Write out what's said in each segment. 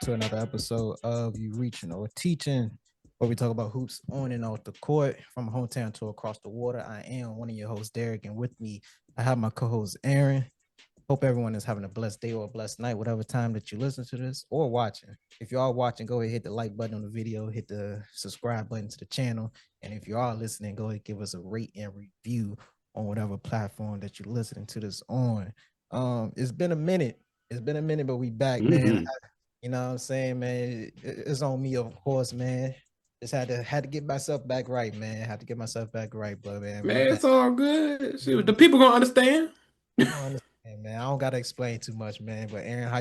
to another episode of You Reaching or Teaching, where we talk about hoops on and off the court, from a hometown to across the water. I am one of your hosts, Derek, and with me, I have my co-host, Aaron. Hope everyone is having a blessed day or a blessed night, whatever time that you listen to this or watching. If you are watching, go ahead, hit the like button on the video, hit the subscribe button to the channel. And if you are listening, go ahead, give us a rate and review on whatever platform that you're listening to this on. It's been a minute. It's been a minute, but we back, man. You know what I'm saying, man? It's on me, of course, man. Just had to get myself back right, man. Had to get myself back right, but man, we Man, back. it's all good. See, the people gonna understand. I understand, man. I don't gotta explain too much, man. But Aaron, how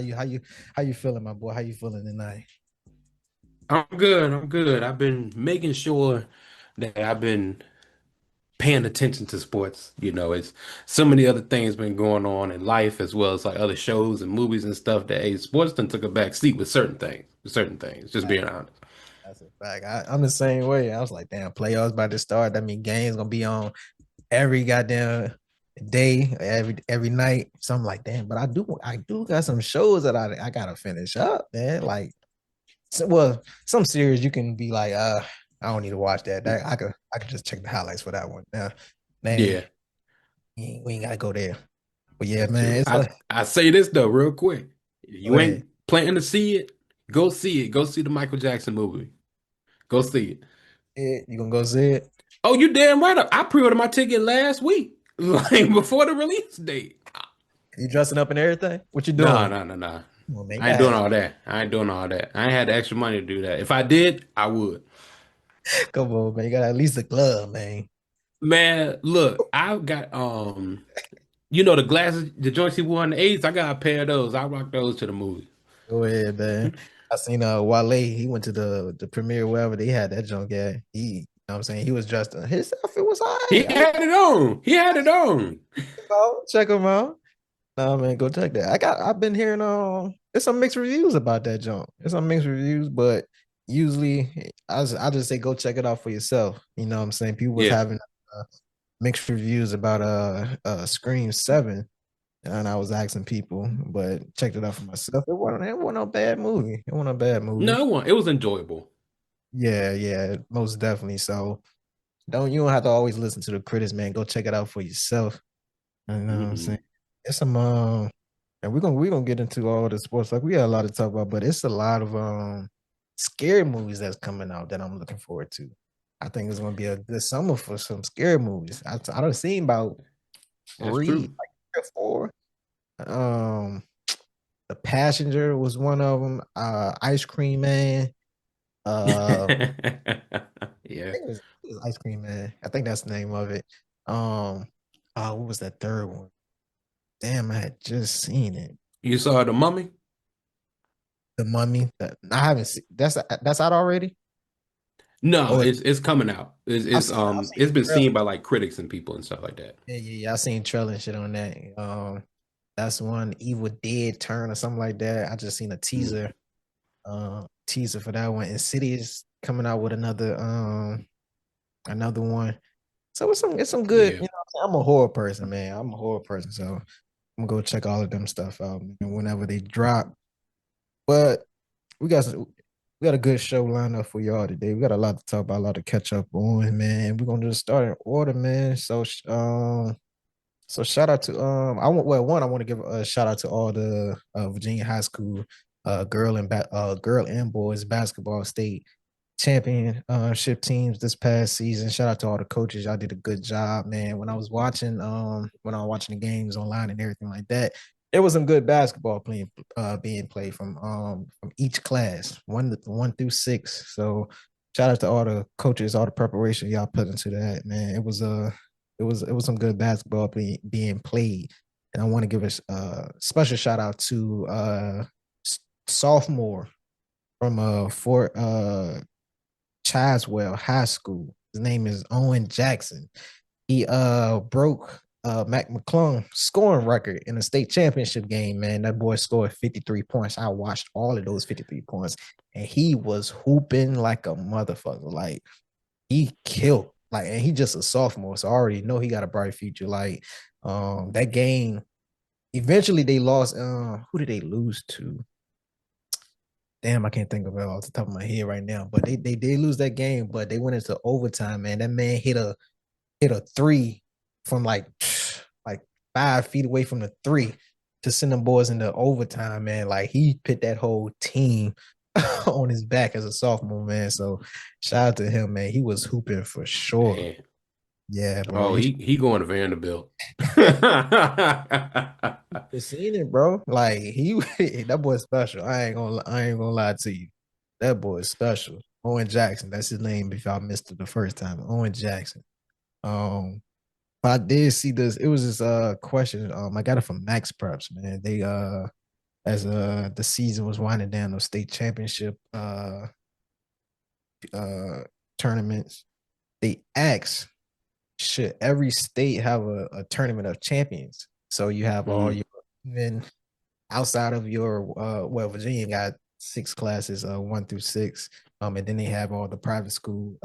you feeling, my boy? How you feeling tonight? I'm good. I'm good. I've been making sure that I've been paying attention to sports. It's so many other things been going on in life as well as like other shows and movies and stuff that sports done took a back seat with certain things. Just being honest. That's a fact. I'm the same way. I was like, damn, playoffs about to start. That mean games gonna be on every goddamn day, every night. So I'm like, damn, but I do got some shows that I gotta finish up, man. Like, well, some series you can be like, I don't need to watch that. That I could just check the highlights for that one. Now, man, Yeah. we ain't gotta go there. But yeah, But man, you, it's I like, I say this though, real quick. go You ahead. ain't planning to see it, go see it. Go see the Michael Jackson movie. Go see it. You gonna go see it? Oh, you damn right. I pre-ordered my ticket last week, like before the release date. You dressing up and everything? What you No, doing? no, no, no. Come on, man. You I ain't gotta doing have, all that. I ain't doing all that. I ain't had the extra money to do that. If I did, I would. come on, man. You got at least a glove, man. Man, look, I got the glasses, the joints he wore in the 80s. I got a pair of those. I rock those to the movie. Go ahead, man. I seen Wale. He went to the premiere wherever they had that junk at. You know what I'm saying, he was dressed. His outfit was all He right. had it on. He had it on. Check him out. Nah, man, go check that. I've been hearing there's some mixed reviews about that junk. There's some mixed reviews, but usually I just say go check it out for yourself. You know what I'm saying? People was Yeah, having uh, mixed reviews about Scream 7. And I was asking people, but checked it out for myself. It wasn't a bad movie. It wasn't a bad movie. no, it was enjoyable. Yeah, yeah, most definitely. So you don't have to always listen to the critics, man. Go check it out for yourself. You know what I'm saying? Hmm. It's some and we're gonna get into all the sports. Like, we got a lot to talk about, but it's a lot of scary movies that's coming out that I'm looking forward to. I think it's gonna be a good summer for some scary movies. I don't seen about That's three, true. like 3 or 4. Um The Passenger was one of them. Ice Cream Man. I Yeah. think it was Ice Cream Man. I think that's the name of it. What was that third one? Damn, I had just seen it. You saw the Mummy? The Mummy. I haven't seen. That's out already. No, Oh, it's coming out. It's it's I've um seen it's the been trailer. seen by like critics and people and stuff like that. Yeah, yeah, yeah. I seen trailer and shit on that. That's one Evil Dead turn or something like that. I just seen a teaser for that one. And City is coming out with another one. So it's some good, Yeah. I'm a horror person, man. I'm a horror person, so I'm gonna go check all of them stuff out, man, whenever they drop. But we got we got a good show lined up for y'all today. We got a lot to talk about, a lot to catch up on, man. We're gonna just start in order, man. So shout out to I want to give a shout out to all the Virginia high school girl and boys basketball state championship teams this past season. Shout out to all the coaches. Y'all did a good job, man. When I was watching the games online and everything like that, there was some good basketball being played from each class, one through six. So shout out to all the coaches, all the preparation y'all put into that, man. It was some good basketball being played. And I want to give a special shout out to sophomore from Fort Chaswell High School. His name is Owen Jackson. He broke Mac McClung scoring record in a state championship game, man. That boy scored 53 points. I watched all of those 53 points, and he was hooping like a motherfucker. Like, he killed. Like, and he just a sophomore, so I already know he got a bright future. Like, that game, eventually they lost. Who did they lose to? Damn, I can't think of it off the top of my head right now. But they did lose that game, but they went into overtime, man. That man hit a three from like like 5 feet away from the three to send them boys into overtime, man. Like he put that whole team on his back as a sophomore, man. So shout out to him, man. He was hooping for sure. Man. Yeah, bro. Oh, You he going to Vanderbilt. should seen it, bro. Like he that boy's special. I ain't gonna lie to you. That boy is special. Owen Jackson, that's his name if y'all missed it the first time. Owen Jackson. Um I did see this. It was this question. I got it from Max Preps, man. They as the season was winding down, the state championship uh tournaments, they asked, should every state have a tournament of champions? So you have all Mhm. your, even outside of your well, Virginia got 6 classes, 1 through 6. And then they have all the private school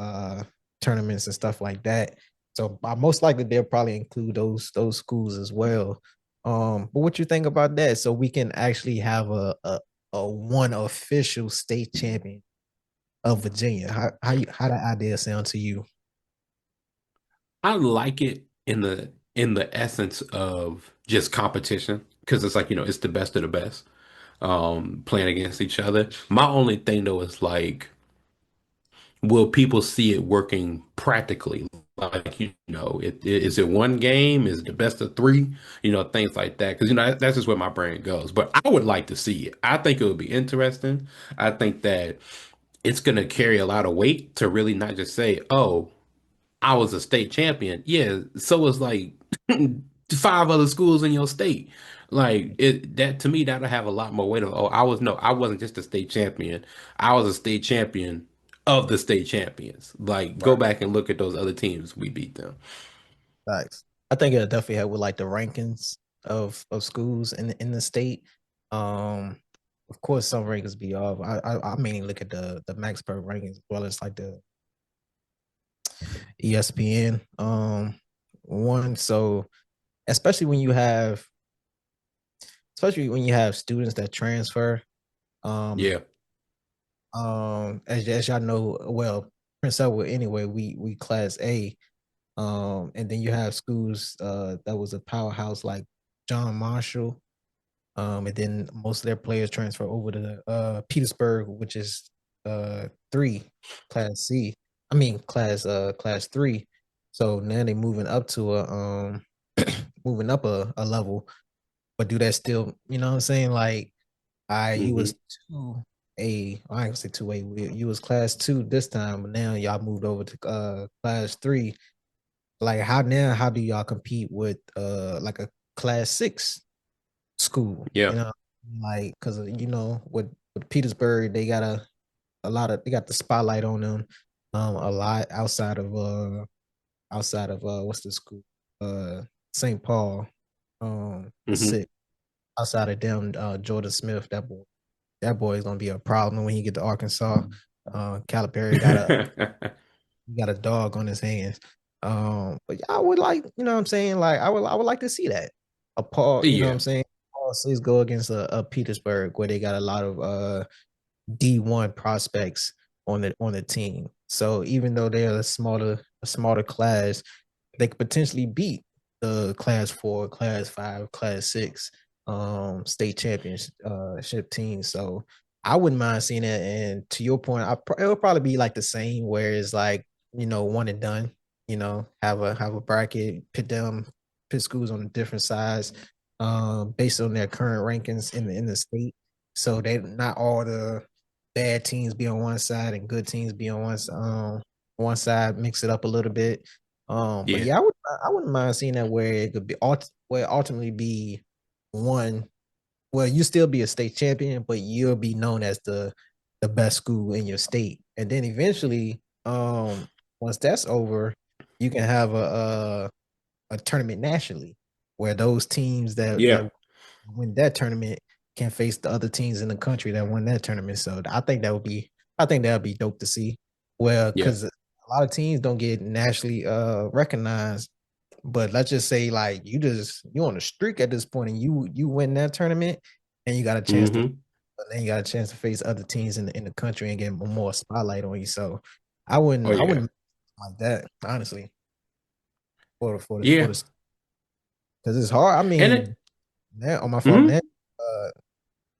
tournaments and stuff like that. So most likely they'll probably include those schools as well. But what you think about that? So we can actually have a one official state champion of Virginia. How that idea sound to you? I like it in the essence of just competition because it's like, it's the best of the best playing against each other. My only thing though is like, will people see it working practically? Like, is it one game? Is it the best of three? Things like that. Because, that's just where my brain goes. But I would like to see it. I think it would be interesting. I think that it's going to carry a lot of weight to really not just say, oh, I was a state champion. Yeah, so was like five other schools in your state. Like it that to me that'll have a lot more weight of, oh, I wasn't just a state champion. I was a state champion of the state champions. Like go Right. back and look at those other teams. We beat them. Thanks. I think it'll definitely help with like the rankings of schools in the state. Um, of course, some rankings be off. I mainly look at the Max Per rankings as well as like the ESPN one. So especially when you have especially when you have students that transfer. Um, Yeah. as y'all know, well, Prince Edward anyway, we class A. And then you have schools that was a powerhouse like John Marshall. And then most of their players transfer over to Petersburg, which is 3, class C. I mean class 3. So now they moving up to a moving up a level. But do that still, you know what I'm saying? Like you Hmm. was 2A, I ain't gonna say 2A, you was class 2 this time, but now y'all moved over to class 3. Like how do y'all compete with like a class 6 school? Yeah. You know, like because with Petersburg they got a lot of they got the spotlight on them, a lot outside of what's the school, uh St. Paul, Hmm. sick outside of them, Jordan Smith, that boy is gonna be a problem when he get to Arkansas. Calipari got a dog on his hands. But I would like, you know what I'm saying? Like I would like to see that. A Paul, you know what Yeah. I'm saying? Paul Six go against a Petersburg where they got a lot of D1 prospects on the team. So even though they're a smaller class, they could potentially beat the class 4, class 5, class 6 state championship team. So I wouldn't mind seeing it. And to your point, it'll probably be like the same where it's like, one and done, have a bracket, pit schools on a different size, based on their current rankings in the state. So they not all the bad teams be on one side and good teams be on one side, mix it up a little bit. But Yeah. yeah, I wouldn't mind seeing that where it could be where it ultimately be one. Well, you still be a state champion, but you'll be known as the best school in your state. And then eventually, once that's over, you can have a tournament nationally where those teams that Yeah. win that tournament can face the other teams in the country that won that tournament. So I think that would be dope to see. Well, Yeah. because a lot of teams don't get nationally recognized, but let's just say like you on a streak at this point and you win that tournament and you got a chance to Hmm. then you got a chance to face other teams in the country and get more spotlight on you. So Oh I yeah. wouldn't like that honestly for Yeah. the because it's hard. I And mean, it now on my fault now, mhm. uh,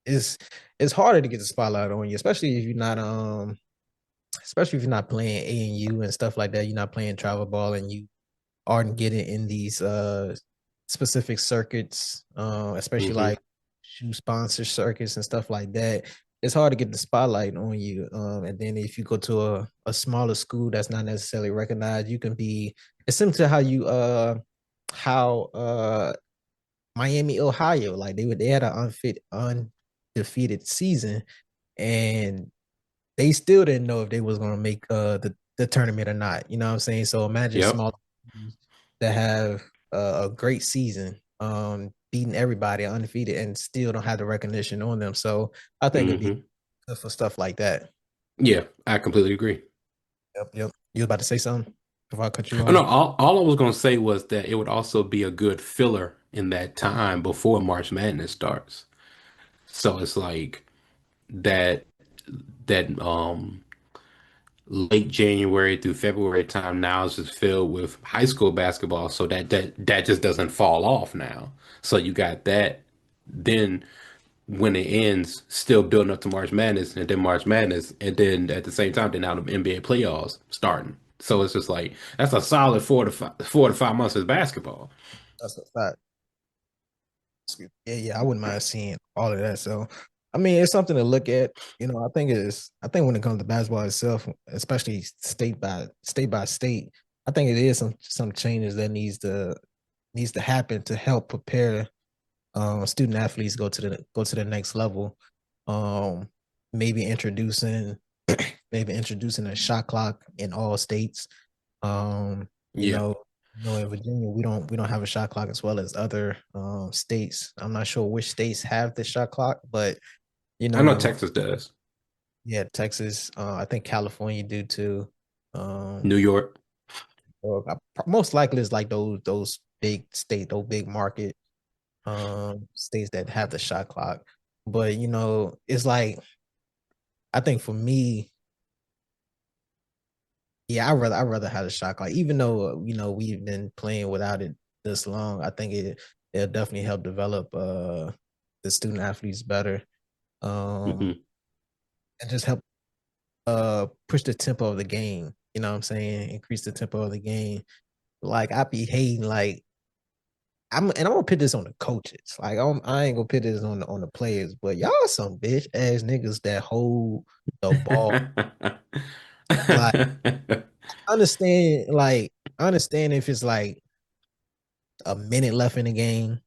it's it's harder to get the spotlight on you, especially if you're not playing ANU and stuff like that. You're not playing travel ball and you aren't getting in these specific circuits, especially Mhm. like shoe sponsor circuits and stuff like that. It's hard to get the spotlight on you. And then if you go to a smaller school that's not necessarily recognized, you can be it's similar to how Miami, Ohio, like they had an undefeated season and they still didn't know if they was gonna make the tournament or not. You know what I'm saying? So imagine Yep. small teams that have a great season, beating everybody undefeated and still don't have the recognition on them. So I think it'd be Mhm. good for stuff like that. Yeah, I completely agree. Yep, yep. You was about to say something before I cut you Oh no, off? all I was gonna say was that it would also be a good filler in that time before March Madness starts. So it's like that that late January through February time now is just filled with high school basketball, so that just doesn't fall off now. So you got that. Then when it ends, still building up to March Madness, and then March Madness, and then at the same time, then now the NBA playoffs starting. So it's just like that's a solid 4 to 5 months of basketball. That's a fact. Yeah, yeah, I wouldn't mind seeing all of that. So, I mean, it's something to look at. I think when it comes to basketball itself, especially state by state, I think it is some changes that needs to happen to help prepare student athletes go to the next level. Um, maybe introducing maybe introducing a shot clock in all states. Um, you Yeah, know, in Virginia we don't have a shot clock as well as other states. I'm not sure which states have the shot clock, but I know in Texas does. yeah, Texas, I think California do too. New Um, York. most likely it's like those big market states that have the shot clock. But it's like I think for me, yeah, I rather have a shot clock, even though we've been playing without it this long. I think it'll definitely help develop the student athletes better, um, Hmm. and just help push the tempo of the game. You know what I'm saying? Increase the tempo of the game. Like I be hating like I'm gonna put this on the coaches. Like I ain't gonna put this on the players, but y'all some bitch ass niggas that hold the ball. Like I understand if it's like a minute left in the game,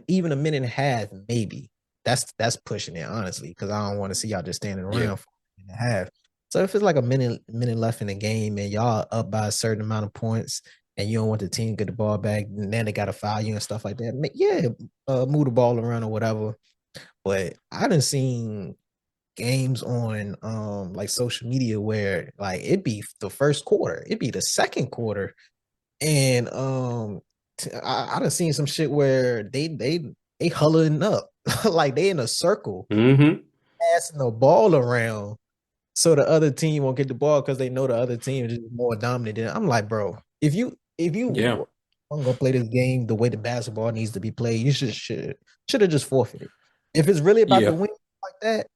even a minute and a half, maybe. That's pushing it, honestly, because I don't want to see y'all just standing Yeah. around for a minute and a half. So if it's like a minute left in the game and y'all up by a certain amount of points and you don't want the team to get the ball back, and then they gotta foul you and stuff like that. Yeah, move the ball around or whatever. But I done seen games on like social media where like it'd be the first quarter, it'd be the second quarter, and I done seen some shit where they huddling up like they in a circle Hmm. passing the ball around so the other team won't get the ball because they know the other team is more dominant than I'm like, bro, if Yeah. you I'm gonna play this game the way the basketball needs to be played, you should have just forfeited. If it's really about Yeah. the win like that,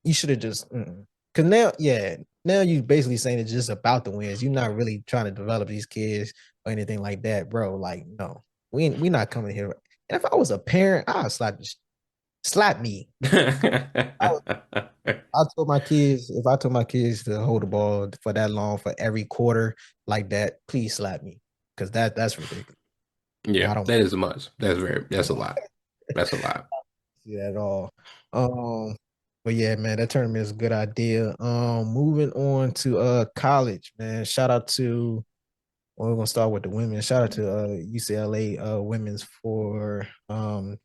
you should have just because now, yeah, now you basically saying it's just about the wins. You're not really trying to develop these kids or anything like that, bro. Like, no, we not coming here. And if I was a parent, I'd slap me. I told my kids if I told my kids to hold the ball for that long for every quarter like that, please slap me because that's ridiculous. Yeah, I don't that is much. That's a lot. That's a lot. see that at all. Um, but yeah, man, that tournament is a good idea. Moving on to college, man. Shout out to we're gonna start with the women. Shout out to UCLA women's for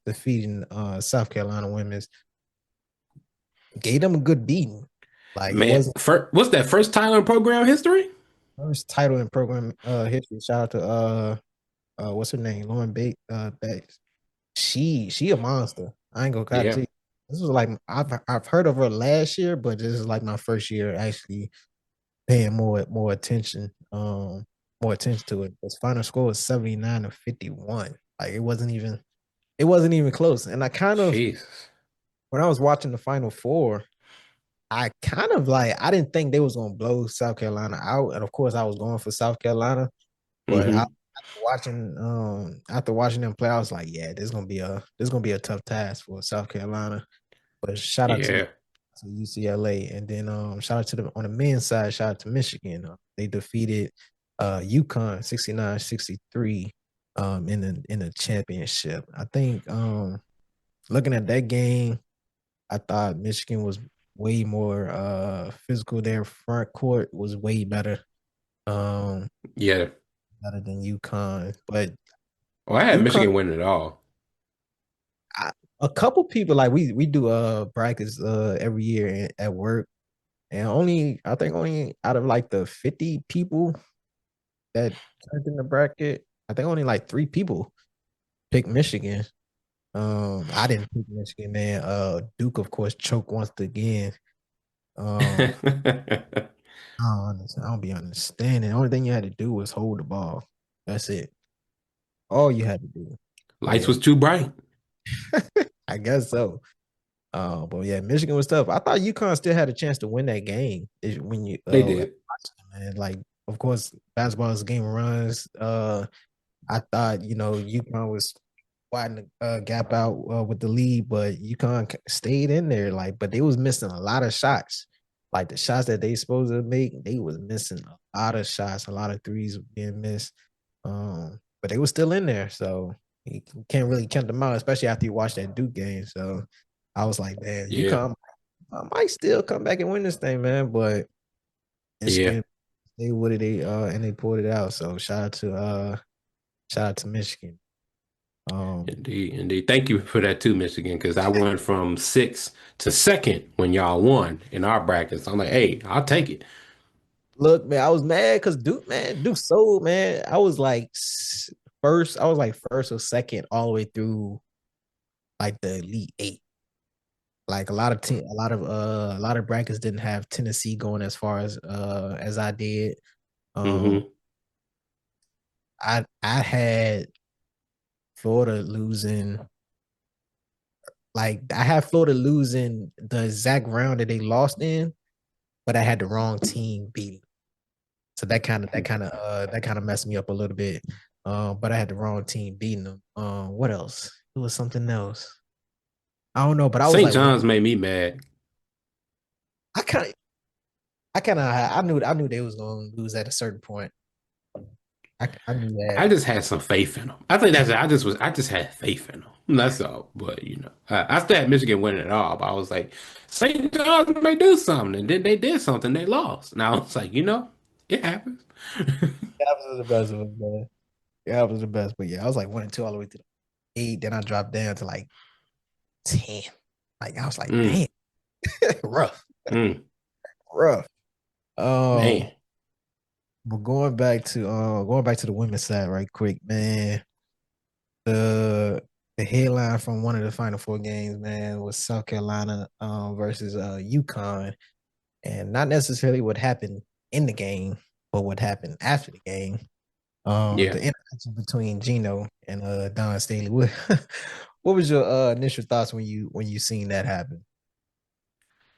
defeating South Carolina women's. Gave them a good beating. Like it Man, wasn't what's that first title in program history? first title in program history. Shout out to what's her name? Lauren Bates. She a monster. I ain't gonna cop Yeah. to you. This was like I've heard of her last year, but this is like my first year actually paying more attention to it. This final score was 79-51. Like it wasn't even close. And I kind of Jesus. when I was watching the final four, I kind of like I didn't think they was gonna blow South Carolina out. And of course I was going for South Carolina, but Hmm. after watching them play, I was like, yeah, this gonna be a tough task for South Carolina. But shout out Yeah. to UCLA, and then shout out to the on the men's side, shout out to Michigan. They defeated UConn 69-63 in the championship. I think looking at that game, I thought Michigan was way more physical. Their front court was way um Yeah. better than UConn. But Well, I had UConn, Michigan win it all. I, a couple people like we do brackets every year at work. And I think only out of like the 50 people that turned in the bracket, I think only like three people picked Michigan. I didn't pick Michigan, man. Duke, of course, choked once again. Um, I don't be understanding. The only thing you had to do was hold the ball. That's it. All you had to do. But Lights yeah, was too bright. I guess so. But yeah, Michigan was tough. I thought UConn still had a chance to win that game when you They watched did. it, man. Like, of course, basketball is a game of runs. I thought UConn was widening the gap out with the lead, but UConn stayed in there. Like, but they was missing a lot of shots. Like the shots that they supposed to make, they was missing a lot of shots. A lot of threes being missed. But they was still in there, so you can't really count them out, especially after you watch that Duke game. So I was like, man, Yeah. UConn might still come back and win this thing, man. But Yeah. Michigan, they would it, they and they pulled it out. So shout out to Michigan. Um, Indeed. Indeed. Thank you for that too, Michigan, because I went from sixth to second when y'all won in our brackets. I'm like, hey, I'll take it. Look, man, I was mad because Duke sold, man. I was like first or second all the way through like the Elite Eight. Like a lot of brackets didn't have Tennessee going as far as I did. Um, Hmm. I had Florida losing. Like I had Florida losing the exact round that they lost in, but I had the wrong team beating. So that kind of messed me up a little bit. But I had the wrong team beating them. What else? It was something else. I don't know, but I was St. like, John's made me mad. I kind of, I knew they was going to lose at a certain point. I knew that. I just had some faith in them. I think that's it. I just had faith in them. That's all. But I still had Michigan winning it all. But I was like, St. John's may do something, and then they did something. They lost. And I was like, it happens. That was the best of them, man. Yeah, it was the best. But yeah, I was like 1 and 2 all the way to the eight. Then I dropped down to like 10. Like I was like, Mm, damn, rough, mm, rough. Um, man. but going back to the women's side right quick, man. The headline from one of the Final Four games, man, was South Carolina versus UConn, and not necessarily what happened in the game, but what happened after the game. Yeah. The interaction between Gino and Don Staley. What was your initial thoughts when you seen that happen?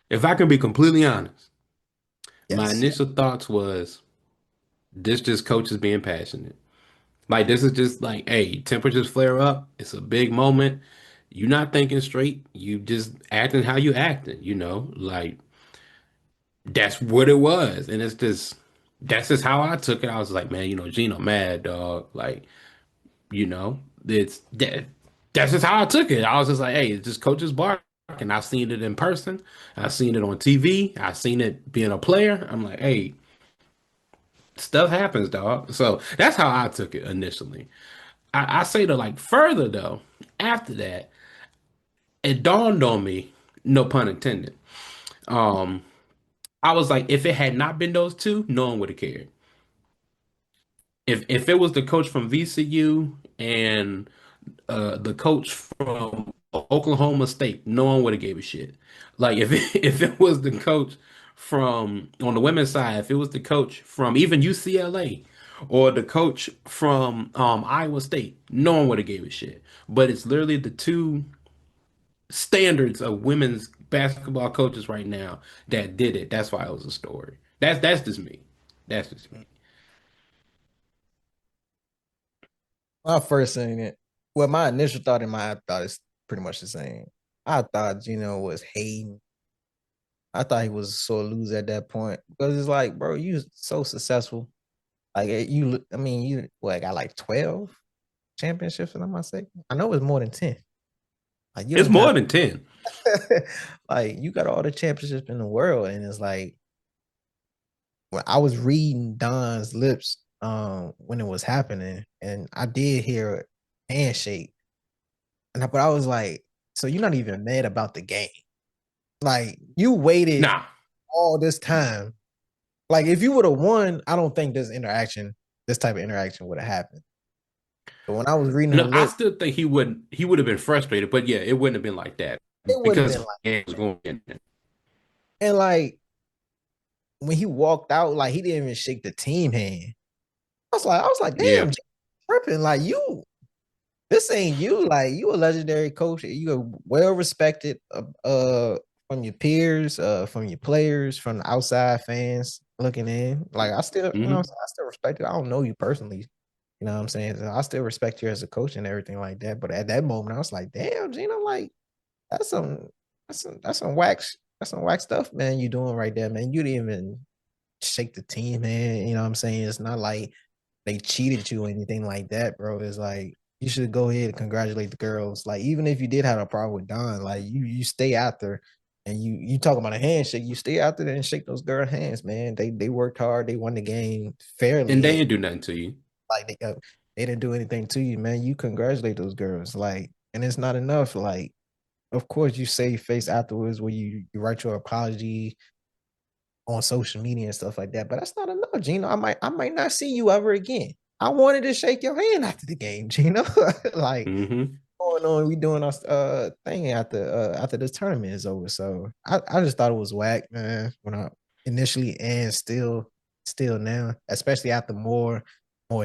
If I can be completely honest, my Yes. initial thoughts was this just coaches being passionate. Like this is just like, hey, temperatures flare up. It's a big moment. You're not thinking straight. You just acting how you acting. Like that's what it was. And that's just how I took it. I was like, man, Gino mad, dog. Like, that's just how I took it. I was just like, hey, it's just coach's bark. And I've seen it in person. I've seen it on TV. I've seen it being a player. I'm like, hey, stuff happens, dog. So that's how I took it initially. I say to like further though, after that, it dawned on me, no pun intended. Um, I was like, if it had not been those two, no one would have cared. If it was the coach from VCU and the coach from Oklahoma State, no one would have gave a shit. Like if if it was the coach from on the women's side, if it was the coach from even UCLA or the coach from Iowa State, no one would have gave a shit. But it's literally the two standards of women's basketball coaches right now that did it. That's why it was a story. That's just me. That's just me. My first thing it, well, my initial thought in my thought is pretty much the same. I thought Gino was hating. I thought he was a sore loser at that point because it's like, bro, you so successful. Like you, I mean, you what got like 12 championships, and I'm gonna say, I know it's more than 10. Like you It's don't have, more than 10. like you got all the championships in the world, and it's like when I was reading Don's lips, when it was happening, and I did hear a handshake, but I was like, so you're not even mad about the game? Like you waited Nah. all this time. Like if you would have won, I don't think this type of interaction would have happened. But when I was reading her No, I lip, still think he would have been frustrated, but yeah, it wouldn't have been like that it wouldn't have because been the like game was that. going in. And like when he walked out, like he didn't even shake the team hand. I was like, Yeah. damn, tripping. Like you, this ain't you. Like you a legendary coach. You are well respected from your peers, from your players, from the outside fans looking in. Like I still, I Hmm. still respect you. I don't know you personally. You know what I'm saying? So I still respect you as a coach and everything like that. But at that moment, I was like, damn, Gino, like that's some that's some whack stuff, man. You doing right there, man. You didn't even shake the team, man. You know what I'm saying? It's not like they cheated you or anything like that, bro. It's like you should go ahead and congratulate the girls. Like even if you did have a problem with Don, like you stay out there and you talk about a handshake, you stay out there and shake those girl hands, man. They worked hard, they won the game And they fairly, and ain't do nothing to you. like they didn't do anything to you, man. You congratulate those girls, like, and it's not enough. Like, of course, you save face afterwards where you write your apology on social media and stuff like that. But that's not enough, Gino. I might not see you ever again. I wanted to shake your hand after the game, Gino. Like Hmm. going on, we doing our thing after this tournament is over. So I just thought it was whack, man. When I initially and still now, especially after more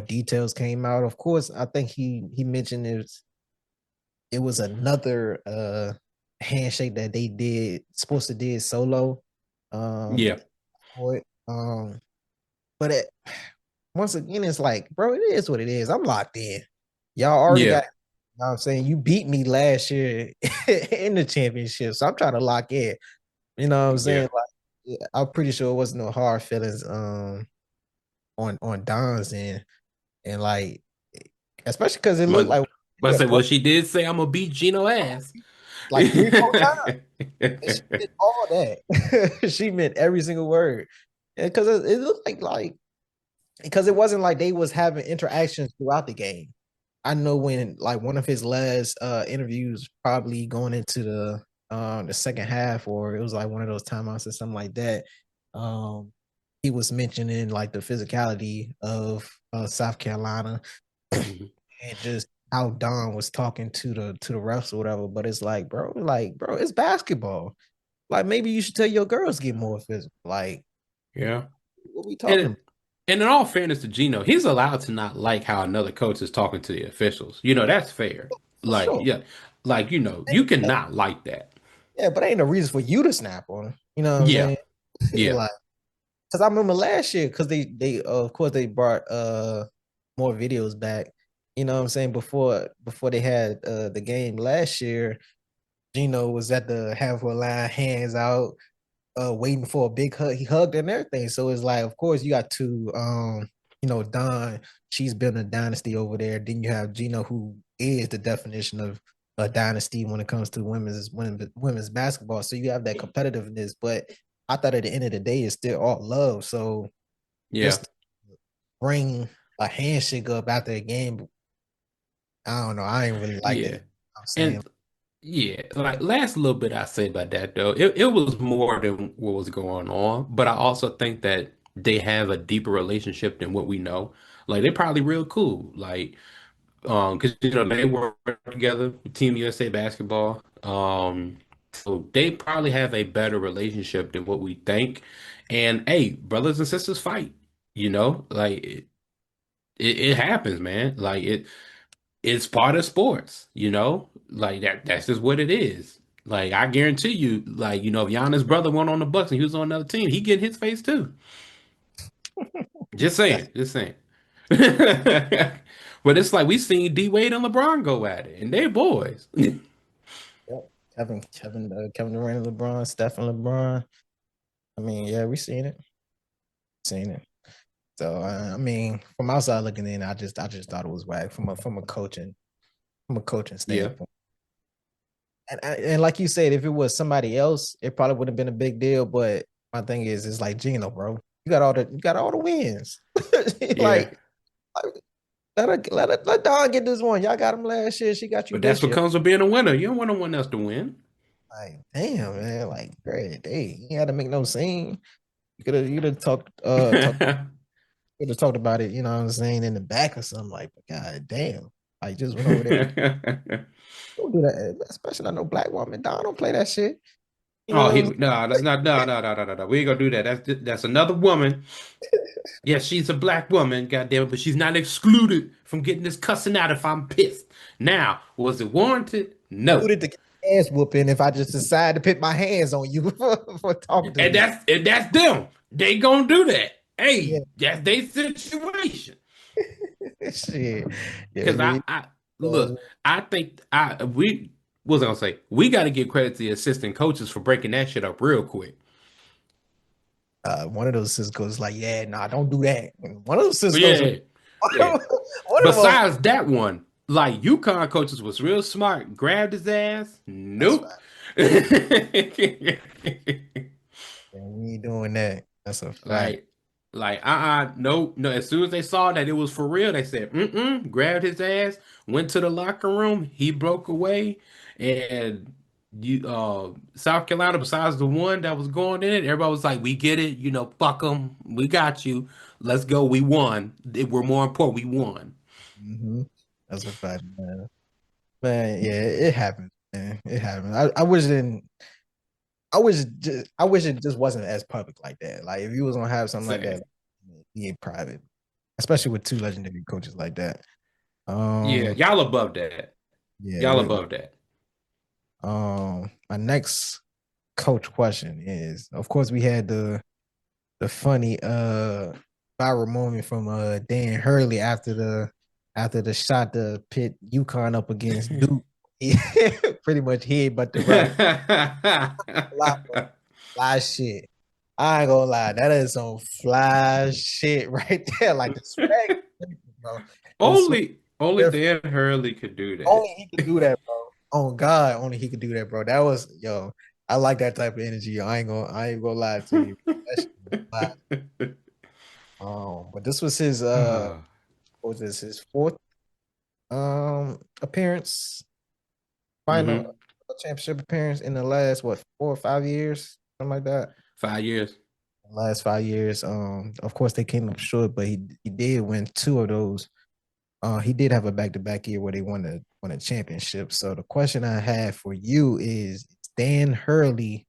details came out. Of course, I think he mentioned it was another handshake that they did supposed to did solo. Um Yeah. for it. But once again, it's like, bro, it is what it is. I'm locked in. Y'all already Yeah. got, you know what I'm saying? You beat me last year in the championship. So I'm trying to lock in. You know what I'm saying? Yeah. Like, yeah, I'm pretty sure it wasn't no hard feelings on Don's end. And like, especially because it looked But, like but I said, well, she did say I'm gonna beat Gino ass. like 3, 4 times. And she did all that. She meant every single word. Because it looked like because it wasn't like they was having interactions throughout the game. I know when like one of his last interviews, probably going into the second half, or it was like one of those timeouts or something like that. Um, he was mentioning like the physicality of South Carolina Mhm. and just how Don was talking to the refs or whatever. But it's like, bro, it's basketball. Like maybe you should tell your girls to get more physical. Like, Yeah. what we talking And about? and in all fairness to Gino, he's allowed to not like how another coach is talking to the officials. You know, that's fair. For Like, sure. yeah, like you cannot like that. Yeah, but ain't no reason for you to snap on him. You know what I'm Yeah. saying? Yeah. Like, because I remember last year, because they of course they brought more videos back. You know what I'm saying? Before they had the game last year, Gino was at the halfway line, hands out, waiting for a big hug. He hugged and everything. So it's like, of course, you got two Don, she's building a dynasty over there. Then you have Gino, who is the definition of a dynasty when it comes to women's basketball. So you have that competitiveness, but I thought at the end of the day, it's still all love. So Yeah. just bring a handshake up after a game, I don't know. I ain't really like that. Yeah. I'm saying And yeah, like last little bit I say about that though, it was more than what was going on, but I also think that they have a deeper relationship than what we know. Like they're probably real cool. Like because they work together with Team USA basketball. So they probably have a better relationship than what we think. And hey, brothers and sisters fight. Like it happens, man. Like it's part of sports. Like that's just what it is. Like I guarantee you, like if Giannis' brother went on the Bucks and he was on another team, he get his face too. Just That's saying, just saying. But it's like we seen D Wade and LeBron go at it, and they boys. yep. Kevin Durant, LeBron, Stephen LeBron. I mean, yeah, we seen it. So I mean, from outside looking in, I just thought it was whack from a coaching Yeah, standpoint. And like you said, if it was somebody else, it probably would have been a big deal. But my thing is, it's like Gino, bro. You got all the wins. yeah. like, let Dawn get this one. Y'all got him last year. She got you But that's this what year. comes with being a winner. You don't want no one else to win. Like, damn, man. Like, great day. You had to make no scene. You could have talked about it, you know what I'm saying, in the back or something like, but god damn. I just went over there. Don't do that, especially not no black woman. Dog, don't play that shit. You know Oh, what I'm saying? no, that's not, no, no, no, no, no, no. We ain't gonna do that. That's another woman. Yes, she's a black woman, goddamn it, but she's not excluded from getting this cussing out if I'm pissed. Now, was it warranted? No. Suited to get ass whooping if I just decide to put my hands on you for talking to And me. that's them. They gonna do that. Yeah, Hey, that's their situation. shit. Yeah, Because I, me. I look, I think I we what was I gonna say? We got to give credit to the assistant coaches for breaking that shit up real quick. One of those sis goes like, "Yeah, nah, don't do that." And one of those sis goes, Yeah, yeah. one of them, Besides that one, like UConn coaches was real smart. Grabbed his ass. that's Nope. fine. And we ain't doing that. That's a fact. Like, no, no. As soon as they saw that it was for real, they said, mm-mm, grabbed his ass, went to the locker room, he broke away, and South Carolina, besides the one that was going in it, everybody was like, we get it, fuck them, we got you, let's go, we won. We're more important, we won. hmm That's a fact, man. Man, yeah, it happens, man. It happens. I wish it just wasn't as public like that. Like if you was gonna have something like Same. that, be in private, especially with two legendary coaches like that. Yeah, Um, y'all above that. yeah, Y'all above that. my next coach question is, of course, we had the funny viral moment from Dan Hurley after the shot to pit UConn up against Duke. He pretty much hid, but the ref fly, fly shit. I ain't gonna lie, that is some fly shit right there. Like the swag, bro. The swag Only different. Dan Hurley could do that. Only he could do that, bro. Oh God, only he could do that, bro. That was yo. I like that type of energy. I ain't gonna lie to you. That shit was fly. But this was his Ah. what was this, his fourth appearance, final hmm championship appearance in the last what 4 or 5 years, something like that. 5 years. Last 5 years. Of course they came up short, but he did win two of those. He did have a back-to-back year where they won a championship. So the question I have for you is Dan Hurley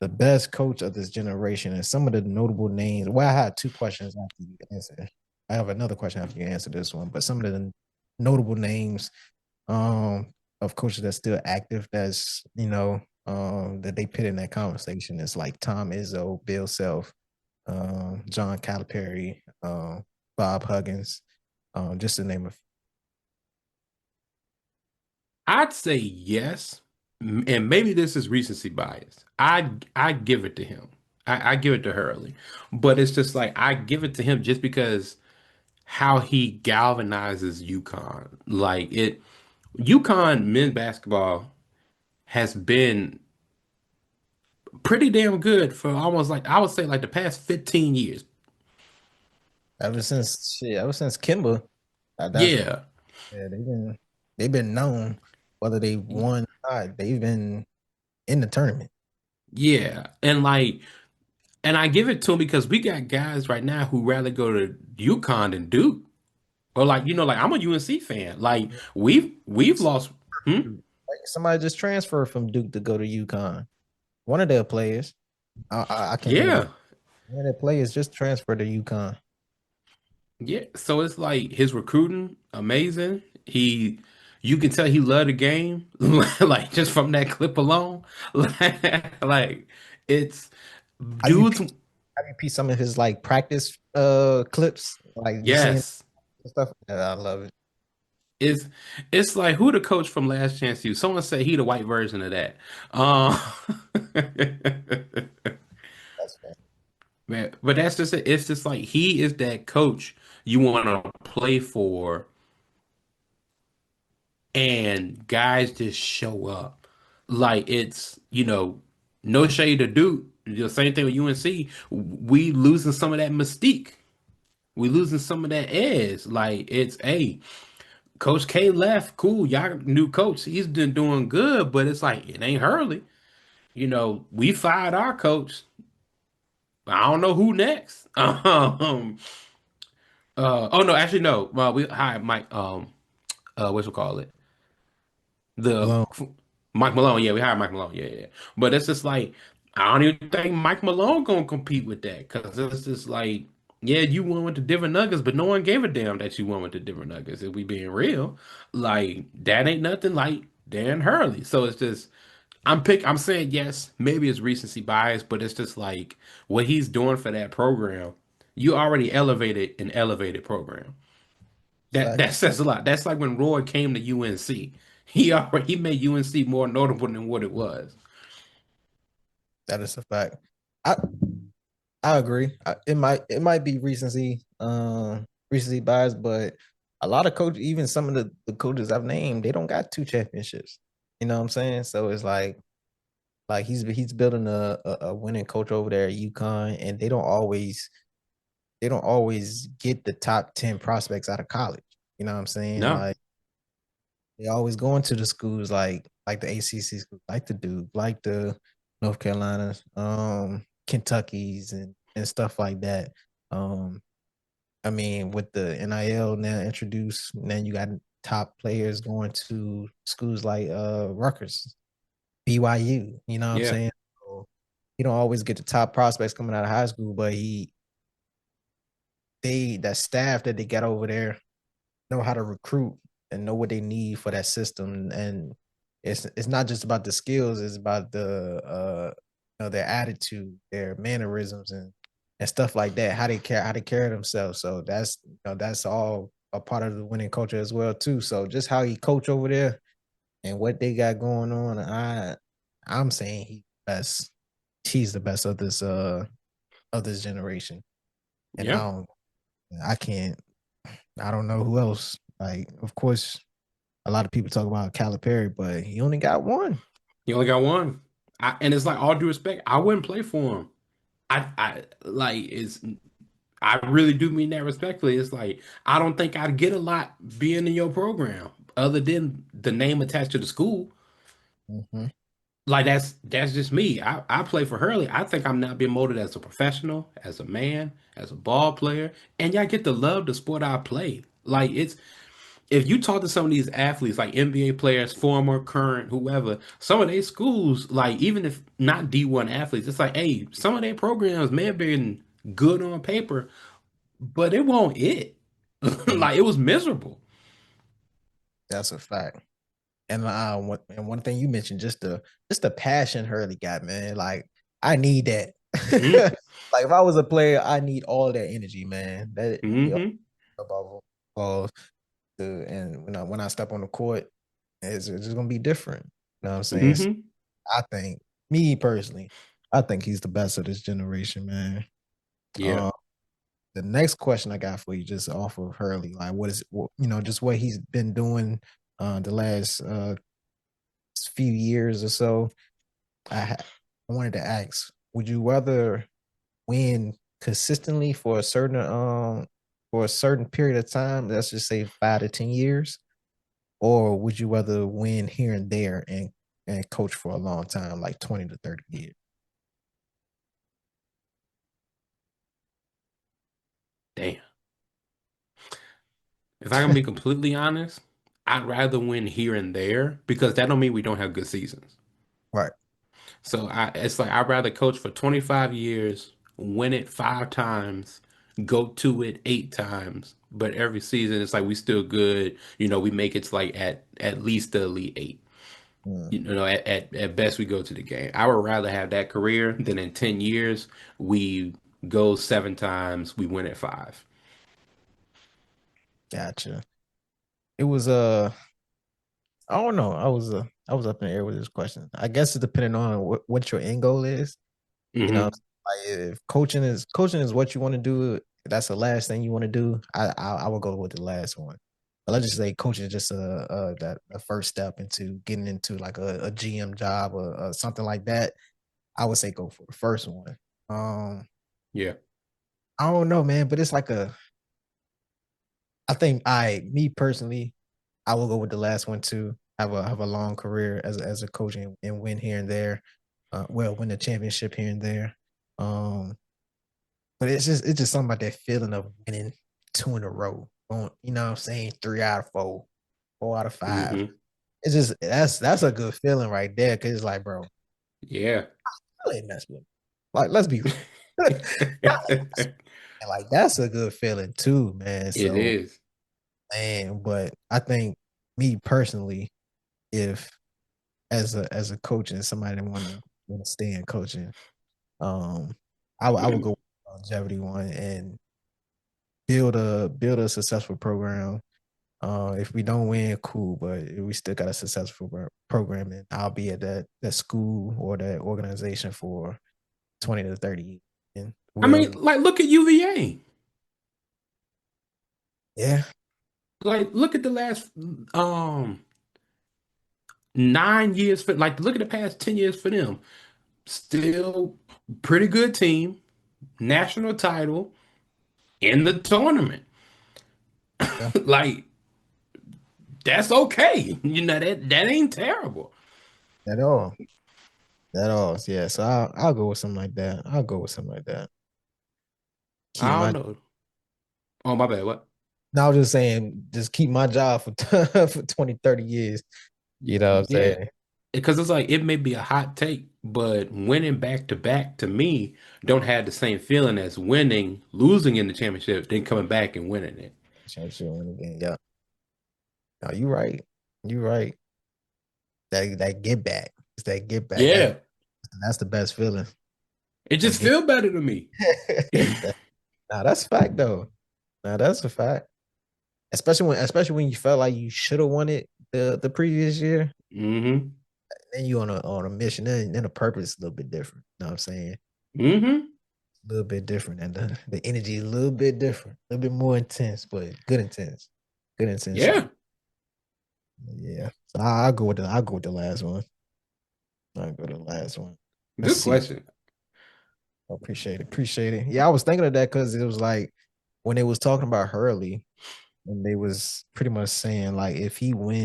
the best coach of this generation? And some of the notable names. Well, I had two questions after you answer. I have another question after you answer this one, but some of the notable names um of coaches that's still active that's that they put in that conversation is like Tom Izzo, Bill Self, John Calipari, Bob Huggins, just to name a few. I'd say yes, and maybe this is recency bias. I give it to him. I give it to Hurley, but it's just like I give it to him just because how he galvanizes UConn. Like UConn men's basketball has been pretty damn good for almost like I would say like the past 15 years. Ever since Kimba, that's what Yeah, yeah, they've been known whether they won or not. They've been in the tournament. yeah, and I give it to him because we got guys right now who rather go to UConn than Duke. Or like, like I'm a UNC fan. Like we've lost. Hmm? Like somebody just transferred from Duke to go to UConn. One of their players, I can't think of it. Yeah. One of their players just transferred to UConn. Yeah. So it's like his recruiting, amazing. You can tell he loved the game, like just from that clip alone. Like it's Have you dudes. have you pieced some of his like practice clips? Like you seeing Yes. stuff? Yeah, I love it. It's it's like who the coach from Last Chance U? Someone said he the white version of that. Um, That's fair. man, but that's just it. It's just like he is that coach you want to play for, and guys just show up. Like it's, no shade to Duke. The same thing with UNC. We losing some of that mystique. We losing some of that edge. Like it's a Coach K left. Cool, y'all new coach. He's been doing good, but it's like it ain't Hurley. We fired our coach. I don't know who next. Oh no, actually no. Well, we hired Mike. What's we call it? The Malone. Mike Malone. Yeah, we hired Mike Malone. Yeah, yeah, yeah. But it's just like I don't even think Mike Malone gonna compete with that because it's just like, yeah, you won with the Denver Nuggets, but no one gave a damn that you won with the Denver Nuggets. If we being real, like that ain't nothing like Dan Hurley. So it's just I'm saying yes, maybe it's recency bias, but it's just like what he's doing for that program. You already elevated an elevated program. Fact. That says a lot. That's like when Roy came to UNC. He made UNC more notable than what it was. That is a fact. I I agree. It might be recency bias, but a lot of coaches, even some of the coaches I've named, they don't got two championships. You know what I'm saying? So it's like he's building a winning coach over there at UConn, and they don't always get the top 10 prospects out of college. You know what I'm saying? No. Like they always going to the schools like the ACC schools, like the Duke, like the North Carolinas, Kentuckies and stuff like that. Um, I mean, with the NIL now introduced, now you got top players going to schools like Rutgers, BYU. You know what I'm Yeah. saying? So you don't always get the top prospects coming out of high school, but that staff that they got over there know how to recruit and know what they need for that system. And it's not just about the skills; it's about their attitude, their mannerisms, and stuff like that. How they carry themselves. So that's all a part of the winning culture as well too. So just how he coach over there and what they got going on, I'm saying he's the best of this generation. And Yeah. I can't I don't know who else. Like, of course, a lot of people talk about Calipari, but he only got one. He only got one. And it's like all due respect, I wouldn't play for him. I like it's I really do mean that respectfully. It's like I don't think I'd get a lot being in your program other than the name attached to the school. Mm-hmm. Like that's just me. I play for Hurley. I think I'm not being molded as a professional, as a man, as a ball player, and y'all get to love the sport I play. Like it's if you talk to some of these athletes, like NBA players, former, current, whoever, some of their schools, like even if not D1 athletes, it's like, hey, some of their programs may have been good on paper, but it won't it. Mm, Like it was miserable. that's a fact. And one thing you mentioned, just the passion Hurley got, man. Like I need that. Mm-hmm. Like if I was a player, I need all that energy, man. That Mm-hmm. above all, and when I step on the court, it's just gonna be different. You know what I'm saying? So Mm-hmm. I think me personally, I think he's the best of this generation, man. Yeah. Um, the next question I got for you, just off of Hurley, like just what he's been doing the last few years or so. I wanted to ask, would you rather win consistently for a certain period of time, let's just say 5 to 10 years, or would you rather win here and there and coach for a long time, like 20 to 30 years? Damn. If I can be completely honest, I'd rather win here and there because that don't mean we don't have good seasons. Right. So it's like I'd rather coach for 25 years, win it 5 times, go to it 8 times, but every season it's like we still good. We make it to like at least the Elite Eight. Mm, At best we go to the game. I would rather have that career than in 10 years we go 7 times, we win at five. gotcha. It was I don't know. I was up in the air with this question. I guess it's depending on what your end goal is. You know, Hmm. like if coaching is what you want to do, that's the last thing you want to do. I will go with the last one. But let's just say coaching is just a first step into getting into like a GM job or something like that. I would say go for the first one. Um, Yeah. I don't know, man, but it's like a. I think me personally, I will go with the last one too. Have a long career as a coach and win here and there. Well, win the championship here and there. Um, But it's just something about that feeling of winning two in a row. You know what I'm saying? Three out of four, four out of five. Hmm. It's just that's a good feeling right there. Cause it's like, bro, Yeah. I ain't mess with me. Like, let's be real. And like that's a good feeling too, man. It So is. man, but I think me personally, if as a coach and somebody that wanna stay in coaching, um, I would go with the longevity one and build a successful program. If we don't win, cool, but we still got a successful program, and I'll be at that school or that organization for 20 to 30 years. And I mean, well, like, look at UVA. yeah, Like, look at the last 9 years for like look at the past 10 years for them. Still pretty good team, national title in the tournament. yeah, Like, that's okay. That ain't terrible. at all, at all. Yeah, so I'll go with something like that. I'll go with something like that. Keep I don't my know. Oh, my bad. What? now just saying, just keep my job for for 20, 30 years. You know what I'm Yeah. saying? Because it's like it may be a hot take, but winning back to back to me don't have the same feeling as losing in the championship, then coming back and winning it. Championship win again. Yeah. No, you right. You right. That get back. It's that get back. Yeah, That's the best feeling. it That just get feel better to me. Nah, that's a fact though. Nah, that's a fact. Especially when you felt like you should have won it the previous year. Hmm. Then you on a mission. Then the purpose is a little bit different. You know what I'm saying? Hmm. A little bit different. And the energy is a little bit different. A little bit more intense, but good intense. Good intensity. Yeah, Yeah. So I'll go with the last one. I'll go to the last one. Let's good see. question. Appreciate it. Appreciate it. Yeah, I was thinking of that because it was like when they was talking about Hurley, and they was pretty much saying like if he would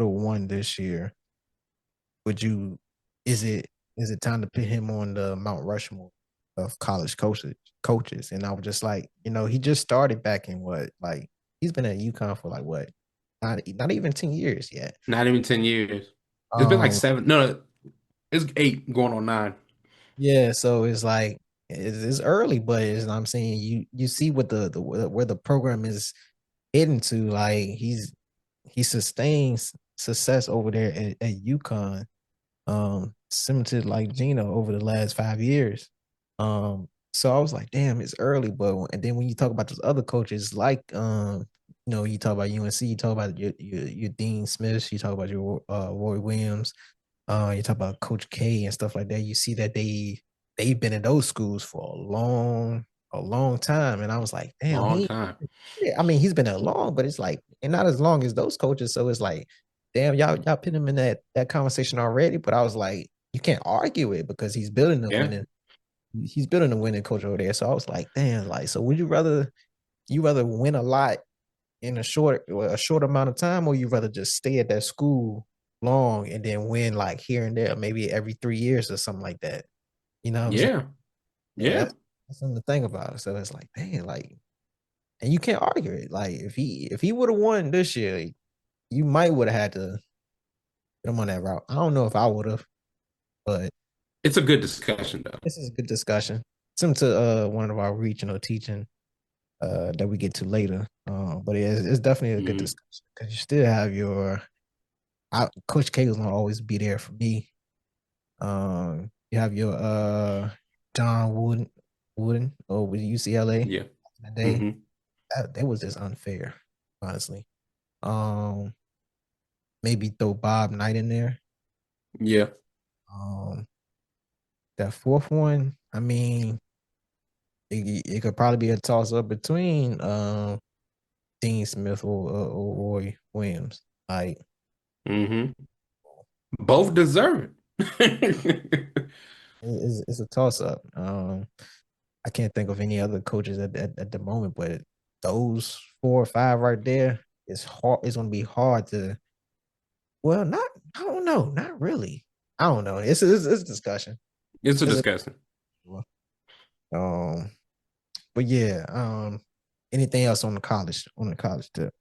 have won this year, would you is it is it time to put him on the Mount Rushmore of college coaches? And I was just like, he just started back in what, like he's been at UConn for like what? Not even 10 years yet. Not even 10 years. It's been like Um seven. No, it's 8 going on 9. yeah, so it's like it's early, but I'm saying you see what the where the program is heading to. Like he sustains success over there at UConn, similar to like Gino over the last 5 years. So I was like, damn, it's early, but and then when you talk about those other coaches, like you talk about UNC, you talk about your Dean Smiths, you talk about your Roy Williams, you talk about Coach K and stuff like that. You see that they've been in those schools for a long time, and I was like, damn, Long time. yeah, I mean, he's been there long, but it's like, and not as long as those coaches. So it's like, damn, y'all put him in that conversation already. But I was like, you can't argue it because Yeah. he's building a winning coach over there. So I was like, damn, like, so would you rather win a lot in a short amount of time, or you rather just stay at that school long and then win like here and there, maybe every 3 years or something like that. You know what I'm saying? Yeah. Yeah, Yeah. that's something to think about. So it's like, man, like, and you can't argue it. Like if he would have won this year, you might would have had to put him on that route. I don't know if I would have, but It's a good discussion though. this is a good discussion. Similar to one of our regional teaching that we get to later. But it's definitely a good Hmm. discussion because you still have your Coach K is gonna always be there for me. You have your John Wooden or with UCLA in Yeah. the day. Hmm. That was just unfair, honestly. Um, Maybe throw Bob Knight in there. Yeah. Um, that fourth one, I mean, it could probably be a toss up between Dean Smith or Roy Williams. Like Hmm. Both deserve it. it's a toss up. I can't think of any other coaches at the moment, but those 4 or 5 right there is hard. It's gonna be hard to. Well, not. I don't know. Not really. I don't know. It's a discussion. It's a It's discussion. a, but yeah. Anything else on the college tip?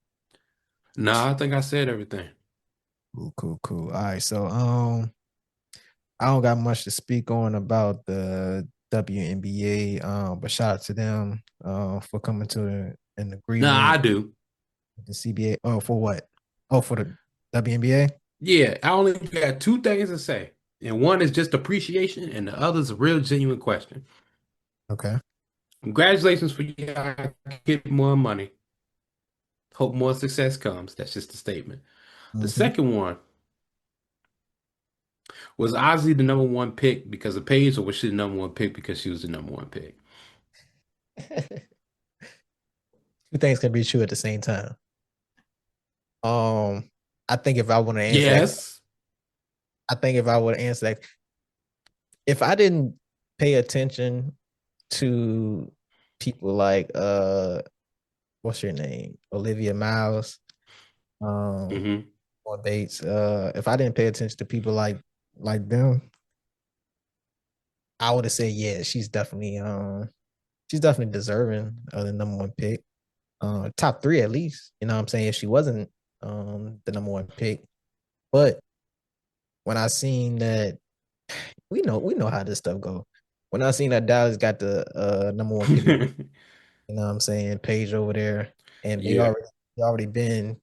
Nah, I think I said everything. Cool, cool, cool. All right. So I don't got much to speak on about the WNBA. But shout out to them for coming to an Nah, I agreement do. with the CBA. Oh, for what? Oh, for the WNBA. Yeah, I only got two things to say. And one is just appreciation, and the other is a real genuine question. Okay. Congratulations for you guys getting more money. Hope more success comes. That's just a statement. The Hmm. second one was Ozzy the number one pick because of Paige, or was she the number one pick because she was the number one pick? Two things can be true at the same time. Um, I think if I want to answer that, Yes. I think if I would answer that, if I didn't pay attention to people like what's your name, Olivia Miles, um, Hmm. or Bates, if I didn't pay attention to people like them, I would have said yeah, she's definitely deserving of the number one pick, top three at least. You know what I'm saying? If she wasn't the number one pick, but when I seen that we know how this stuff go. When I seen that Dallas got the number one pick, you know what I'm saying, Page over there, and Yeah. they already been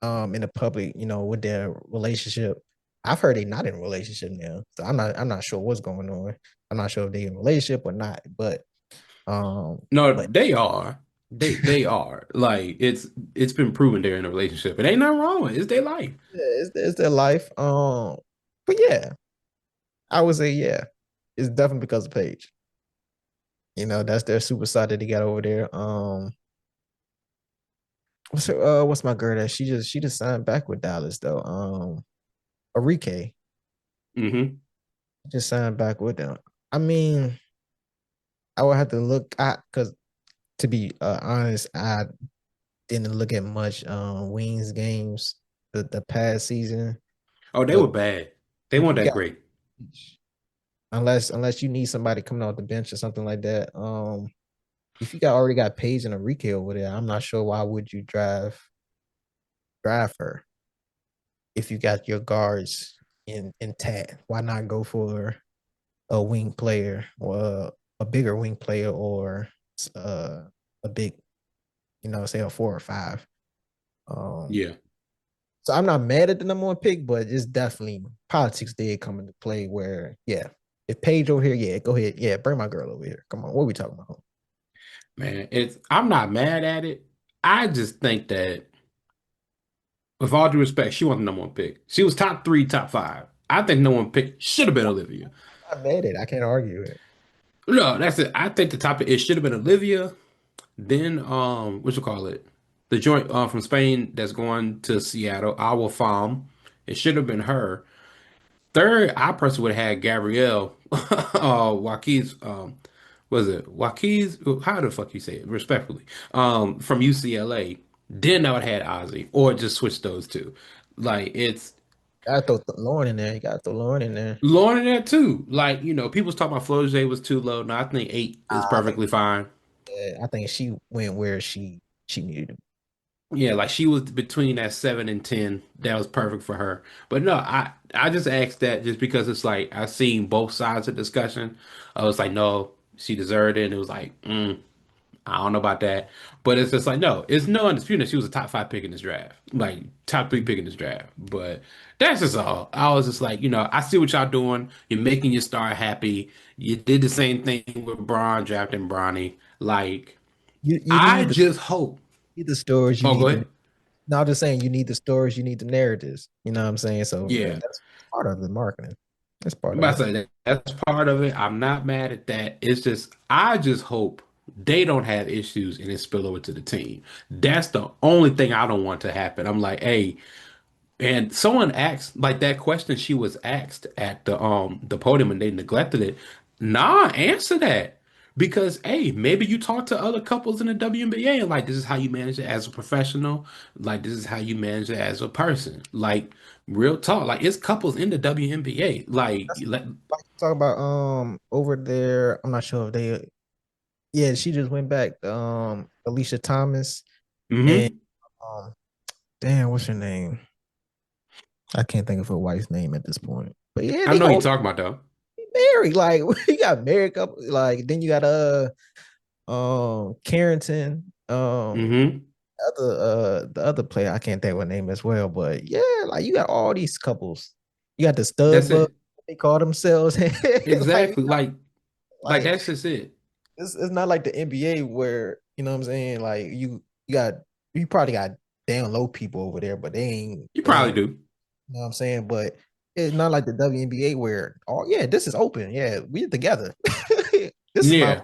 in the public, with their relationship. I've heard they not in a relationship now, so I'm not sure what's going on. I'm not sure if they in a relationship or not, but um, No, but they are. They are. Like it's been proven they're in a relationship. It ain't nothing wrong with it. It's their life. yeah, it's their life. But yeah, I would say yeah, it's definitely because of Page. That's their super side that they got over there. What's my girl that she just signed back with Dallas though. Arike Hmm. just signed back with them. I mean, I would have to look at because to be honest, I didn't look at much Wings games the past season. Oh, they were But bad. They if weren't you that got great. unless you need somebody coming off the bench or something like that, if you got already got Paige and Enrique over there, I'm not sure why would you drive her if you got your guards intact. Why not go for a wing player or a bigger wing player or uh, a big, say a 4 or 5. Um, Yeah. so I'm not mad at the number one pick, but it's definitely politics did come into play where, yeah, if Paige over here, yeah, go ahead. Yeah, bring my girl over here. Come on, what are we talking about? Man, I'm not mad at it. I just think that with all due respect, she wasn't the number one pick. She was top three, top five. I think no one pick should have been Olivia. I'm not mad at it. I can't argue it. No, that's it. I think the top it should have been Olivia. Then what you call it? The joint from Spain that's going to Seattle, our farm. It should have been her. Third, I personally would have had Gabrielle Waukes, was it Waukes? How the fuck you say it? Respectfully. From UCLA. Then I would have had Ozzy. Or just switch those two. Like it's Gotta throw Lauren in there. You gotta throw Lauren in there. Lauren in that too. Like, people was talking about Flau'jae was too low. No, I think eight is I think perfectly fine. I think she went where she needed to. Yeah, like she was between that 7 and 10. That was perfect for her. But no, I just asked that just because it's like I've seen both sides of the discussion. I was like, no, she deserved it. And it was like, I don't know about that. But it's just like, no, it's no undisputed that she was a top five pick in this draft. Like top three pick in this draft. But that's just all. I was just like, I see what y'all doing. You're making your star happy. You did the same thing with Braun drafting Bronny. Like, You I need just hope. the stories, you Oh, go need the. ahead. No, I'm just saying you need the stories, you need the narratives. You know what I'm saying? So Yeah. that's part of the marketing. That's part I'm of about to it. say that's part of it. I'm not mad at that. It's just I just hope they don't have issues and it spill over to the team. That's the only thing I don't want to happen. I'm like, hey, and someone asked like that question she was asked at the podium and they neglected it. Nah, answer that. Because hey, maybe you talk to other couples in the WNBA and like this is how you manage it as a professional, like this is how you manage it as a person. Like real talk. Like it's couples in the WNBA. That's like talk about over there. I'm not sure if they yeah, she just went back. Alicia Thomas and hmm um damn, what's her name? I can't think of her wife's name at this point. But yeah, I they know you all talking about though. married. Like you got married couple, like then you got Carrington, hmm the other player, I can't think of her name as well, but yeah, like you got all these couples. You got the stud That's bug, it. they call themselves. like Exactly. Like like that's just it. it's not like the NBA where, you know what I'm saying? Like you got you probably got down low people over there, but You they probably ain't, do. you know what I'm saying? But it's not like the WNBA where, oh yeah, this is open. Yeah, we're together. This is my Yeah.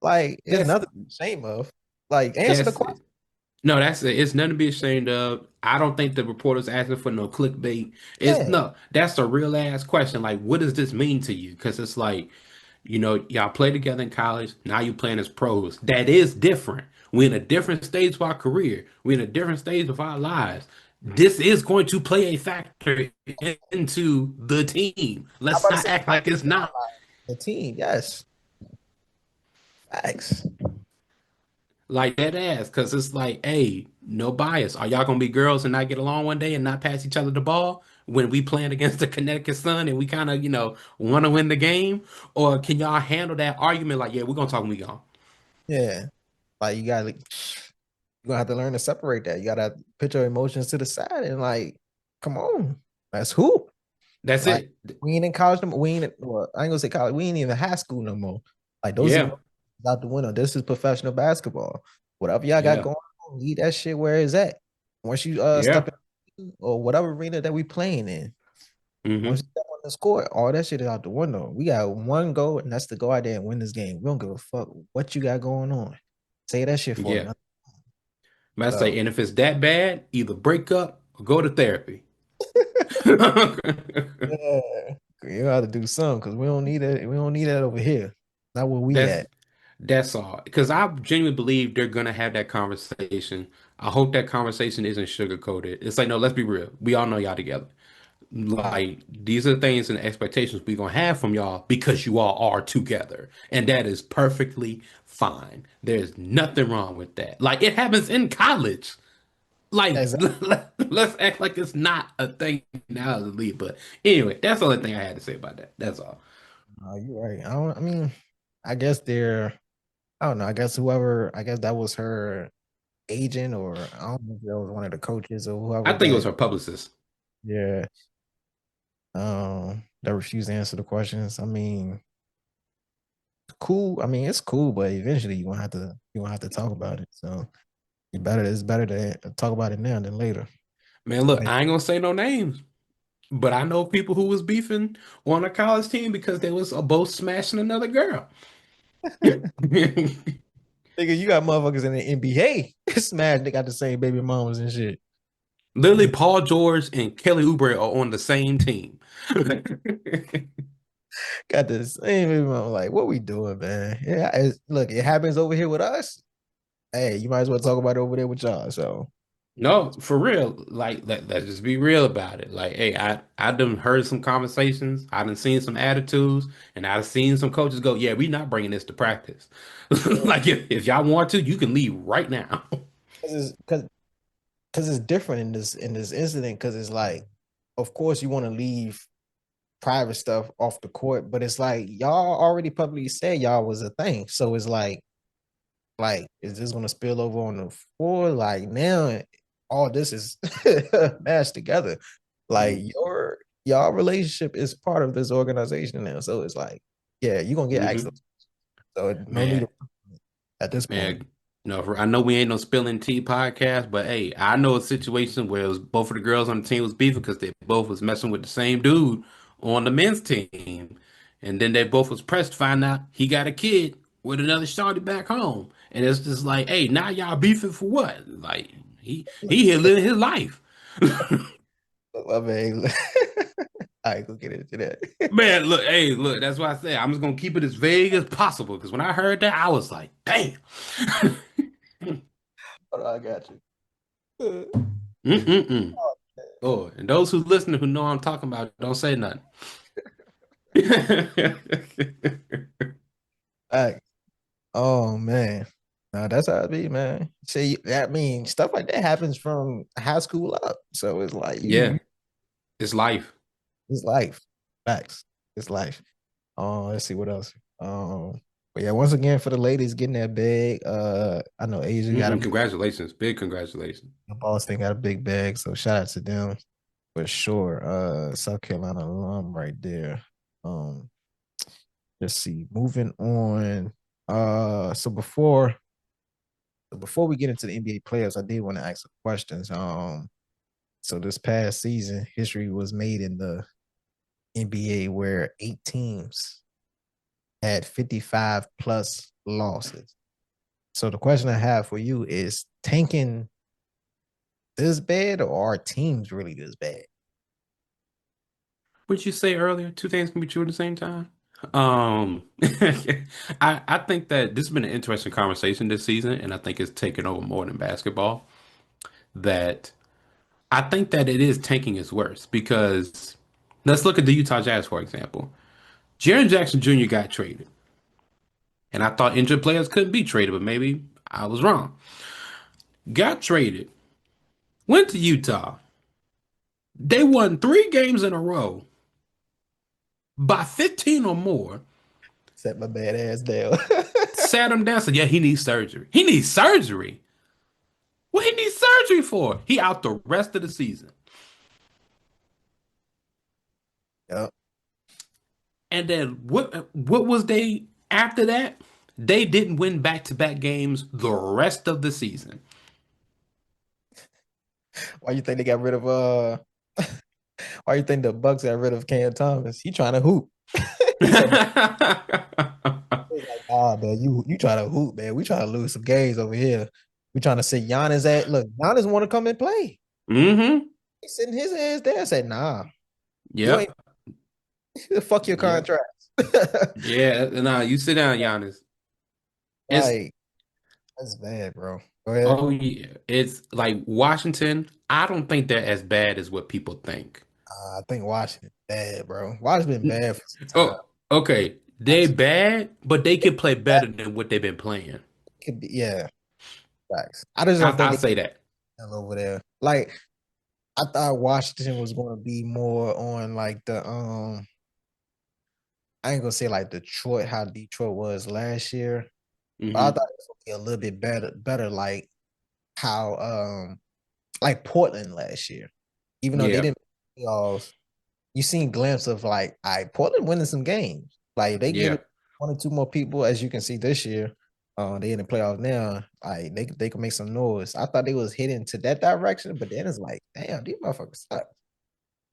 like it's That's nothing to be ashamed of. Like answer the that's question. no, that's it. It's nothing to be ashamed of. I don't think the reporter's asking for no clickbait. It's Yeah. no, that's a real ass question. Like, what does this mean to you? Because it's like, y'all play together in college. Now you playing as pros. That is different. We're in a different stage of our career. We're in a different stage of our lives. This is going to play a factor into the team. I'm Let's about to not say act like it's not. the team, yes. Facts. Like that ass, because it's like, hey, no bias. Are y'all gonna be girls and not get along one day and not pass each other the ball when we playing against the Connecticut Sun and we kind of, want to win the game? Or can y'all handle that argument like, yeah, we're gonna talk when we gone? Yeah. Like you're gonna have to learn to separate that. You gotta put your emotions to the side and like, come on. That's who. That's Like it. we ain't in college no more. We ain't well, I ain't gonna say college, we ain't even high school no more. Like those Yeah, emotions out the window. This is professional basketball. Whatever y'all got yeah, going on, leave that shit where it's at. Once you yeah. step in or whatever arena that we playing in, once hmm you step on the court, all that shit is out the window. We got one goal, and that's to go out there and win this game. We don't give a fuck what you got going on. Say that shit for Yeah. another. I say, So and if it's that bad, either break up or go to therapy. yeah, you got to do something because we don't need that. We don't need that over here. Not where we That's at. that's all. Because I genuinely believe they're gonna have that conversation. I hope that conversation isn't sugar coated. It's like, no, let's be real. We all know y'all together. Like these are things and expectations we're gonna have from y'all because you all are together, and that is perfectly fine. There's nothing wrong with that. Like it happens in college. Like Exactly. let's act like it's not a thing now as a lead. But anyway, that's the only thing I had to say about that. That's all. You're right. I don't. I mean, I guess they're. I don't know. I guess whoever. I guess that was her agent, or I don't know if that was one of the coaches or I whoever think it was that. her publicist. Yeah. That refused to answer the questions. I mean, cool. I mean, it's cool, but eventually you gonna have to talk about it. So it's better to talk about it now than later. Man, look, Like, I ain't gonna say no names, but I know people who was beefing on a college team because they was both smashing another girl. nigga, you got motherfuckers in the NBA smash. They got the same baby mamas and shit. Literally, Paul George and Kelly Oubre are on the same team. Got the same baby mama. Like, what we doing, man? Yeah, look, it happens over here with us. Hey, you might as well talk about it over there with y'all. So No, for real. Like let's just be real about it. Like, hey, I done heard some conversations, I done seen some attitudes, and I've seen some coaches go, yeah, we not bringing this to practice. Like if y'all want to, you can leave right now. Because it's different in this incident. Because it's like, of course, you want to leave private stuff off the court, but it's like y'all already publicly said y'all was a thing. So it's like, is this gonna spill over on the floor? Like now, all this is mashed together. Like y'all relationship is part of this organization now. So it's like, yeah, you're gonna get asked. Hmm. So no need Man, to, at this point. man, I know we ain't no spilling tea podcast, but hey, I know a situation where it was both of the girls on the team was beefing because they both was messing with the same dude on the men's team, and then they both was pressed to find out he got a kid with another shorty back home, and it's just like, hey, now y'all beefing for what? Like he here living his life. I mean, I ain't gonna get into that. Man, look, hey, look, that's why I say I'm just gonna keep it as vague as possible because when I heard that, I was like, damn. Hold on, I got you. Mm-mm-mm. Oh, and those who listen who know what I'm talking about, don't say nothing. Hey, oh man. No, that's how it be, man. See, that mean stuff like that happens from high school up. So it's like Yeah, it's life. it's life. Facts. It's life. Let's see what else. But yeah, once again for the ladies getting that bag. I know Asia got a Congratulations. Big congratulations. Boston got a big bag, so shout out to them for sure. South Carolina alum right there. Um, let's see. Moving on. So before we get into the NBA players, I did want to ask some questions. So this past season, history was made in the NBA where 8 teams had 55 plus losses. So the question I have for you is tanking this bad or are teams really this bad? What did you say earlier? Two things can be true at the same time. I think that this has been an interesting conversation this season, and I think it's taken over more than basketball. That I think that it is tanking is worse because let's look at the Utah Jazz, for example. Jaren Jackson Jr. got traded, and I thought injured players couldn't be traded, but maybe I was wrong. Got traded, went to Utah. They won 3 games in a row by 15 or more. Set my bad ass down. Sat him down, said, "Yeah, he needs surgery. He needs surgery. What he needs surgery for? He out the rest of the season." Yep. And then what was they after that? They didn't win back-to-back games the rest of the season. Why you think they got rid of why you think the Bucks got rid of Cam Thomas? He trying to hoop. He said, like, ah, man, you trying to hoop, man. We trying to lose some games over here. We trying to sit Giannis at look, Giannis want to come and play. Mm-hmm. He's sitting his ass there and said, nah, you ain't Yep. fuck your Yep. contract. Yeah. Nah, you sit down, Giannis. It's Like, that's bad, bro. Go ahead. oh yeah. It's like Washington. I don't think they're as bad as what people think. I think Washington bad, bro. Washington been bad for some time. Oh, okay. They Honestly. bad, but they can play better than what they've been playing. Could be, yeah, facts. I just don't think I they say that. can over there. Like, I thought Washington was going to be more on like the I ain't gonna say like Detroit, how Detroit was last year, but I Hmm. thought it was gonna be a little bit better like how like Portland last year. Even though they Yeah. didn't make playoffs, you seen glimpse of like I Portland winning some games. Like they get Yeah. it 1 or 2 more people, as you can see this year. They in the playoffs now. Like they can make some noise. I thought they was heading to that direction, but then it's like, damn, these motherfuckers suck.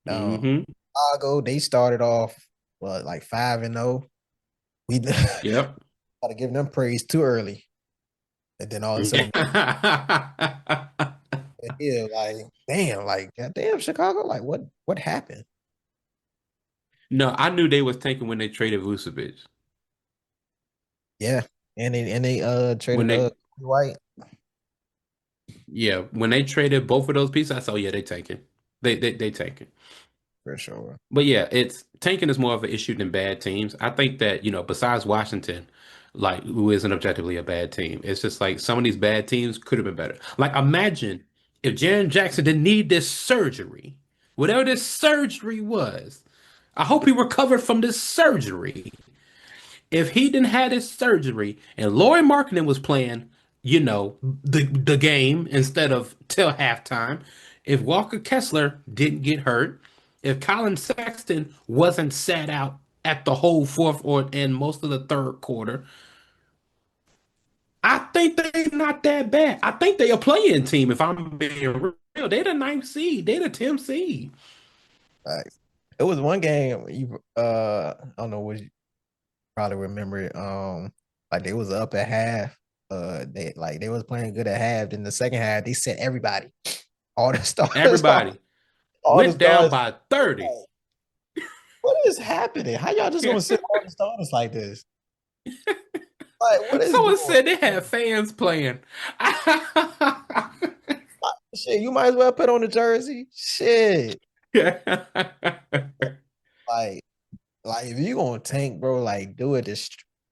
Hmm. Chicago, they started off well like 5-0. We Yep. gotta give them praise too early, and then all of a sudden, yeah, like damn, like goddamn Chicago, like what happened? No, I knew they was tanking when they traded Vucevic. Yeah, and they When traded they White. Yeah, when they traded both of those pieces, I said, oh yeah, they tanking. They tanking. for sure. But yeah, it's tanking is more of an issue than bad teams. I think that, besides Washington, like who isn't objectively a bad team, it's just like some of these bad teams could have been better. Like imagine if Jaren Jackson didn't need this surgery, whatever this surgery was. I hope he recovered from this surgery. If he didn't have this surgery and Laurie Markkinen was playing, the game instead of till halftime, if Walker Kessler didn't get hurt, if Colin Sexton wasn't sat out at the whole fourth or and most of the third quarter, I think they're not that bad. I think they a playing team, if I'm being real. They're the ninth seed. They're the 10th seed. Facts. It was one game you I don't know what you probably remember it. Like they was up at half. They was playing good at half. In the second half, they sent everybody. All the stars, Everybody all the went down stars. by 30. Like, what is happening? How y'all just gonna sit all the stars like this? Like, what is Someone going said they on? had fans playing. Shit, you might as well put on the jersey. Shit. Like, like if you gonna tank, bro, like do it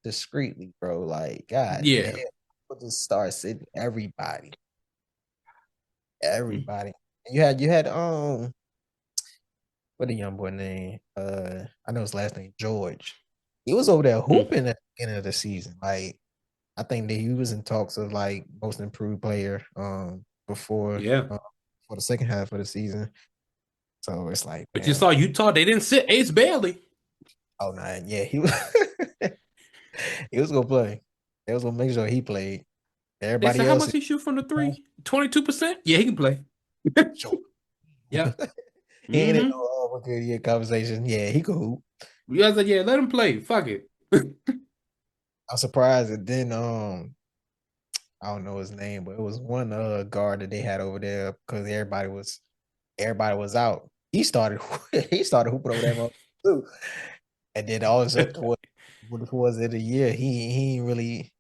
discreetly, bro. Like, god damn, Yeah. we'll just start sitting everybody. Everybody. You had what the young boy name? I know his last name George. He was over there Mm. hooping at the beginning of the season. Like I think that he was in talks of like most improved player before Yeah. for the second half of the season. So it's like, But you man, saw Utah, they didn't sit Ace Bailey. oh no, yeah, he was he was gonna play. They was gonna make sure he played. They Everybody said, how else much is he shoot from the three? 22%? Yeah, he can play. sure. Yeah. He ain't in Mm-hmm. no rookie of the year conversation. Yeah, he could hoop. You guys like, yeah, let him play. Fuck it. I'm surprised it didn't I don't know his name, but it was one guard that they had over there because everybody was out. He started he started hooping over there too. And then all of a sudden towards the end of the year, he ain't really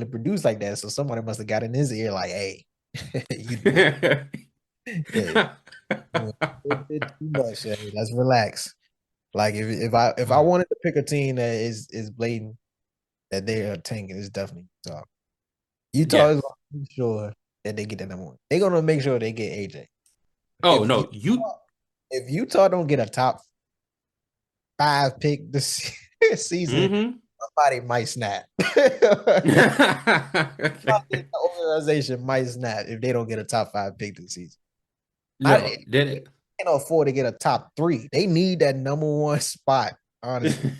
produce like that. So somebody must have got in his ear like, hey, you doing yeah, doing a bit too much. Hey, let's relax. Like if I wanted to pick a team that is blatant that they are tanking, it's definitely Utah. Utah is Yes. gonna make sure that they get the number one. They're gonna make sure they get AJ. Oh, If no. You. if Utah don't get a top five pick this season, Mm-hmm. somebody might snap. Somebody in the organization might snap if they don't get a top five pick this season. Yo, did They it. can't afford to get a top three. They need that number one spot. Honestly,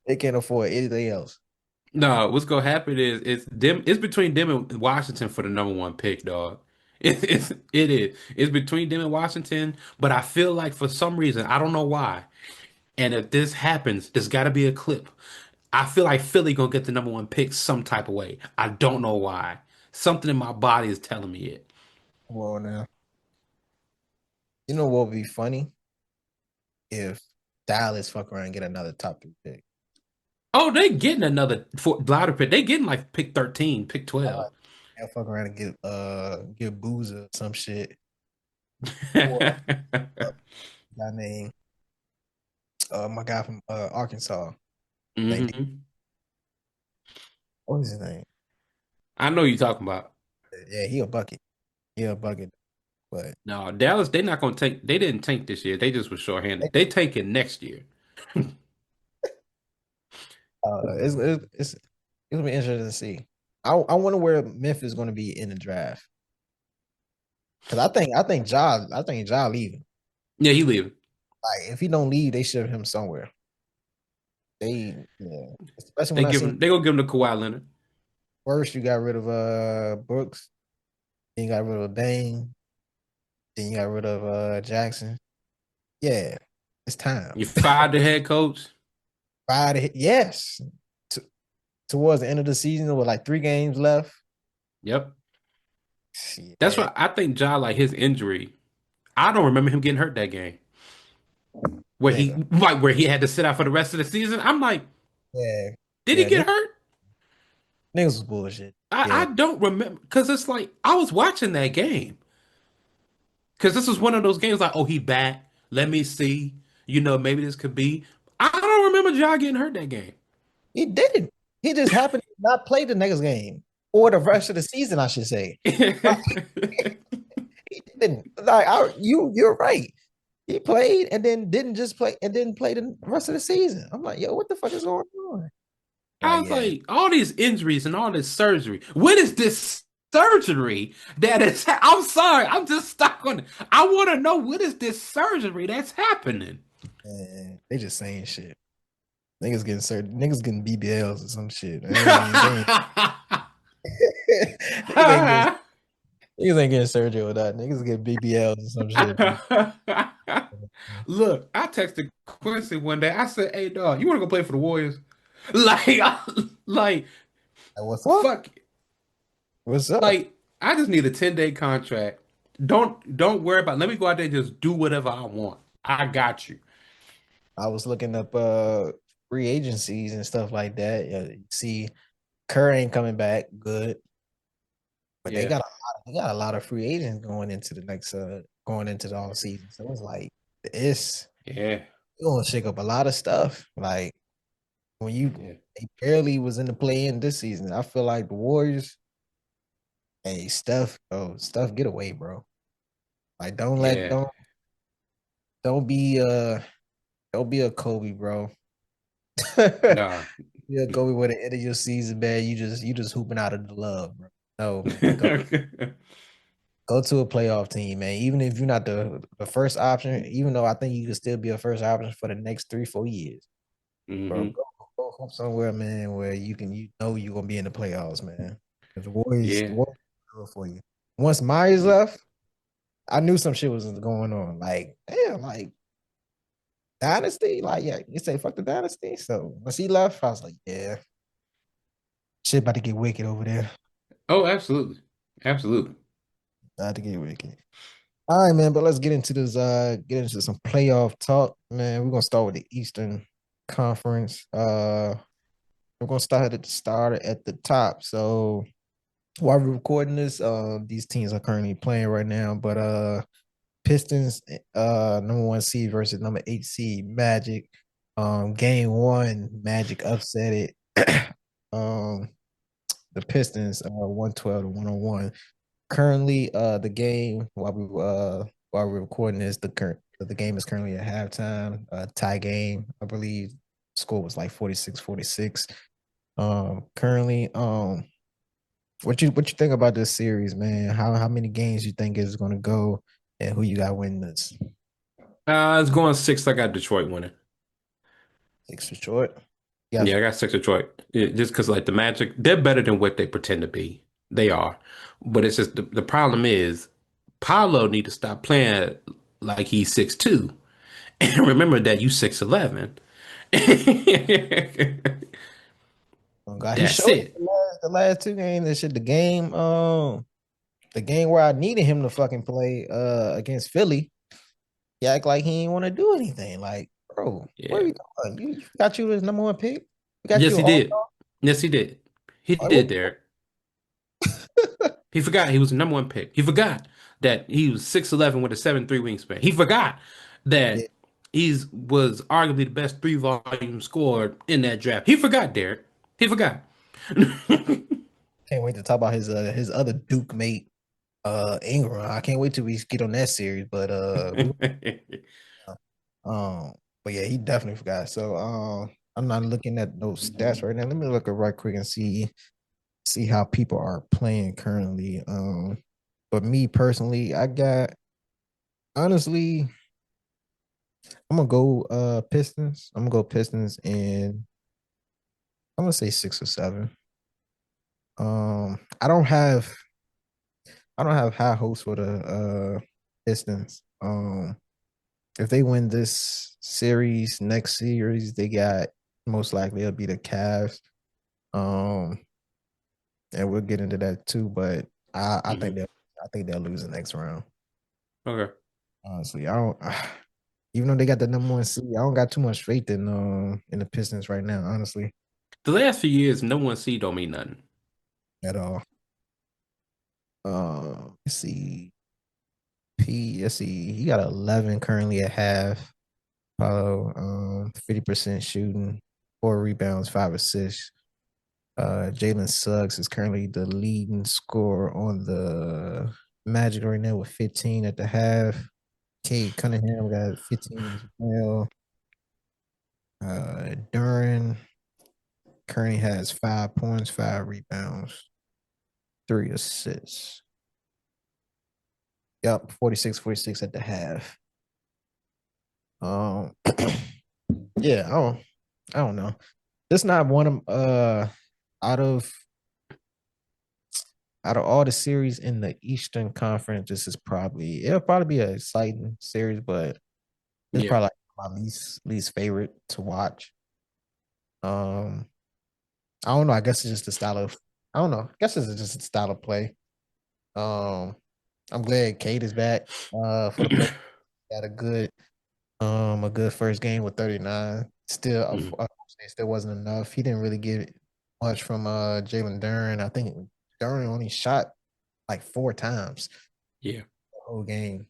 they can't afford anything else. No, what's gonna happen is it's between them and Washington for the number one pick, dog. It's between them and Washington, but I feel like for some reason, I don't know why. And if this happens, there's gotta be a clip. I feel like Philly gonna get the number one pick some type of way. I don't know why. Something in my body is telling me it. Well, now you know what would be funny if Dallas fuck around and get another top three pick. Oh, they getting another for louder pick. They getting like pick 13, pick 12. They'll fuck around and get Boozer some shit or guy named my guy from Arkansas. They did. Hmm. What is his name? I know you talking about. Yeah, he a bucket. He a bucket. But No, Dallas, they not gonna tank. They didn't tank this year. They just was shorthanded. They tanking next year. it's gonna be interesting to see. I wonder where Memphis is gonna be in the draft. Cause I think Ja leaving. Yeah, he leaving. Like if he don't leave, they ship him somewhere. Yeah. Especially when I seen They gonna give him the Kawhi Leonard. first you got rid of Brooks, then you got rid of Dame, then you got rid of Jackson. Yeah, it's time. You fired the head coach. Friday, yes. T- Towards the end of the season, with like 3 games left. Yep. That's Yeah, why I think Ja like his injury. I don't remember him getting hurt that game nigga. where he had to sit out for the rest of the season. I'm like, Yeah, did he yeah. get hurt? Niggas was bullshit. I Yeah, don't remember because it's like I was watching that game because this was one of those games like, oh, he back. Let me see. Maybe this could be. I don't remember Ja getting hurt that game. he didn't. He just happened to not play the next game or the rest of the season, I should say. Like, he didn't. Like you're right. He played and then didn't just play and didn't play the rest of the season. I'm like, yo, what the fuck is going on? I Like, was yeah, like, all these injuries and all this surgery. What is this surgery that is? I'm sorry, I'm just stuck on it. I want to know what is this surgery that's happening. man, they just saying shit. Niggas getting BBLs or some shit. They ain't niggas ain't getting niggas ain't getting surgery or that. Niggas get BBLs or some shit, man. Look, I texted Quincy one day. I said, "Hey, dog, you want to go play for the Warriors?" Like, like, Like, what's up? fuck, What's up? like, I just need a 10-day contract. Don't worry about. Let me go out there and just do whatever I want. I got you. I was looking up free agencies and stuff like that. You see, Kerr ain't coming back. Good. But Yeah, they got a lot of free agents going into the all season. So it's like it's yeah, gonna shake up a lot of stuff. Like when yeah, they barely was in the play in this season. I feel like the Warriors, hey Steph, get away, bro. Like yeah. don't be don't be a Kobe, bro. Nah. Be a Kobe with the end of your season, man. You just hooping out of the love, bro. No, man. Go to a playoff team, man. Even if you're not the first option, even though I think you could still be a first option for the next 3, 4 years, bro. hmm Go hoop somewhere, man, where you know you're gonna be in the playoffs, man. 'Cause Yeah. the Warriors do it for you. Once Myers left, I knew some shit was going on. Like, damn, like dynasty, like yeah, you say fuck the dynasty. So once he left, I was like, yeah, shit about to get wicked over there. Oh, absolutely. Absolutely. About to get wicked. All right, man, but let's get into some playoff talk, man. We're gonna start with the Eastern Conference. We're gonna start at the top. So while we're recording this, these teams are currently playing right now, but Pistons, number 1 seed versus number 8 seed Magic. Game one, Magic upset it. um, the Pistons, 112 to 101. Currently, the game while we're recording this, the game is currently at halftime, tie game. I believe score was like 46-46. Currently, what you think about this series, man? How many games you think is going to go, and who you got win this? It's going six. I got Detroit winning. 6 for short. You guys, Yeah, I got six Detroit. Yeah, just because like the Magic, they're better than what they pretend to be. They are. But it's just the problem is Paolo need to stop playing like he's 6'2". And remember that you 6'11". oh God, he That's showed it it. the last 2 games. That shit, the game where I needed him to fucking play against Philly. He act like he ain't want to do anything. Like, bro, what are Yeah. you doing? You got you as number 1 pick. We got Yes, you he all. did. Yes, he did. He Like, what? did, Derek. He forgot he was the number one pick. He forgot that he was 6'11" with a 7'3" wingspan. He forgot Yeah, that he was arguably the best three volume scorer in that draft. He forgot, Derek. He forgot. can't wait to talk about his other Duke mate, Ingram. I can't wait till we get on that series. But um, but yeah, he definitely forgot. So I'm not looking at those stats right now. Let me look it right quick and see how people are playing currently. But me personally, I got honestly, I'm gonna go Pistons. I'm gonna go Pistons and I'm gonna say 6 or 7. I don't have high hopes for the Pistons. If they win this series, next series, they got most likely it'll be the Cavs. Um, and we'll get into that too. But Mhm. I think they'll lose the next round. Okay. Honestly, I don't. Even though they got the number 1 seed, I don't got too much faith in the Pistons right now. Honestly, The last few years, no one seed don't mean nothing. at all. Let's see. Let's see. He got 11 currently at half. Paulo, 50% shooting, 4 rebounds, 5 assists. Jalen Suggs is currently the leading scorer on the Magic right now with 15 at the half. Kate Cunningham got 15 as well. Duran currently has 5 points, 5 rebounds, 3 assists. Yep, 46 at the half. Um, yeah, I don't know. This not one of out of out of all the series in the Eastern Conference, this is probably it'll probably be an exciting series, but it's Yeah. probably like my least favorite to watch. Um, I don't know. I guess it's just the style of I don't know. I guess it's just the style of play. Um, I'm glad Kate is back. For the play, got a good first game with 39. Still, Mhm. unfortunately, it still wasn't enough. He didn't really get much from Jalen Duran. I think Duran only shot like 4 times Yeah. the whole game.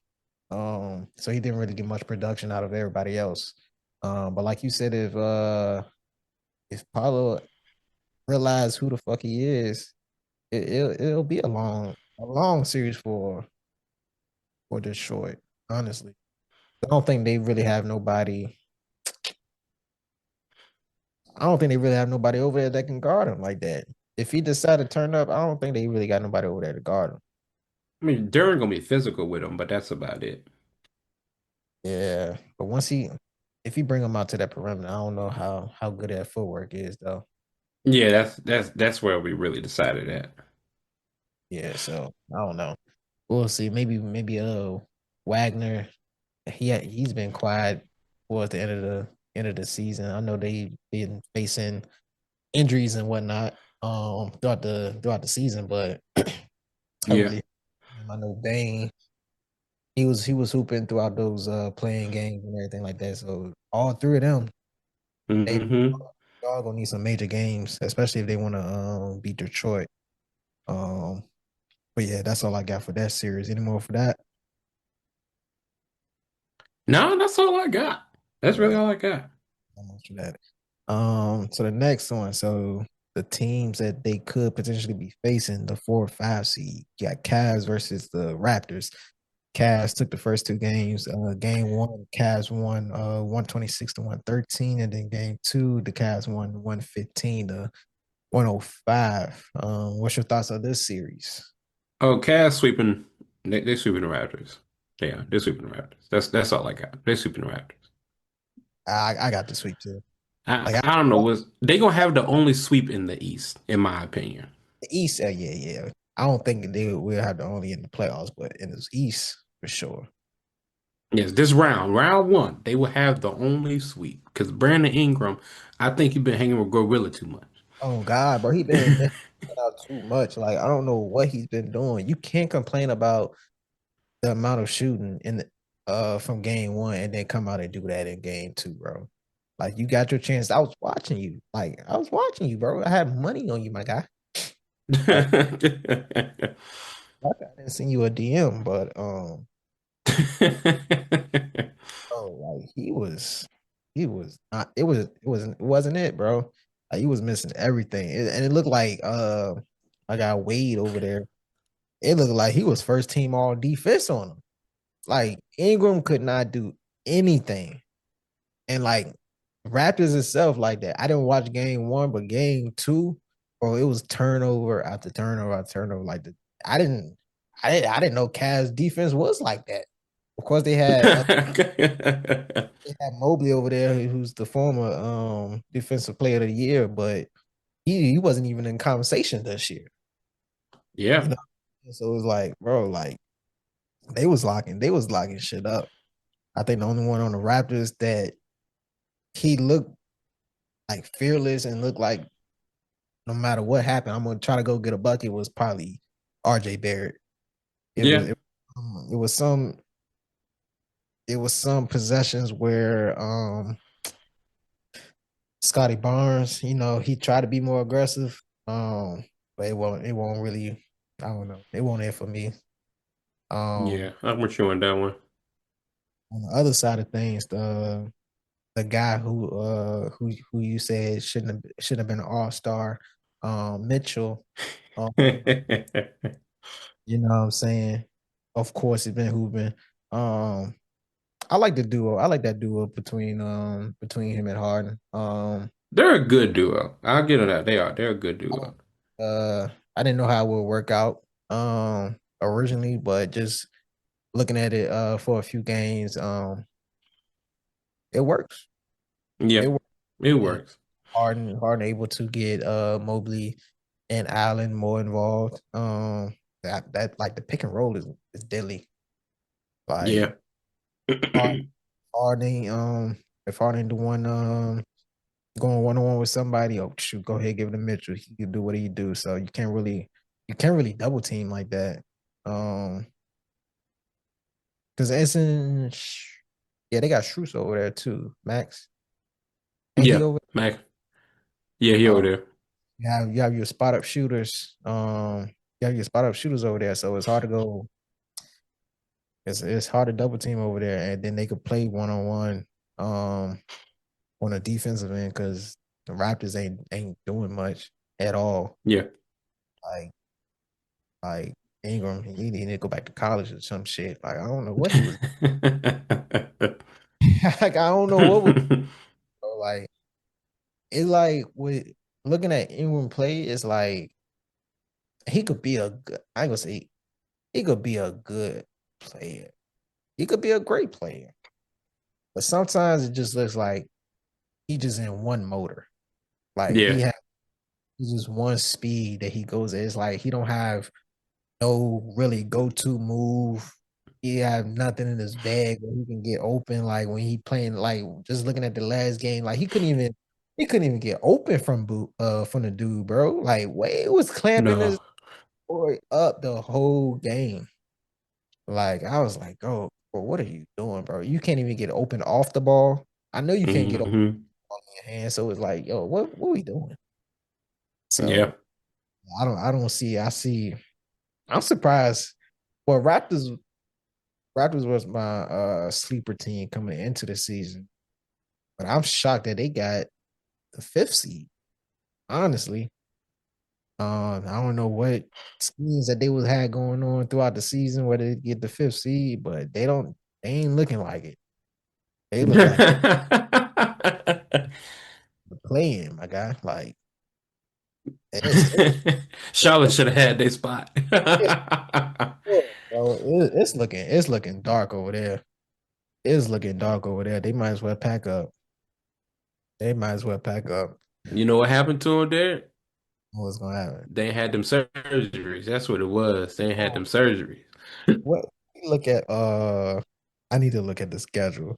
So he didn't really get much production out of everybody else. But like you said, if Paulo realize who the fuck he is, it'll be a long series for Detroit. Honestly, I don't think they really have nobody. I don't think they really have nobody over there that can guard him like that. If he decide to turn up, I don't think they really got nobody over there to guard him. I mean, Darren gonna be physical with him, but that's about it. Yeah, but if he bring him out to that perimeter, I don't know how good that footwork is though. Yeah, that's where we really decided at. Yeah, so I don't know. We'll see. Maybe Wagner. He's been quiet towards the end of the season. I know they've been facing injuries and whatnot throughout the season, but I Yeah. really I know Bane he was hooping throughout those playing games and everything like that. So all three of them they Hmm. all gonna need some major games, especially if they want to beat Detroit. Um, but yeah, that's all I got for that series. Any more for that? No, that's all I got. That's really Yeah, all I got. almost for that. So the next one, so the teams that they could potentially be facing, the 4 or 5 seed, you got Cavs versus the Raptors. Cavs took the first 2 games. Game one, Cavs won 126 to 113, and then game two, the Cavs won 115 to 105. What's your thoughts on this series? Oh, Cavs sweeping. They sweeping the Raptors. Yeah, they're sweeping the Raptors. That's all I got. They're sweeping the Raptors. I got the sweep too. I Like I don't know. Was they gonna have the only sweep in the East, in my opinion? the East, yeah. I don't think they will have the only in the playoffs, but in the East for sure. Yes, this round one, they will have the only sweep because Brandon Ingram, I think you've been hanging with Gorilla too much. Oh God, bro, he been missing out too much. Like I don't know what he's been doing. You can't complain about the amount of shooting in from game one and then come out and do that in game two, bro. Like you got your chance. I was watching you. Like I was watching you, bro. I had money on you, my guy. Like I didn't send you a DM, but oh, like he was not. It wasn't it, bro. Like he was missing everything, and it looked like I got Wade over there. It looked like he was first team all defense on him. Like Ingram could not do anything. And like Raptors itself, like that. I didn't watch game one, but game two, bro, it was turnover after turnover after turnover. Like I didn't, I didn't know Cavs defense was like that. Of course, they had Mobley over there, who's the former defensive player of the year, but he wasn't even in conversation this year. You Yeah, know, so it was like, bro, like they was locking shit up. I think the only one on the Raptors that he looked like fearless and looked like no matter what happened, I'm gonna try to go get a bucket was probably RJ Barrett. It was yeah, it, it was some possessions where Scotty Barnes, he tried to be more aggressive. but it won't really. I don't know. It won't end for me. Um, Yeah, I'm with you on that one. on the other side of things, the guy who you said shouldn't have been an all-star, Mitchell. Um, you know what I'm saying? Of course, it's been hooping. Um, I like the duo. I like that duo between him and Harden. They're a good duo. I'll give them that. They are. They're a good I duo. don't I didn't know how it would work out originally, but just looking at it for a few games, it works. It Yeah, works. it And works. Harden able to get Mobley and Allen more involved. That like the pick and roll is deadly. Like Yeah. Hard Harden if Harden the one going one on one with somebody, oh shoot, go ahead, give it to Mitchell. He can do what he do. So you can't really double team like that. Um, because yeah, they got Shrews over there too. Max, ain't he Yeah, over? Mac. Yeah, he over Uh, there. you have your spot up shooters. You have your spot up shooters over there, so it's hard to go. It's hard to double team over there, and then they could play one on one. On a defensive end because the Raptors ain't doing much at all. Yeah. Like like Ingram, he need to go back to college or some shit. Like I don't know what he was like. I don't know what was bro. Like it's like with looking at Ingram play, it's like he could be a good. I ain't gonna say he could be a good player. He could be a great player, but sometimes it just looks like he just in one motor. Like Yeah. he's just one speed that he goes. It's like he don't have no really go-to move. He have nothing in his bag where he can get open. Like when he playing, like just looking at the last game, like he couldn't even get open from the dude, bro. Like Wade was clamping his No. boy up the whole game. Like I was like, oh, bro, what are you doing, bro? You can't even get open off the ball. I know you can't get open Hmm. on your hand, so it's like, yo, what are we doing? Yeah. So I don't see. I see. I'm surprised. Well, Raptors was my sleeper team coming into the season, but I'm shocked that they got the fifth seed. Honestly, I don't know what schemes that they was had going on throughout the season where they get the fifth seed, but they don't. They ain't looking like it. They look like they're playing, my guy. Like it's Charlotte it's, should have had their spot. it's bro. It's looking dark over there. It's looking dark over there. They might as well pack up. They might as well pack up. You know what happened to him there? What's gonna happen? They ain't had them surgeries. That's what it was. They ain't had them Oh, surgeries. what look at I need to look at the schedule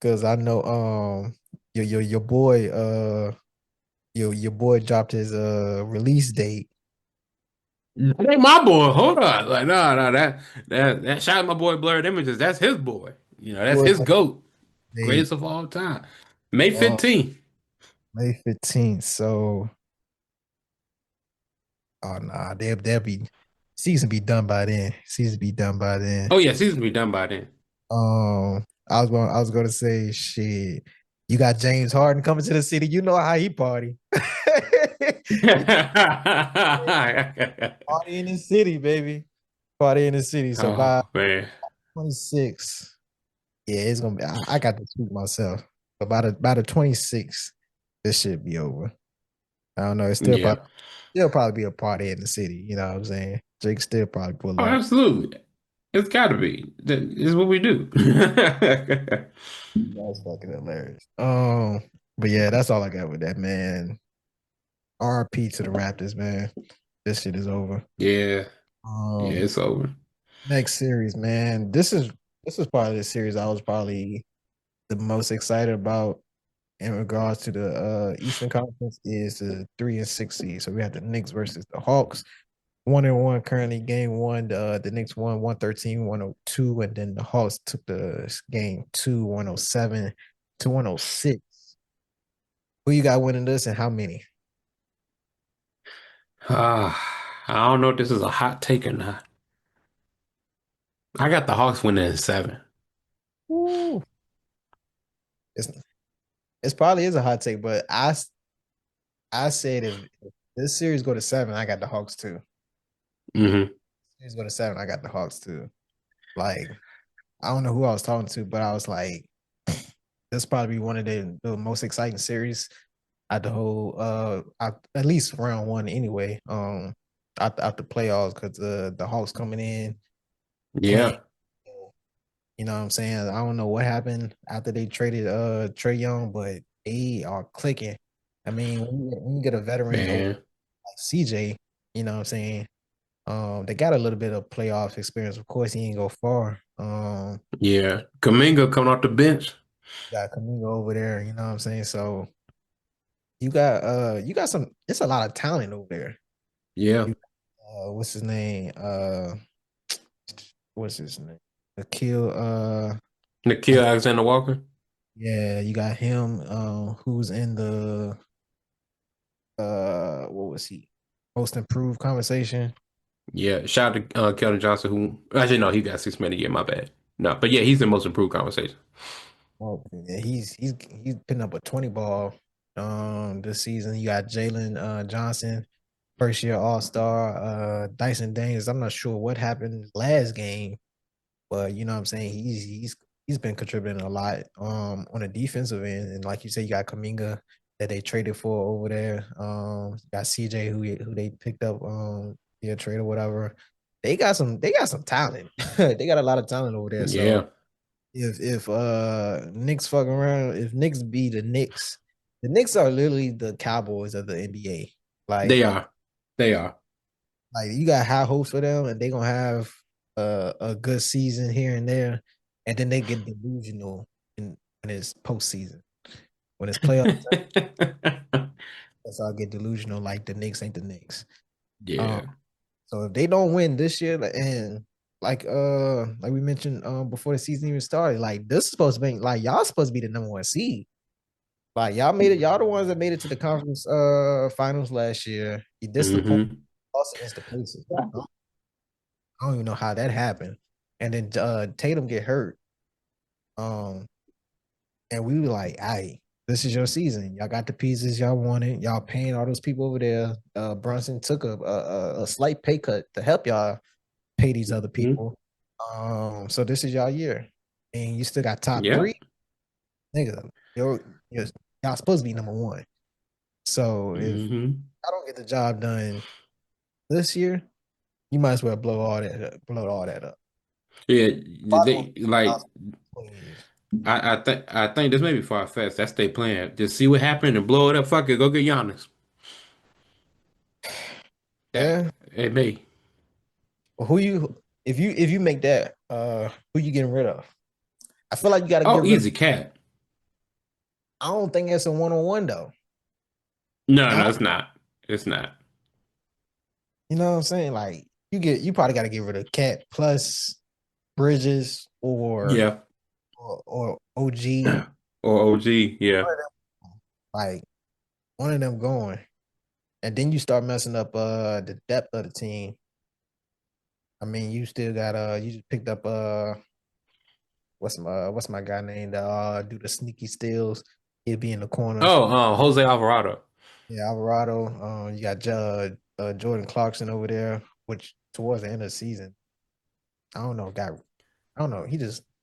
because I know your boy your boy dropped his release date. That ain't my boy. Hold on. Like, no, that shout out my boy Blurred Images. That's his boy. You know, that's Boy his GOAT. date Greatest of all time. May uh 15th. May 15th. So oh nah, they'll be season be done by then. Season be done by then. Oh yeah, season be done by then. I was gonna say shit. You got James Harden coming to the city. You know how he party. He party in the city, baby. Party in the city. So by Oh man. 26, yeah, it's gonna be. I got to tweak myself. But by the 26th, this should be over. I don't know. Yeah. Still probably be a party in the city. You know what I'm saying? Jake still probably pull Oh, up. absolutely. It's gotta be. That is what we do. That's fucking hilarious. But yeah, that's all I got with that, man. RP to the Raptors, man. This shit is over. Yeah. Yeah, Um, it's over. next series, man. This is probably the series I was probably the most excited about in regards to the Eastern Conference is the 3 and 6 seed. So we have the Knicks versus the Hawks. 1-1 currently. Game one. The Knicks won 113, 102, and then the Hawks took the game two, 107 to 106. Who you got winning this and how many? I don't know if this is a hot take or not. I got the Hawks winning in seven. Ooh, it's it's probably is a hot take, but I said if this series go to seven, I got the Hawks too. Hmm. Series go to seven, I got the Hawks too. Like I don't know who I was talking to, but I was like, this probably be one of the most exciting series at the whole at least round one anyway. Out the playoffs because the Hawks coming in playing. Yeah, You know what I'm saying? I don't know what happened after they traded Trey Young, but they are clicking. I mean, when you get a veteran like man. CJ, you know what I'm saying? They got a little bit of playoff experience. Of course, he ain't go far. Yeah. Kaminga coming off the bench. Got Kaminga over there, you know what I'm saying? So you got some it's a lot of talent over there. Yeah. You what's his name? What's his name? Akil Nikhil Alexander Walker. yeah, you got him who's in the what was he? Most improved conversation. Yeah. Shout out to Keldon Johnson, who actually no, he got 6 man a year. My bad. No, but yeah, he's the most improved conversation. Oh, yeah, he's putting up a 20 ball this season. You got Jalen Johnson, first year All-Star, Dyson Daniels. I'm not sure what happened last game, but you know what I'm saying? He's been contributing a lot on the defensive end. And like you said, you got Kaminga that they traded for over there. You got CJ who they picked up via trade or whatever. They got some talent. They got a lot of talent over there. So Yeah, if Knicks fuck around, if Knicks be the Knicks are literally the Cowboys of the NBA. they Like are. They are. like you got high hopes for them, and they gonna have a good season here and there, and then they get delusional when it's postseason. When it's playoff, that's all get delusional. Like the Knicks ain't the Knicks. Um, Yeah. so if they don't win this year, and like we mentioned before the season even started, like this is supposed to be like y'all supposed to be the number one seed. Like y'all made it, y'all the ones that made it to the conference finals last year. You disappointed Hmm. lost against the Pacers. I don't even know how that happened. And then Tatum get hurt. Um, and we were like, "Hey, this is your season. Y'all got the pieces y'all wanted. Y'all paying all those people over there. Brunson took a slight pay cut to help y'all pay these other Hmm. people. So this is y'all year, and you still got top Yeah. three, nigga. You're, y'all supposed to be number one. So if Hmm. I don't get the job done this year, you might as well blow all that up. Yeah. Probably won't They be like. 20 years. I think this may be far fetched. That's their plan. Just see what happened and blow it up. Fuck it. Go get Giannis. That Yeah. it may. Well, who you if you make that, who you getting rid of? I feel like you got to Oh, get rid of. easy cat. I don't think it's a one on one though. No, I, no, it's not. It's not. you know what I'm saying? Like you probably got to get rid of Cat plus Bridges Yeah. or OG. Or OG. Yeah. One of them, like one of them going, and then you start messing up the depth of the team. I mean, you still got you just picked up what's my guy name that do the sneaky steals. He'll be in the corners. Oh, Jose Alvarado. Yeah, Alvarado. You got Jordan Clarkson over there, which towards the end of the season, I don't know, I don't know.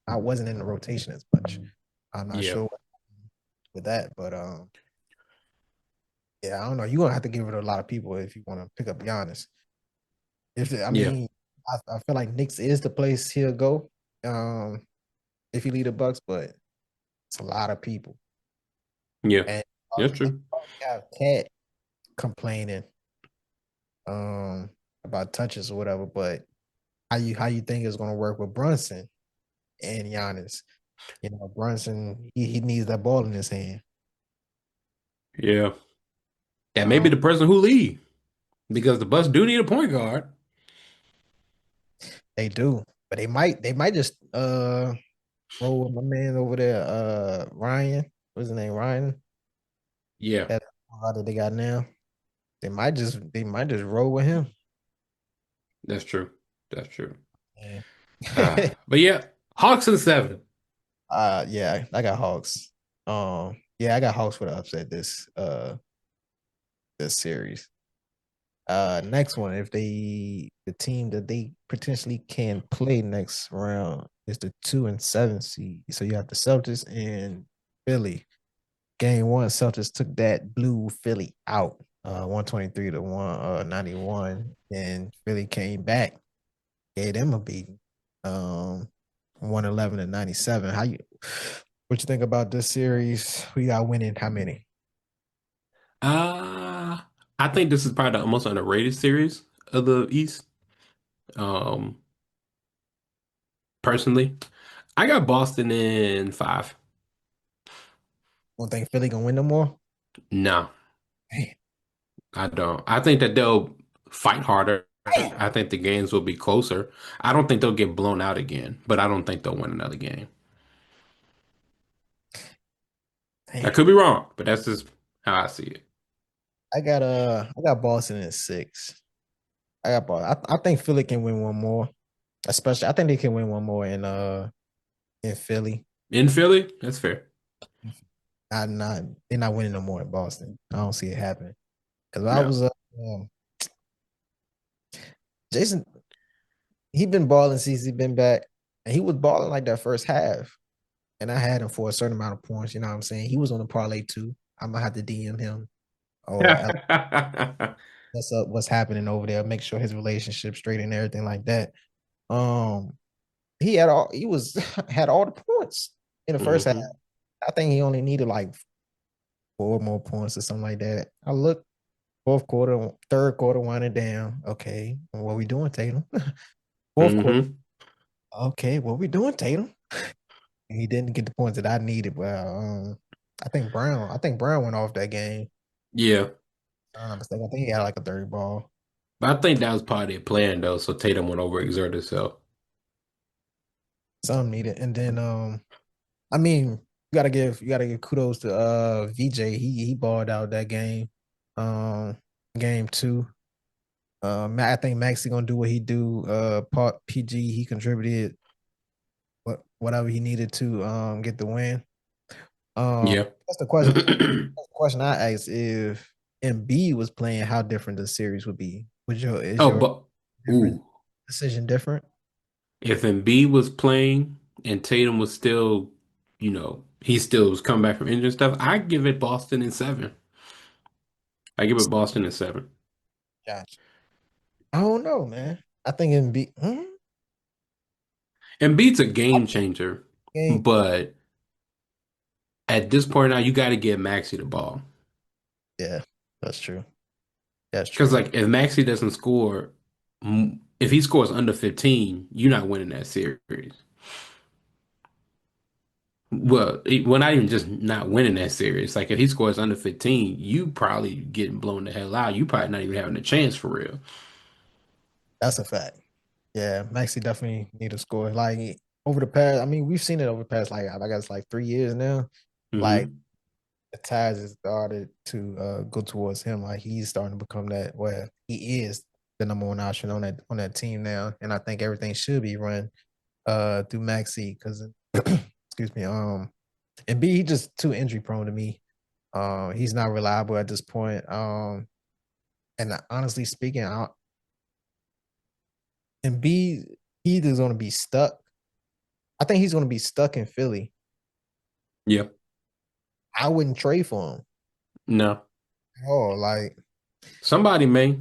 I wasn't in the rotation as much. I'm not Yeah. sure with that, but yeah, I don't know. You're gonna have to give it a lot of people if you want to pick up Giannis. If I Yeah. mean, I feel like Knicks is the place he'll go. Um, if he lead the Bucks, but it's a lot of people, Yeah. and That's they true. probably have Cat complaining um about touches or whatever. But how you think it's gonna work with Brunson and Giannis? You know, Brunson he needs that ball in his hand. Yeah. That may be Um, the person who lead because the Bucks do need a point guard. they do, but they might just roll with my man over there, Ryan. What's his name? Ryan. Yeah. That that they got now. they might just roll with him. That's true. That's true. Yeah. But yeah, Hawks in seven. Yeah, I got Hawks. Yeah, I got Hawks for the upset this series. Next one, if the team that they potentially can play next round is the 2 and 7 seed. So you have the Celtics and Philly. Game one, Celtics took that blew Philly out, 123 to 191, and Philly came back, gave them a beating, 111 to 97. What you think about this series? We got winning how many? Uh, I think this is probably the most underrated series of the East. Um, Personally, I got Boston in five. Don't think Philly gonna win no more? No, Man, I don't. I think that they'll fight harder. I think the games will be closer. I don't think they'll get blown out again, but I don't think they'll win another game. I damn. could be wrong, but that's just how I see it. I got Boston in six. I got Boston. I think Philly can win one more. Especially I think they can win one more in Philly. In Philly, that's fair. Not they're not winning no more in Boston. I don't see it happening. Because I No. was um, Jason, he been balling since he been back. And he was balling like that first half. And I had him for a certain amount of points. You know what I'm saying? He was on the parlay too. I'm gonna have to DM him or what's up, what's happening over there, make sure his relationship straight and everything like that. Um, he was had all the points in the first half. hmm I think he only needed like 4 more points or something like that. I looked fourth quarter, third quarter winding down. Okay, what we doing, Tatum? Fourth quarter. hmm Okay, what we doing, Tatum? He didn't get the points that I needed. Well, I think Brown went off that game. Yeah. I'm not mistaken. I think he had like a 30 ball. But I think that was part of their plan though, so Tatum would overexert himself. Some needed. And then I mean, you gotta give kudos to VJ. He balled out that game. Game two. I think Maxi gonna do what he do. Part PG, he contributed whatever he needed to get the win. Yeah. That's the question. That's the question I asked: if Embiid was playing, how different the series would be? Is Oh, your but different ooh, decision different? if Embiid was playing and Tatum was still, he still was coming back from injury and stuff, I give it Boston in seven. I give it Boston in seven. Gotcha. I don't know, man. I think Embiid. Embiid's a game changer, Game. but at this point now, you got to give Maxey the ball. Yeah, that's true. That's Because true. like if Maxey doesn't score, if he scores under 15, you're not winning that series. Well, not even just not winning that series. Like if he scores under 15, you probably getting blown the hell out. You probably not even having a chance for real. That's a fact. Yeah, Maxi definitely need to score. Like over the past, I mean, we've seen it over the past like I guess like 3 years now. Like hmm the ties has started to go towards him. Like he's starting to become that. Well, he is the number one option on that team now, and I think everything should be run through Maxi because excuse me, and B he just too injury prone to me. He's not reliable at this point. And honestly speaking, and B he either going to be stuck. I think he's going to be stuck in Philly. Yeah. I wouldn't trade for him. No. Oh, like Somebody may,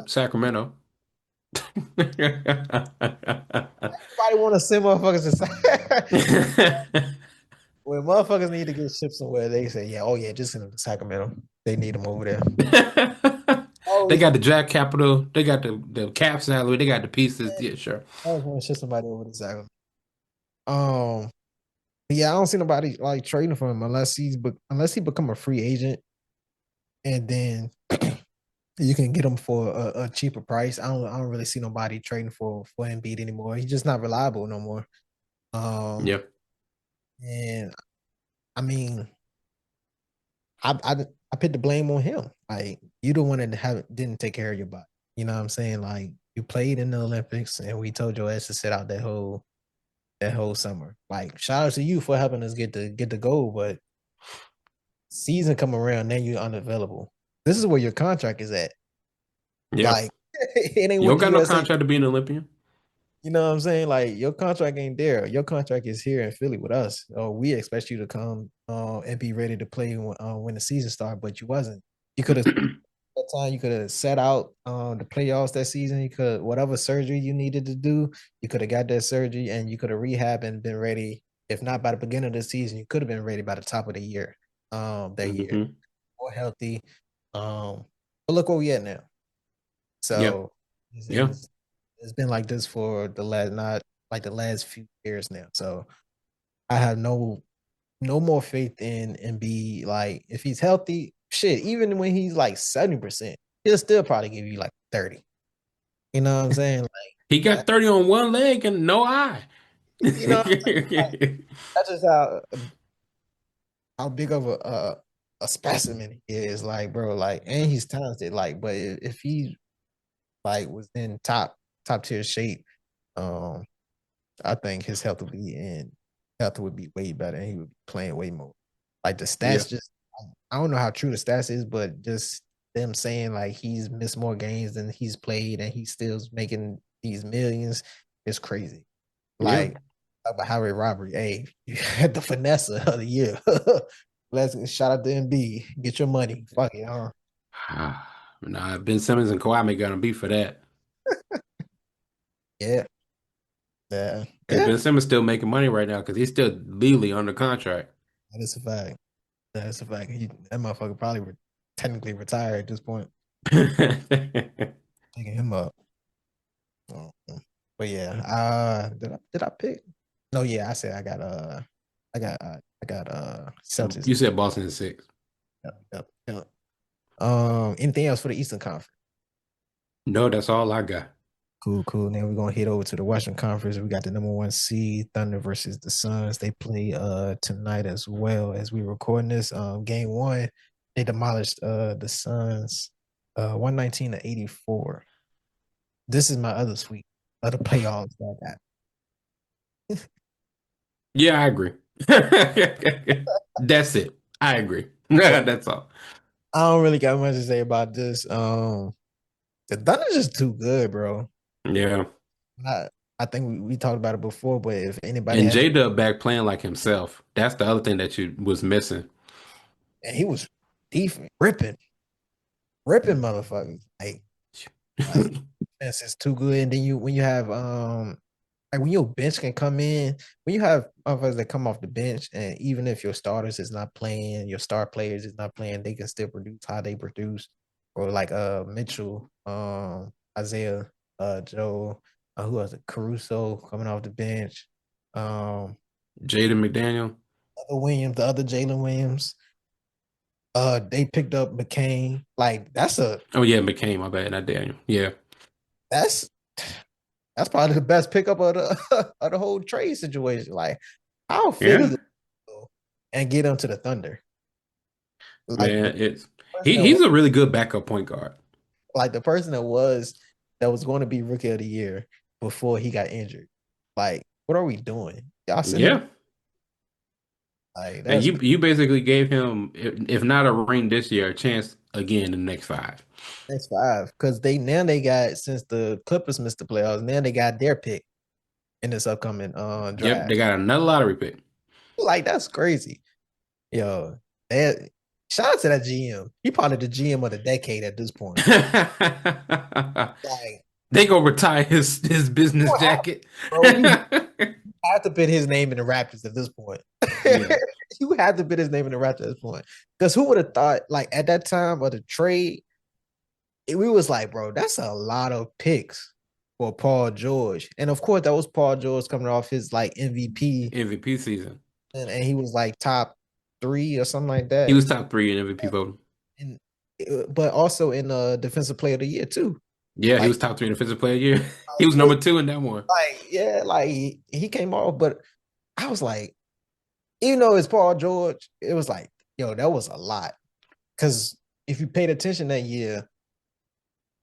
Sacramento. nobody want to send motherfuckers to when motherfuckers need to get shipped somewhere. They say, yeah, oh yeah, just send them to Sacramento. They need them over there. They Always, got the draft capital. They got the cap salary. They got the pieces. Yeah, sure. always want to ship somebody over to Sacramento. Um, yeah, I don't see nobody like trading for him unless he become a free agent, and then you can get him for a cheaper price. I don't really see nobody trading for Embiid anymore. He's just not reliable no more. Um, Yeah. and I mean, I put the blame on him. Like you the one that didn't take care of your body. You know what I'm saying? Like you played in the Olympics, and we told your ass to sit out that whole summer. Like shout out to you for helping us get the goal, but season come around, then you're unavailable. This is where your contract is at. Yeah. Like it ain't You with don't the got no USA. contract to be an Olympian. You know what I'm saying? Like your contract ain't there. Your contract is here in Philly with us. Oh, we expect you to come and be ready to play when the season starts, but you wasn't. You could have that time. You could have set out the playoffs that season. You could whatever surgery you needed to do. You could have got that surgery and you could have rehab and been ready. If not by the beginning of the season, you could have been ready by the top of the year. That year Hmm. more healthy. But look where we at now. Yep. So it's, Yeah. it's, it's been like this for the last not like the last few years now. So I have no more faith in Embiid. Like if he's healthy, shit, even when he's like 70%, he'll still probably give you like 30. You know what I'm saying? He Like got 30 on one leg and no eye. you know what I'm saying? Like that's just how big of a specimen he is. Like, bro, like, and he's talented. Like, but if he like was in top tier shape, um, I think his health would be way better, and he would be playing way more. Like the Yeah. stats, just I don't know how true the stats is, but just them saying like he's missed more games than he's played, and he's still making these millions is crazy. Yeah. Like about highway robbery, hey, you had the finesse of the year. Let's shout out to MB, get your money, fuck it, huh? Nah, Ben Simmons and Kawhi may gonna beat for that. Yeah, yeah, Because yeah. Ben Simmons still making money right now because he's still legally under contract. That is a fact. That's a fact. That motherfucker probably technically retired at this point. Picking him up. Mhm. But yeah, did I pick? No, yeah, I said I got Celtics. You said Boston is six. Yep, yep, yep. Anything else for the Eastern Conference? No, that's all I got. Cool, cool. Now we're gonna head over to the Western Conference. We got the number one seed, Thunder versus the Suns. They play tonight as well as we recording this. Game one, they demolished the Suns 119-84. This is my other sweep of the playoffs that I got. Yeah, I agree. That's it. I agree. That's all. I don't really got much to say about this. The Thunder's just too good, bro. Yeah. I, I think we talked about it before, but if anybody And has to, J-Dub back playing like himself. That's the other thing that you was missing. and he was defense ripping motherfuckers. Like defense is too good. And then when you have like when your bench can come in, when you have motherfuckers that come off the bench, and even if your starters is not playing, your star players is not playing, they can still produce how they produce. Or like Mitchell, Isaiah, Joe, who was it? Caruso coming off the bench. Jaden McDaniel. The other Jalen Williams. They picked up McCain. Like Oh yeah, McCain, my bad, not Daniel. Yeah. that's that's probably the best pickup of the of the whole trade situation. Like, how Philly Yeah. go and get them to the Thunder? Like Man, it's person that he's a really good backup point guard. the person that was going to be rookie of the year before he got injured. Like, what are we doing? Y'all send him Yeah. like And that's you basically gave him, if not a ring this year, a chance again in the next five. next five because they got since the Clippers missed the playoffs. Now they got their pick in this upcoming Yep, they draft. got another lottery pick. Like that's crazy. Yo, that shout out to that GM. He probably the GM of the decade at this point. Like, They gonna retire his business what happened, jacket. bro? You have to put his name in the Raptors at this point. Yeah, You have to put his name in the Raptors at this point. Because who would have thought, like at that time of the trade, we was like, bro, that's a lot of picks for Paul George. And of course, that was Paul George coming off his like MVP, MVP season. and he was like top three or something like He that. was top three in MVP voting. And but also in defensive player of the year too. Yeah, he Like, was top three in defensive player of the year. He was number two in that one. yeah, like he came off, but I was like, even though it's Paul George, it was like, yo, that was a lot. because if you paid attention that year,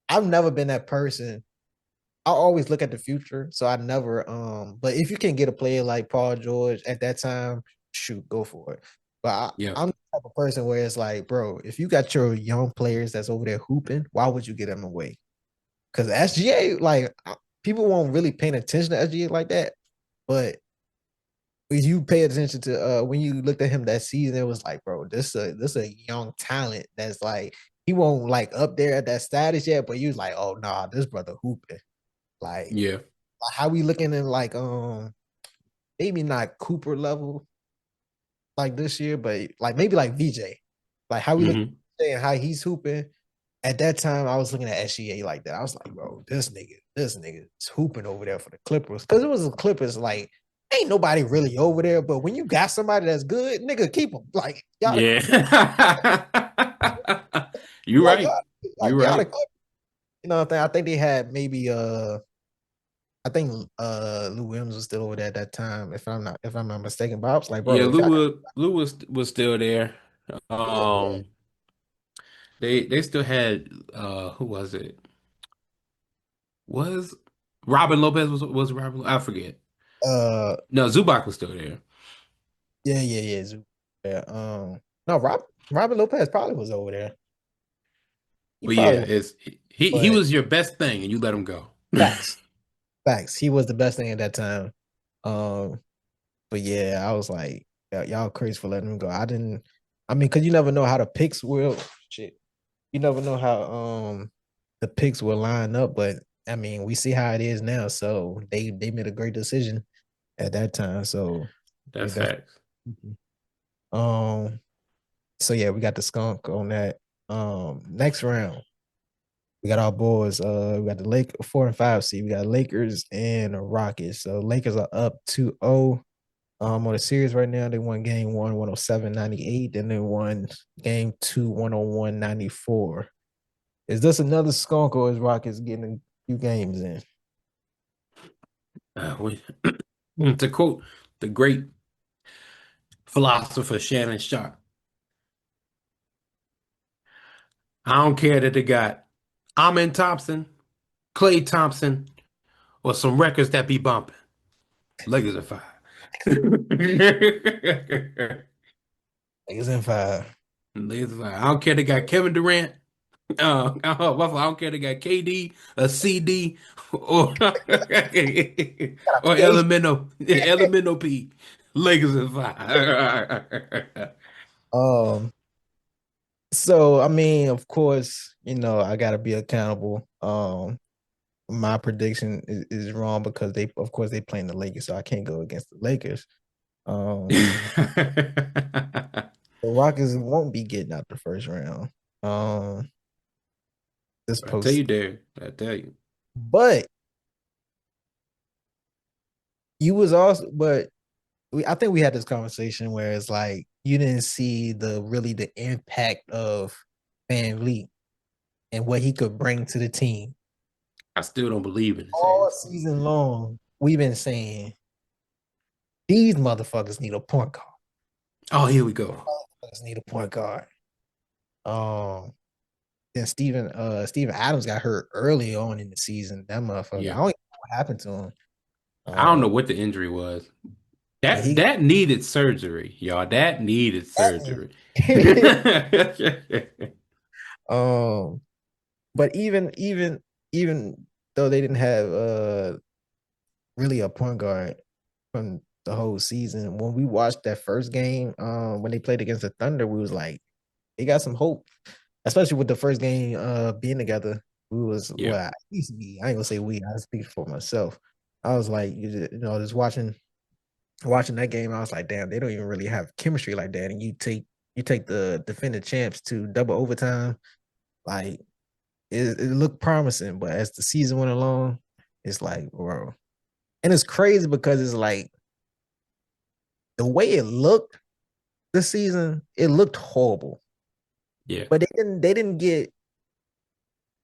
I've never been that person. I always look at the future, so I never. But if you can get a player like Paul George at that time, shoot, go for it. But Yeah. I'm the type of person where it's like, bro, if you got your young players that's over there hooping, why would you get them away? Because SGA, like people won't really paying attention to SGA like that. But when you pay attention to when you looked at him that season, it was like, bro, this a young talent that's like he won't like up there at that status yet, but you was like, oh nah, this brother hooping. Like Yeah. how we looking in like maybe not Cooper level like this year, but like maybe like VJ. Like how we look Hmm. and how he's hooping. At that time, I was looking at SGA like that. I was like, bro, this nigga is hooping over there for the Clippers. Because it was the Clippers, like, ain't nobody really over there. But when you got somebody that's good, nigga, keep them. Like, y'all the Yeah. You like right. y'all, You y'all the right. Clippers. You know what I'm saying? I think they had maybe I think Lou Williams was still over there at that time, if I'm not mistaken. But I was like, Yeah, bro, if y'all Lou was still there. got Um, they still had who was it? Was Robin Lopez was Robin? I forget. uh No, Zubac was still there. yeah. Yeah. No, Robert Lopez probably was over there. He But yeah, probably was, it's he but was your best thing, and you let him go. facts. Facts. He was the best thing at that time. Um, but yeah, I was like, y'all crazy for letting him go. I didn't. I mean, because you never know how the picks will. Shit, you never know how the picks will line up. But I mean, we see how it is now. So they made a great decision at that time. So they That's definitely. facts. Um. So yeah, we got the skunk on that. Next round. We got our boys. We got the Lake 4 and 5 seed. We got Lakers and the Rockets. So Lakers are up 2-0 on the series right now. They won game one, 107-98. Then they won game two, 101-94. Is this another skunk or is Rockets getting a few games in? We, to quote the great philosopher Shannon Sharp, I don't care that they got Amen Thompson, Clay Thompson, or some records that be bumping. Lakers are fine. Lakers in five. Lakers are fine. I don't care they got Kevin Durant. I don't care they got KD, a CD, or or Gauge. Elemento P. Lakers are fine. Um, so I mean, of course, I gotta be accountable. My prediction is wrong because they of course they playing the Lakers, so I can't go against the Lakers. Um, the Rockets won't be getting out the first round. Um, this I tell post, you, Derek. I tell you. but you was also, but I think we had this conversation where it's like you didn't see the impact of Van Vliet and what he could bring to the team. I still don't believe in his All hands. season long, we've been saying these motherfuckers need a point guard. Oh, These here we go. motherfuckers need a point guard. Um, then Steven Adams got hurt early on in the season. That motherfucker, I Yeah. don't even know what happened to him. I don't know Um, what the injury was. but That he that needed surgery, y'all. That needed surgery. um, but even though they didn't have really a point guard from the whole season, when we watched that first game, when they played against the Thunder, we was like, they got some hope, especially with the first game being together. We was Yeah. well, at least me. I ain't gonna say we. I speak for myself. I was like, just watching that game. I was like, damn, they don't even really have chemistry like that. And you take the defending champs to double overtime. Like it looked promising, but as the season went along, it's like, bro, and it's crazy because it's like the way it looked this season, it looked horrible. Yeah. But they didn't get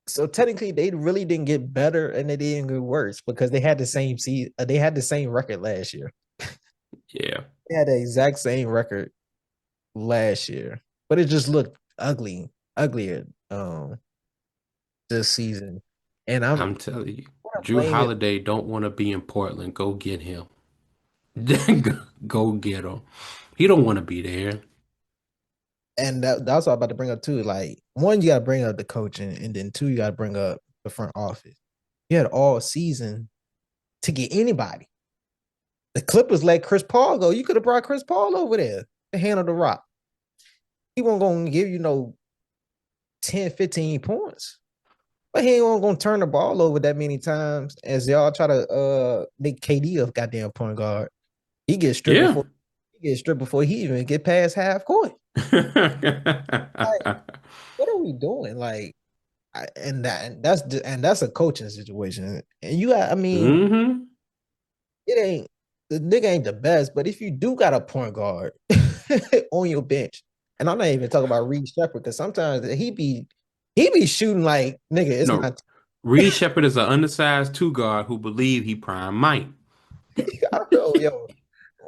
so technically they really didn't get better and they didn't get worse because they had the same record last year. Yeah. They had the exact same record last year. But it just looked uglier this season. And I'm I'm telling you, I Drew blame it. Holiday don't want to be in Portland. Go get him. Go get him. He don't want to be there. And that's what I'm about to bring up too. Like, one, you gotta bring up the coaching, and then two, you gotta bring up the front office. You had all season to get anybody. The Clippers let Chris Paul go. You could have brought Chris Paul over there to handle the rock. He wasn't gonna give you no 10, 15 points. But he ain't gonna turn the ball over that many times as y'all try to make KD a goddamn point guard. He gets stripped Yeah. before he even get past half court. Like, what are we doing? Like, and that's a coaching situation. And I mean, hmm it ain't the nigga ain't the best, but if you do got a point guard on your bench, and I'm not even talking about Reed Shepherd, because sometimes he be shooting like nigga, it's No, not. Reed Shepard is an undersized two guard who believe he prime might. I don't know,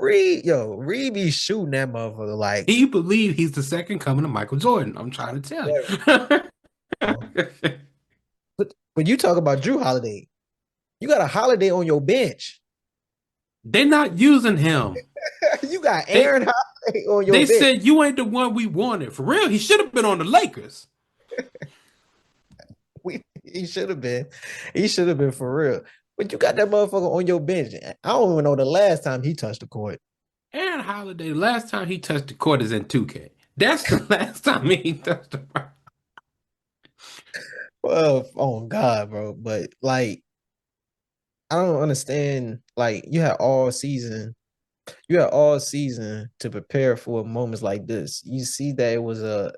Reed be shooting that motherfucker like He believe he's the second coming of Michael Jordan. I'm trying to tell whatever. you. But when you talk about Drew Holiday, you got a Holiday on your bench. They're not using him. You got They Aaron Holiday on your they bench. said you ain't the one we wanted. For real, he should have been on the Lakers. He should have been. He should have been for real. But you got that motherfucker on your bench. I don't even know the last time he touched the court. Aaron Holiday, the last time he touched the court is in 2K. That's the last time he touched the court. Well, oh God, bro. But like, I don't understand. Like, you had all season to prepare for moments like this. You see that it was a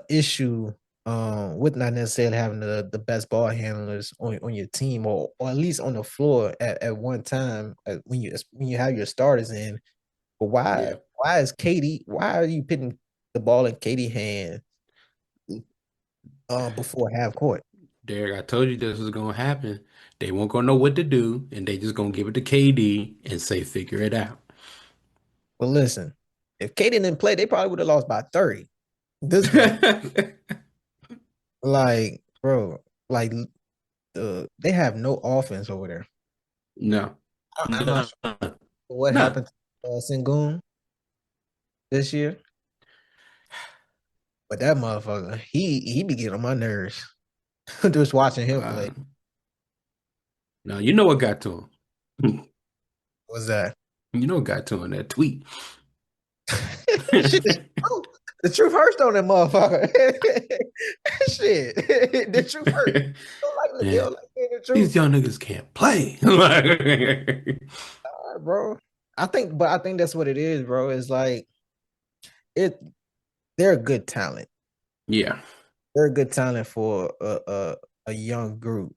issue with not necessarily having the best ball handlers on your team, or at least on the floor at one time, when you have your starters in. But why Yeah. why are you putting the ball in Katie hand before half court? Derek, I told you this was gonna happen. They weren't gonna know what to do, and they just gonna give it to KD and say, figure it out. Well, listen, if Katie didn't play, they probably would have lost by 30 this game. Like, bro, like they have no offense over there. No. I'm not No. sure what No. happened to Sengun this year. But that motherfucker, he be getting on my nerves just watching him play. Uh, no, you know what got to him. What's that? You know what got to him, that tweet. Shit is true. The truth hurts on that motherfucker. Shit, the truth hurts. You Yeah. don't like hearing the These truth, young niggas can't play. bro. I think that's what it is, bro. It's like it. They're a good talent. Yeah. They're a good talent for a young group.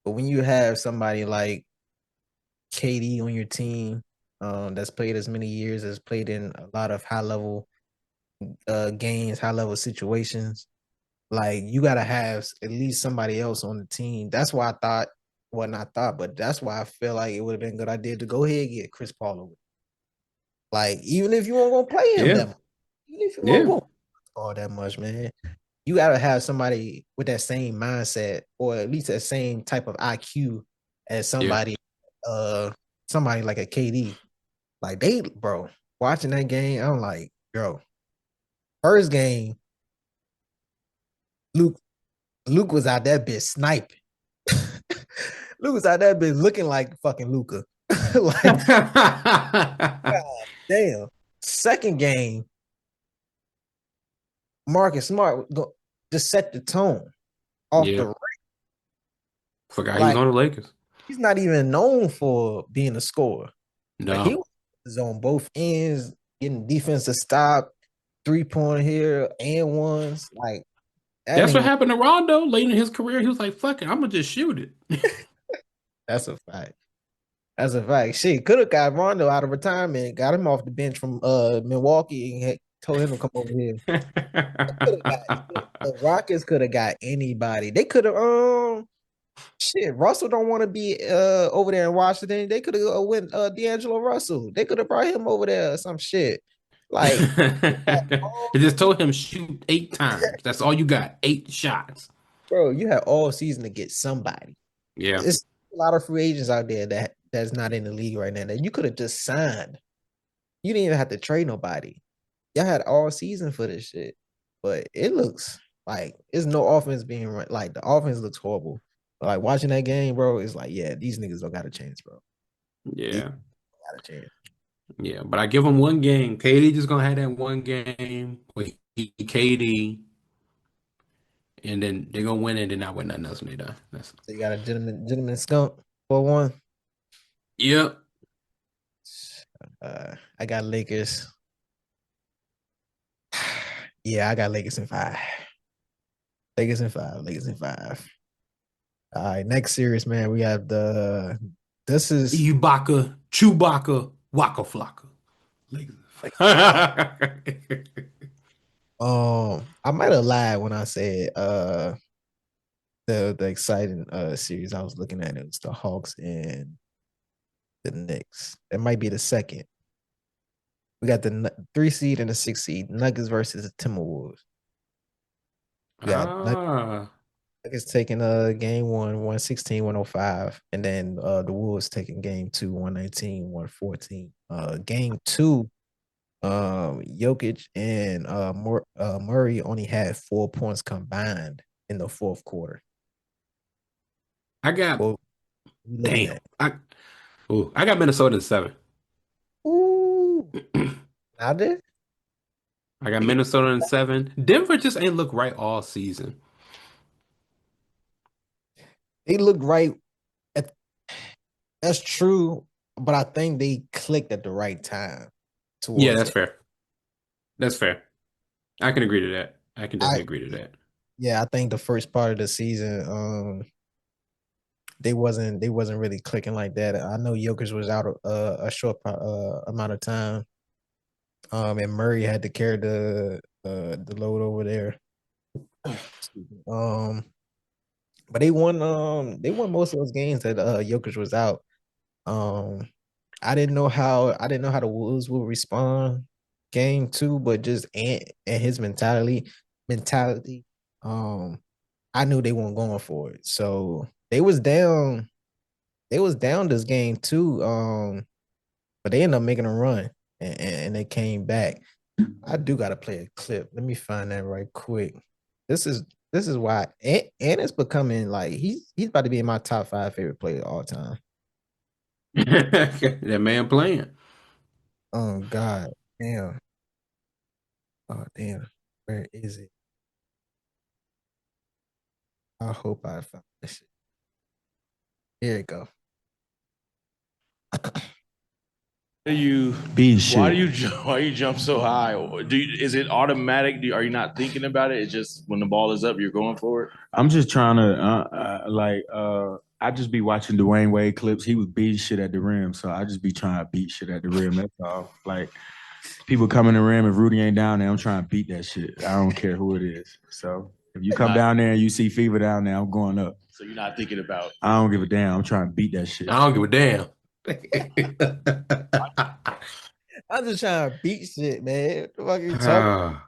But when you have somebody like KD on your team, that's played as many years, has played in a lot of high level games, high level situations. Like, you gotta have at least somebody else on the team. That's why I thought, well, not thought, but that's why I feel like it would have been a good idea to go ahead and get Chris Paul over. Like, even if you weren't gonna play him Yeah. that much, even if you weren't Yeah. gonna all that much, man, you gotta have somebody with that same mindset, or at least that same type of IQ as Yeah. uh, somebody like a KD. Like, bro, watching that game, I'm like, bro, first game, Luke Luke was out that bitch sniping. Luke was out that bitch looking like fucking Luca. Like, God damn. Second game, Marcus Smart just set the tone off Yeah. the Forgot he was like. on the Lakers. He's not even known for being a scorer, but he No. was on both ends, getting defense to stop, 3-point here and ones. Like, that That's what nigga, happened to Rondo late in his career. He was like, fuck it, I'm gonna just shoot it. that's a fact. That's a fact. Shit, could have got Rondo out of retirement, got him off the bench from Milwaukee, and told him to come over here. Could have got the Rockets could have got anybody. They could have shit. Russell don't want to be over there in Washington. They could have went D'Angelo Russell. They could have brought him over there or some shit. Like They just told him shoot 8 times. That's all you got. 8 shots. bro, you had all season to get somebody. Yeah. It's a lot of free agents out there that's not in the league right now that you could have just signed. You didn't even have to trade nobody. Y'all had all season for this shit, but it looks like it's no offense being run. Like the offense looks horrible. But like watching that game, bro, it's like, yeah, these niggas don't got a chance, bro. These Yeah. got a chance. Yeah. But I give him one game. KD just gonna have that one game with KD, and then they're gonna win it and not win nothing else when they done. That's So you got a gentleman skunk for one. Yep. I got Lakers. Yeah, I got Lakers in five. Lakers in five. Lakers in five. All right, next series, man. We have the. This is Ibaka, Chewbacca, Waka Flocka. like I might have lied when I said the exciting series I was looking at, it was the Hawks and the Knicks. It might be the second. We got the 3 seed and the 6 seed Nuggets versus the Timberwolves. We got Ah, Nuggets taking game one, 116-105, and then the Wolves taking game two, 119-114. Game two, Jokic and Murray only had 4 points combined in the fourth quarter. I got What we looking damn. at? I got Minnesota in 7. Ooh, I did. I got Minnesota in 7. Denver just ain't look right all season. They looked right. At, that's true, but I think they clicked at the right time Yeah, towards that's it. fair. That's fair. I can agree to that. I can I definitely agree to that. Yeah, I think the first part of the season, they wasn't really clicking like that. I know Jokic was out a short amount of time, and Murray had to carry the load over there. Um, but they won most of those games that Jokic was out. Um, I didn't know how the Wolves would respond game two, but just and his mentality. Um, I knew they weren't going for it. So they was down. They was down this game too. But they ended up making a run and they came back. I do gotta play a clip. Let me find that right quick. This is this is why and it's becoming like he's about to be in my top five favorite players of all time. That man playing. Oh God. Damn. Oh damn. Where is it? I hope I found this shit. Here it go. You Being why do shit. you why you jump so high? Is it automatic? Are you not thinking about it? It's just when the ball is up, you're going for it. I'm just trying to I just be watching Dwayne Wade clips. He was beating shit at the rim, so I just be trying to beat shit at the rim. That's all. Like people come in the rim if Rudy ain't down there, I'm trying to beat that shit. I don't care who it is. So if you come down there and you see Fever down there, I'm going up. So you're not thinking about. I don't give a damn. I'm trying to beat that shit. I don't give a damn. I'm just trying to beat shit, man. What the fuck are you talking? Ah,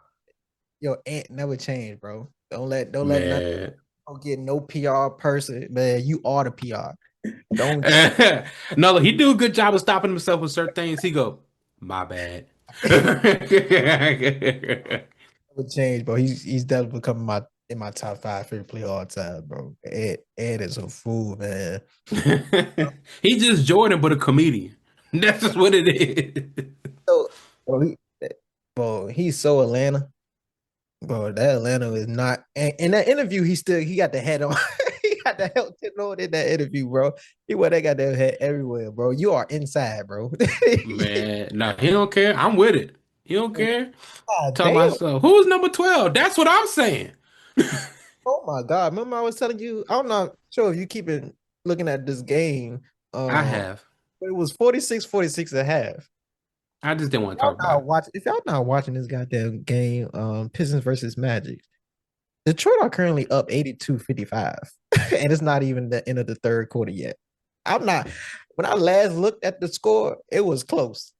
Your aunt never changed, bro. Don't let nothing man. don't get no PR person, man. You are the PR. Don't No, look, he do a good job of stopping himself with certain things. He go, my bad. never change, bro. He's definitely becoming my in my top five favorite player all time, bro. Ed is a fool, man. He just Jordan, but a comedian. That's just what it is. So, bro, he's so Atlanta. Bro, that Atlanta is not. And in that interview, he got the head on. He got the hell on in that interview, bro. He wore that goddamn head everywhere, bro. You are inside, bro. Man, no, he don't care. I'm with it. He don't care. God Tell damn. myself, who's number 12? That's what I'm saying. Oh my God. Remember I was telling you, I'm not sure if you keep looking at this game. I Um, have. but it was 46-46 and a half. I just didn't want to talk about it. If y'all not watching this goddamn game, Pistons versus Magic, Detroit are currently up 82-55. And it's not even the end of the third quarter yet. I'm not when I last looked at the score, it was close.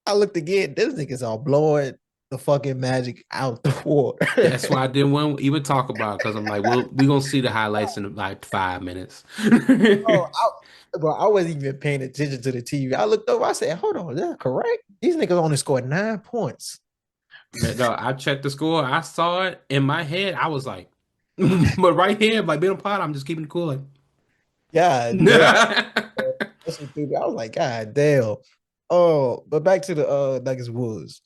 I looked again. This niggas all blowing the fucking Magic out the water. That's why I didn't want to even talk about it because I'm like, well, we're gonna see the highlights in like 5 minutes. Oh, bro, I wasn't even paying attention to the TV. I looked over. I said, "Hold on, is that correct? These niggas only scored 9 points." Man, no, I checked the score. I saw it in my head. I was like, but right here, like being a pot, I'm just keeping it cool. God damn. That's what I was like, God damn. Oh, but back to the Nuggets Wolves.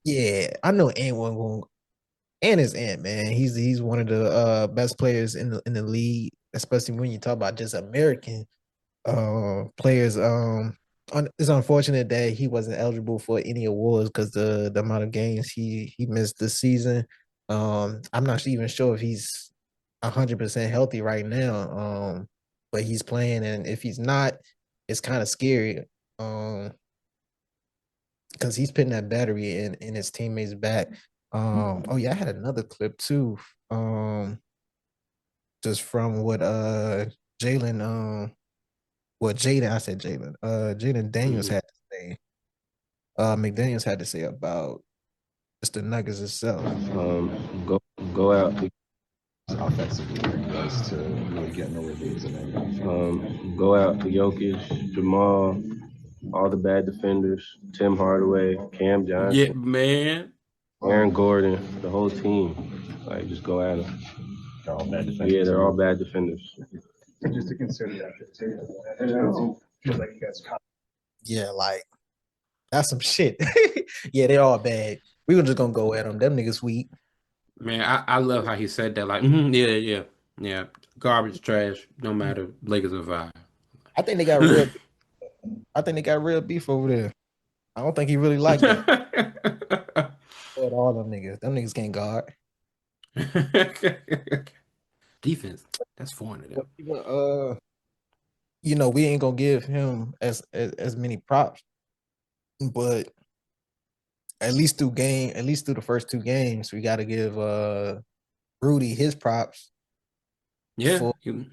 Yeah, I know Ant wasn't going. Ant is Ant, man. He's one of the best players in the league, especially when you talk about just American players. It's unfortunate that he wasn't eligible for any awards because the amount of games he missed this season. I'm not even sure if he's 100% healthy right now. But he's playing, and if he's not, it's kind of scary. Because he's putting that battery in his teammates' back. Oh yeah, I had another clip too. Just from what Jalen well, Jaden, I said Jalen. Jaden Daniels Mhm. had to say. McDaniels had to say about just the Nuggets itself. Go go out. Offensively in regards to getting the reviews and then Go out to Jokic, Jamal, all the bad defenders, Tim Hardaway, Cam Yeah, Johnson, man. Aaron Gordon, the whole team. Like, just go at them. they're all bad defenders. Yeah, they're all bad defenders. Just to consider that. And I don't feel like you guys Yeah, like that's some shit. Yeah, they all bad. We were just gonna go at them. Them niggas weak. Man, I love how he said that. Like, yeah, yeah, yeah. Garbage, trash, no matter. Lakers are fire. I think they got real. I think they got real beef over there. I don't think he really liked them. But all them niggas. Them niggas can't guard. Defense. That's foreign to them. We ain't gonna give him as many props, but at least through the first 2 games, we got to give Rudy his props Yeah. for saying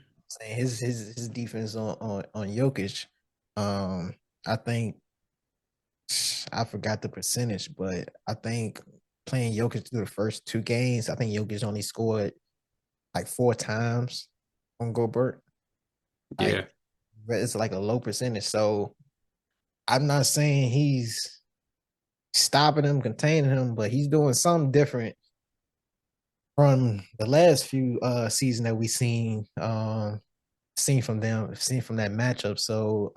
his defense on Jokic. I think I forgot the percentage, but I think playing Jokic through the first 2 games, I think Jokic only scored like 4 times on Gobert. Yeah. It's like a low percentage. So I'm not saying he's stopping him, containing him, but he's doing something different from the last few season that we seen from that matchup. So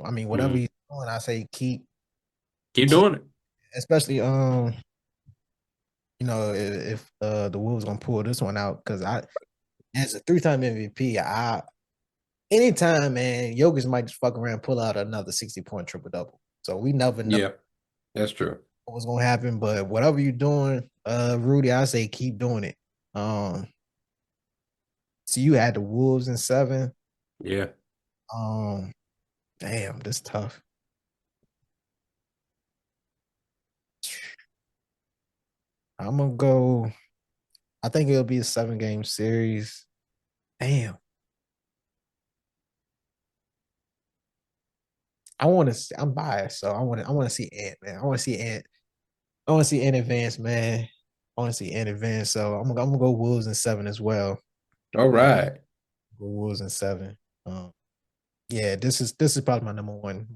I mean, whatever he's doing, I say keep doing it. especially if the Wolves gonna pull this one out, because as a 3-time MVP, anytime, man, Jokic might just fuck around and pull out another 60-point triple double. So we never know. Yeah, that's true. What's gonna happen, but whatever you're doing, Rudy, I say keep doing it. So you had the Wolves in 7. Yeah. Damn, this tough. I'm gonna go. I think it'll be a 7-game series. Damn. I'm biased, so I want to see Ant, man. I want to see Ant advance, man. I want to see Ant advance. So I'm gonna go Wolves in 7 as well. All right. Go Wolves in 7. Yeah, this is probably my number one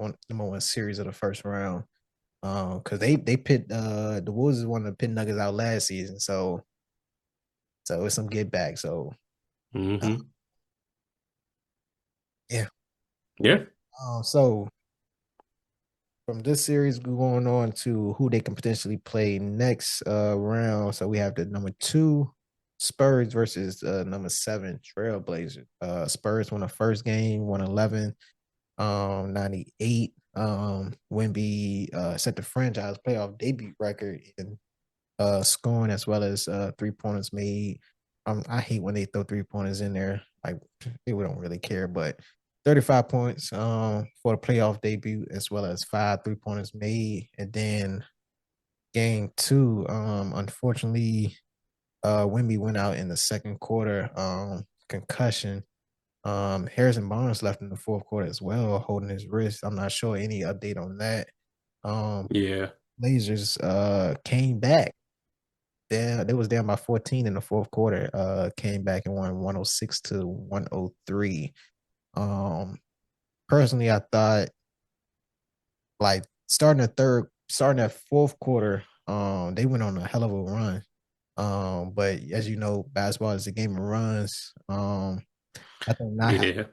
series of the first round. Because they pit the Wolves is one of the pit Nuggets out last season, so it's some get back. So yeah. Yeah. So from this series, we're going on to who they can potentially play next round. So we have the number 2 Spurs versus number 7 Trailblazers. Spurs won the first game, 111, 98. Wemby set the franchise playoff debut record in scoring as well as 3-pointers made. I hate when they throw 3-pointers in there. Like, we don't really care, but 35 points for the playoff debut, as well as 5 3-pointers made. And then game 2, unfortunately, Wemby went out in the second quarter, concussion. Harrison Barnes left in the fourth quarter as well, holding his wrist. I'm not sure any update on that. Yeah. Blazers came back. They was down by 14 in the fourth quarter. Came back and won 106 to 103. Personally, I thought like starting that fourth quarter, they went on a hell of a run. But as you know, basketball is a game of runs. I think not Yeah.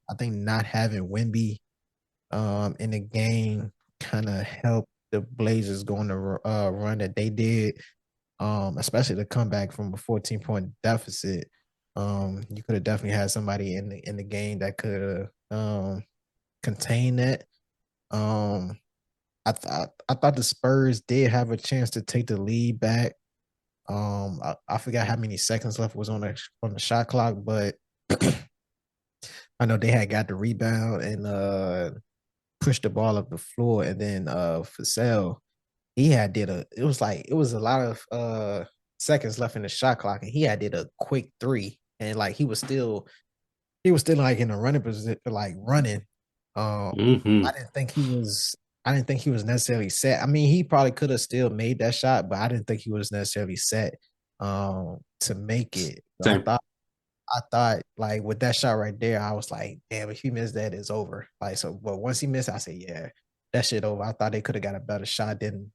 I think not having Wemby in the game kind of helped the Blazers go on the run that they did. Especially the comeback from a 14-point deficit. You could have definitely had somebody in the game that could contain that. Um, I thought the Spurs did have a chance to take the lead back. I forgot how many seconds left was on the shot clock, but I know they had got the rebound and pushed the ball up the floor, and then Vassell, he had did a it was a lot of seconds left in the shot clock, and he had did a quick three, and like he was still like in a running position, like running. Hmm. I didn't think he was necessarily set. I mean, he probably could have still made that shot, but I didn't think he was necessarily set to make it. So Same. I thought like with that shot right there, I was like, damn, if he missed that, it's over. Like so, but once he missed, I said, yeah, that shit over. I thought they could have got a better shot than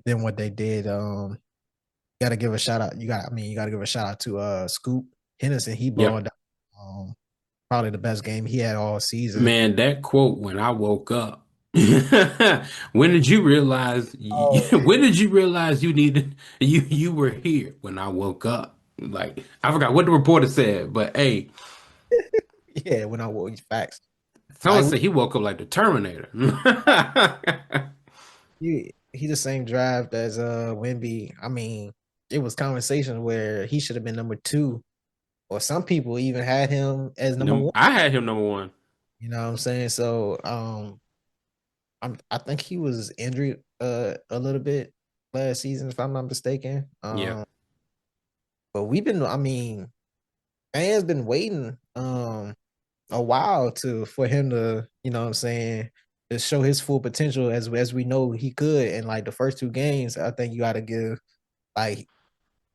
what they did. Gotta give a shout out. You gotta give a shout out to Scoop Henderson. He Yep. balled out. Probably the best game he had all season. Man, that quote when I woke up. When did you realize Oh when did you realize you were here when I woke up? Like I forgot what the reporter said, but hey, yeah, when I woke facts. someone Like said he woke up like the Terminator. he the same draft as Wimby. I mean, it was conversation where he should have been number two, or some people even had him as number one. I had him number one. You know what I'm saying? So I think he was injured a little bit last season, if I'm not mistaken. Yeah. But I mean, fans been waiting a while for him to, you know what I'm saying, to show his full potential as we know he could. And like the first two games, I think you gotta give like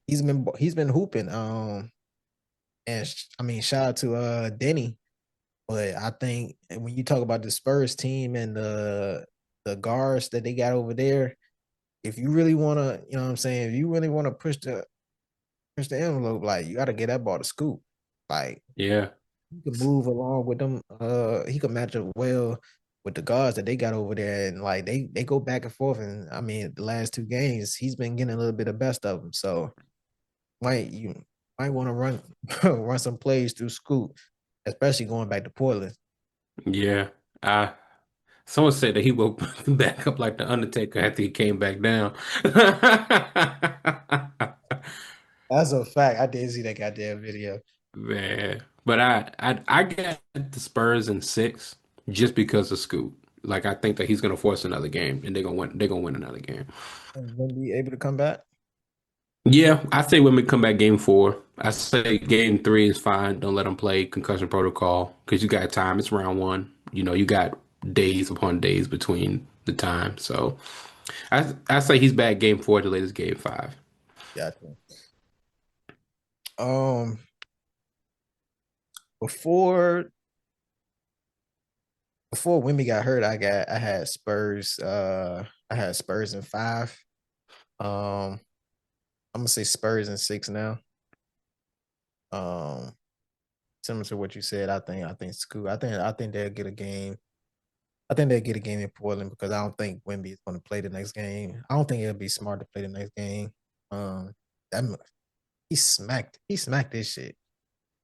he's been hooping. And I mean shout out to Denny. But I think when you talk about the Spurs team and the guards that they got over there, if you really wanna, you know what I'm saying, if you really wanna push the envelope, like you gotta get that ball to Scoop. Like Yeah. he could move along with them. He could match up well with the guards that they got over there, and like they go back and forth. And I mean, the last two games, he's been getting a little bit of best of them. So you might want to run run some plays through Scoop, especially going back to Portland. Yeah. I Someone said that he woke back up like the Undertaker after he came back down. That's a fact. I did see that goddamn video. Man, but I got the Spurs in six just because of Scoot. Like I think that he's gonna force another game and they're gonna win. They're gonna win another game. And then be able to come back. Yeah, I say when we come back game four. I say game three is fine. Don't let them play concussion protocol because you got time. It's round one. You know, you got days upon days between the time. So I say he's back game four. The latest game five. Gotcha. Um, before before Wimby got hurt, I had Spurs. I had Spurs in five. Um, I'm gonna say Spurs in six now. Um, Similar to what you said, I think Scoot. I think they'll get a game. I think they'll get a game in Portland because I don't think Wimby is going to play the next game. I don't think it'll be smart to play the next game. That he smacked this shit.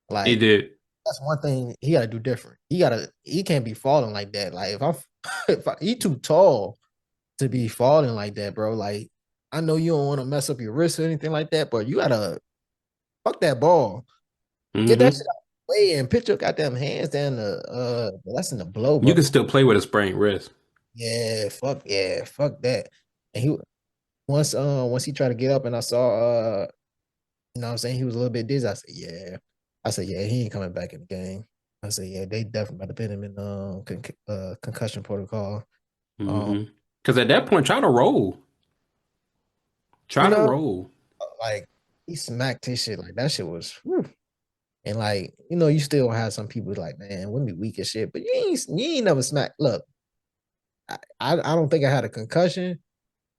He Like did. that's one thing he got to do different. He can't be falling like that. Like if I'm he too tall to be falling like that, bro. Like I know you don't want to mess up your wrist or anything like that, but you gotta fuck that ball. Get that Hmm. shit out of the way and put your goddamn hands down the that's in the blow, You bro. can still play with a sprained wrist. Yeah, fuck that. And he once he tried to get up and I saw you know what I'm saying, he was a little bit dizzy. I said, yeah. I said, yeah, he ain't coming back in the game. I said, yeah, they definitely about to put him in concussion protocol. Because at that point, try to roll. You Try to know, roll. like he smacked his shit. Like that shit was, whew. And like you still have some people like, man, women be weak as shit, but you ain't never smacked. Look, I don't think I had a concussion,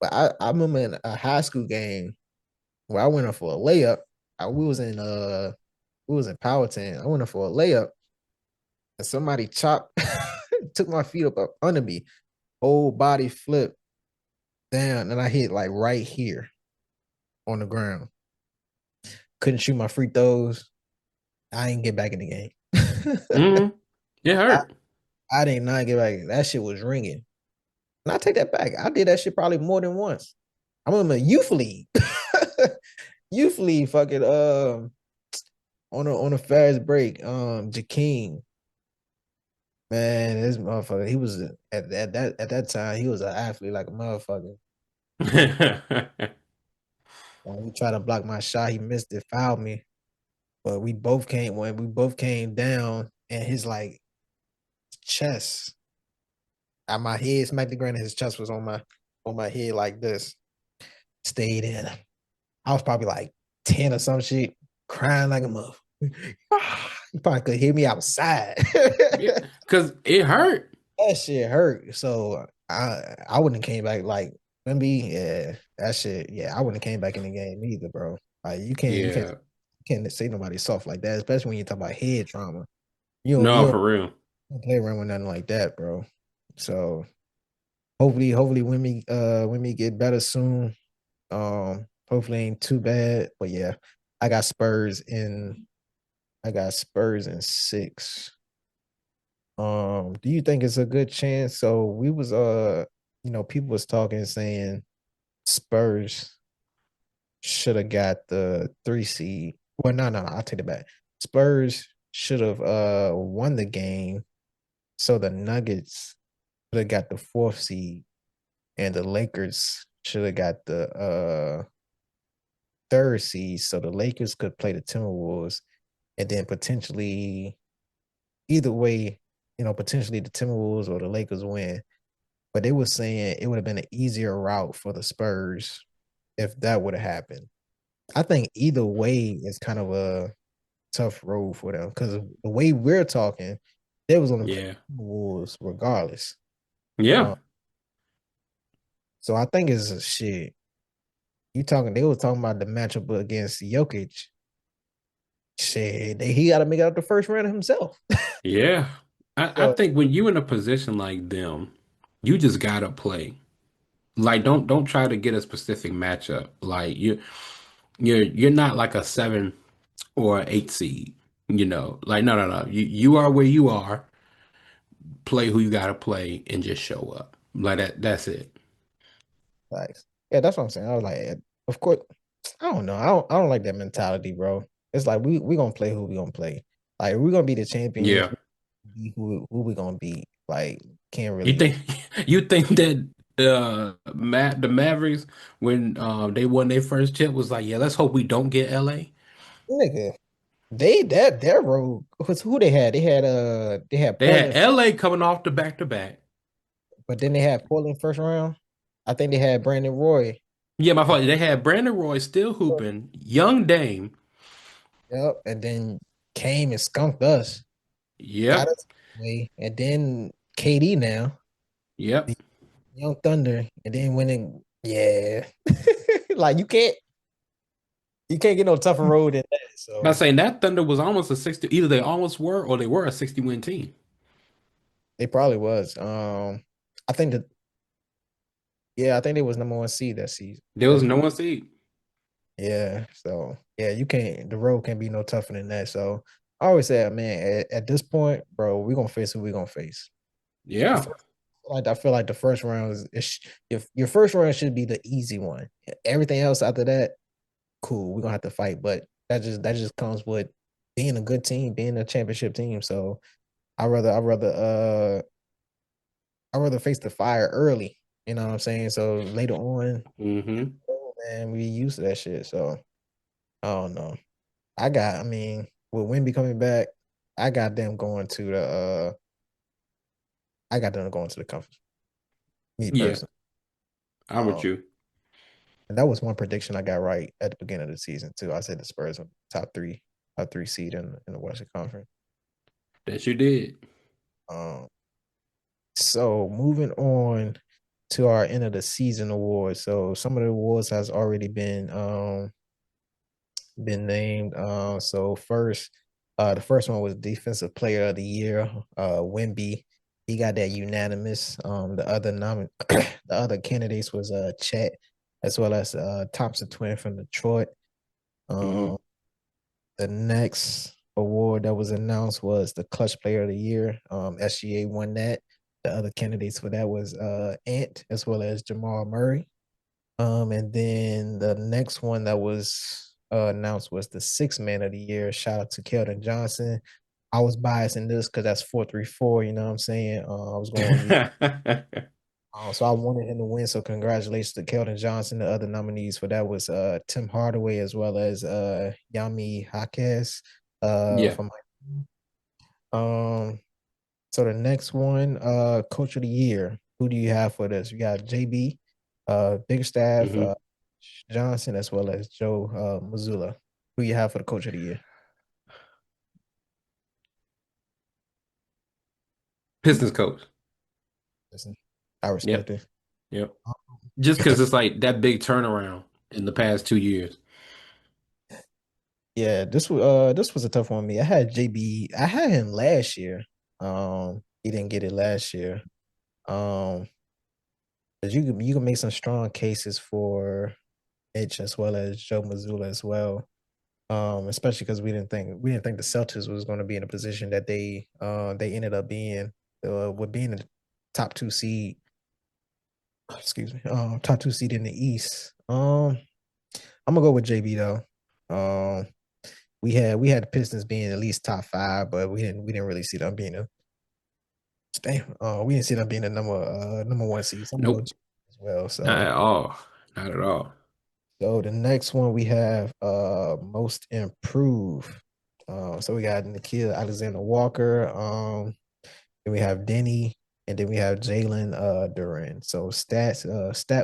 but I remember in a high school game where I went up for a layup. We was in Powhatan. I went up for a layup, and somebody chopped, took my feet up under me, whole body flipped down, and I hit like right here on the ground. Couldn't shoot my free throws. I didn't get back in the game. It hurt. I did not get back. That shit was ringing. And I take that back. I did that shit probably more than once. I'm in a youth league. Youth league fucking on a fast break. Jakeem. Man, this motherfucker, he was at that time, he was an athlete like a motherfucker. When he tried to block my shot, he missed it, fouled me. But we both came down and his like chest at my head smacked the ground and his chest was on my head like this. Stayed in. I was probably like 10 or some shit, crying like a mother. You probably could hear me outside. Yeah, because it hurt. That shit hurt. So I wouldn't have came back like maybe that shit. Yeah, I wouldn't have came back in the game either, bro. Like Yeah. you can't say nobody soft like that, especially when you talk about head trauma. You No, don't for real. play around with nothing like that, bro. So hopefully when we get better soon. Hopefully ain't too bad. But yeah, I got Spurs in 6. Do you think it's a good chance? So we was people was talking saying Spurs should have got the 3 seed. Well, no, I'll take it back. Spurs should have won the game, so the Nuggets should have got the 4th seed, and the Lakers should have got the 3rd seed, so the Lakers could play the Timberwolves, and then potentially either way, potentially the Timberwolves or the Lakers win. But they were saying it would have been an easier route for the Spurs if that would have happened. I think either way is kind of a tough road for them because the way we're talking, they was going to play the Timberwolves regardless. Yeah. So I think it's a shit. They were talking about the matchup against Jokic. Shit, he got to make it out the first round himself. Yeah. I think when you in a position like them, you just gotta play. Like don't try to get a specific matchup. Like you're not like a 7 or 8 seed, Like no. You are where you are, play who you gotta play and just show up. Like that's it. Like, yeah, that's what I'm saying. I was like, of course, I don't know. I don't like that mentality, bro. It's like we gonna play who we gonna play. Like we're gonna be the champions. Yeah. Who we gonna beat? Like can't You really think you think that the Mavericks when they won their first chip was like, yeah, let's hope we don't get LA. nigga. Their road was who they had. They had They had Portland, LA coming off the back to back. but then they had Portland first round. I think they had Brandon Roy. Yeah, my fault. They had Brandon Roy still hooping, young Dame. Yep, and then came and skunked us, got Yep. us away, and then KD now, the Yep. Young Thunder, and then winning. Yeah, like you can't get no tougher road than that. By So saying that Thunder was almost a 60, either they almost were or they were a 60-win team. they probably was. I think that I think they was number 1 seed that season. There was no one seed. Yeah, so yeah, you can't. The road can't be no tougher than that. So I always say, man, at this point, bro, we gonna face who we gonna face. Yeah. I feel like the first round your first round should be the easy one. Everything else after that, cool. We're gonna have to fight, but that just comes with being a good team, being a championship team. So I rather face the fire early. You know what I'm saying? So later on, Mm-hmm. man, we used to that shit. So I don't know. I mean, with Wemby coming back, I got them going to the I got them going to the conference. Me Yeah, personally. I'm with you. And that was one prediction I got right at the beginning of the season too. I said the Spurs were top three seed in the Western Conference. That you did. Um, so moving on to our end of the season awards. So some of the awards has already been named. So first, the first one was Defensive Player of the Year. Wemby, he got that unanimous. The other candidates was Chet, as well as Thompson Twin from Detroit. Hmm. Um, the next award that was announced was the Clutch Player of the Year. SGA won that. The other candidates for that was Ant as well as Jamal Murray. And then the next one that was announced was the Sixth Man of the Year. Shout out to Keldon Johnson. I was biased in this because that's 4-3-4. You know what I'm saying? I was going with so I wanted him to win. So congratulations to Keldon Johnson. The other nominees for that was Tim Hardaway as well as Yami Hakes Yeah. from um so the next one, Coach of the Year. Who do you have for this? You got JB, Bigstaff, Hmm. Johnson, as well as Joe Mazzulla. Who you have for the Coach of the Year? Pistons coach. Listen, I respect Yep. it. Yep. Just because it's like that big turnaround in the past 2 years. Yeah, this was a tough one on me. I had JB. I had him last year. He didn't get it last year. Um, but you can make some strong cases for Mitch as well as Joe Mazzulla as well. Especially because we didn't think the Celtics was going to be in a position that they ended up being with being the top two seed. Excuse me, top two seed in the East. I'm gonna go with JB though. Um, we had the Pistons being at least top five, but we didn't really see them being a damn. We didn't see them being the number one seed. So I'm gonna go Nope. JB as well. Not So at all. Not at all. the next one we have most improved. So we got Nikhil Alexander Walker. Then we have Denny, and then we have Jalen Duran. So stat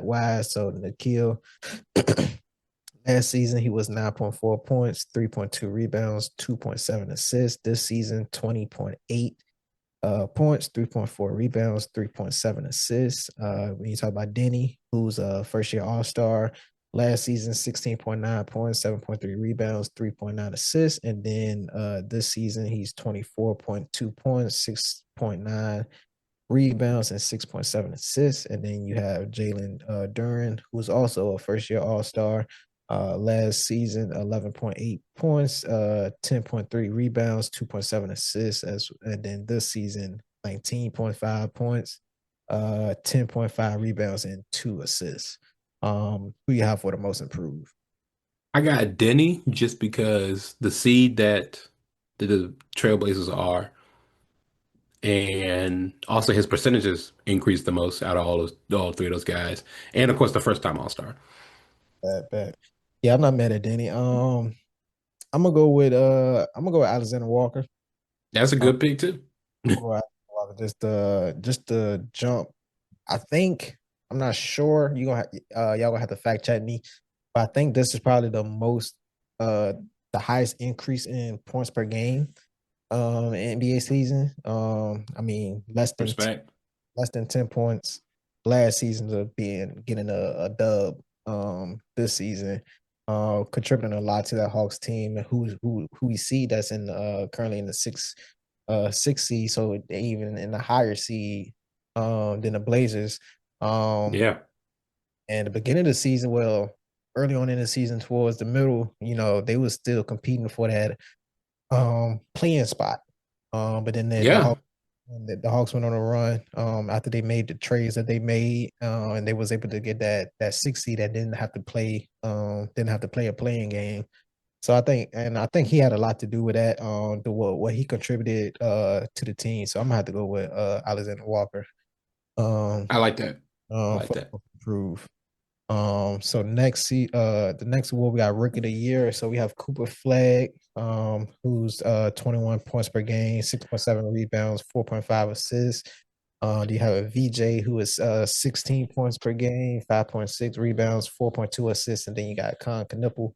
wise, so Nikhil last season he was 9.4 points, 3.2 rebounds, 2.7 assists. This season, 20.8 points, 3.4 rebounds, 3.7 assists. When you talk about Denny, who's a first year All Star, last season 16.9 points, 7.3 rebounds, 3.9 assists, and then this season he's 24.2 points, 6.9 rebounds, and 6.7 assists. And then you have Jalen Duran, who's also a first year All Star. Last season, 11.8 points, 10.3 rebounds, 2.7 assists, and then this season, 19.5 points, 10.5 rebounds, and 2 assists. Who you have for the most improved? I got Denny just because the seed that the Trailblazers are, and also his percentages increased the most out of all three of those guys, and of course the first time All Star. Bad. Yeah, I'm not mad at Danny. I'm gonna go with Alexander Walker. That's a Um, good pick too. I'm gonna go with Alexander Walker. Just the jump. I think I'm not sure. Y'all gonna have to fact check me, but I think this is probably uh the highest increase in points per game in NBA season. I mean Respect. less than 10 points last season to getting a dub this season. Contributing a lot to that Hawks team and who we see that's in currently in the six seed, so they even in the higher seed than the Blazers. Um Yeah. and the beginning of the season, well, early on in the season towards the middle, they was still competing for that playing spot. But then Yeah. the Hawks went on a run after they made the trades that they made, and they was able to get that six seed that didn't have to play a playing game. So I think he had a lot to do with that, to what he contributed to the team. So I'm gonna have to go with Alexander Walker. Um, I like that. I like for that. improve. So the next award we got Rookie of the Year. So we have Cooper Flag, who's 21 points per game, 6.7 rebounds, 4.5 assists. You have a VJ who is 16 points per game, 5.6 rebounds, 4.2 assists, and then you got Con Knipple,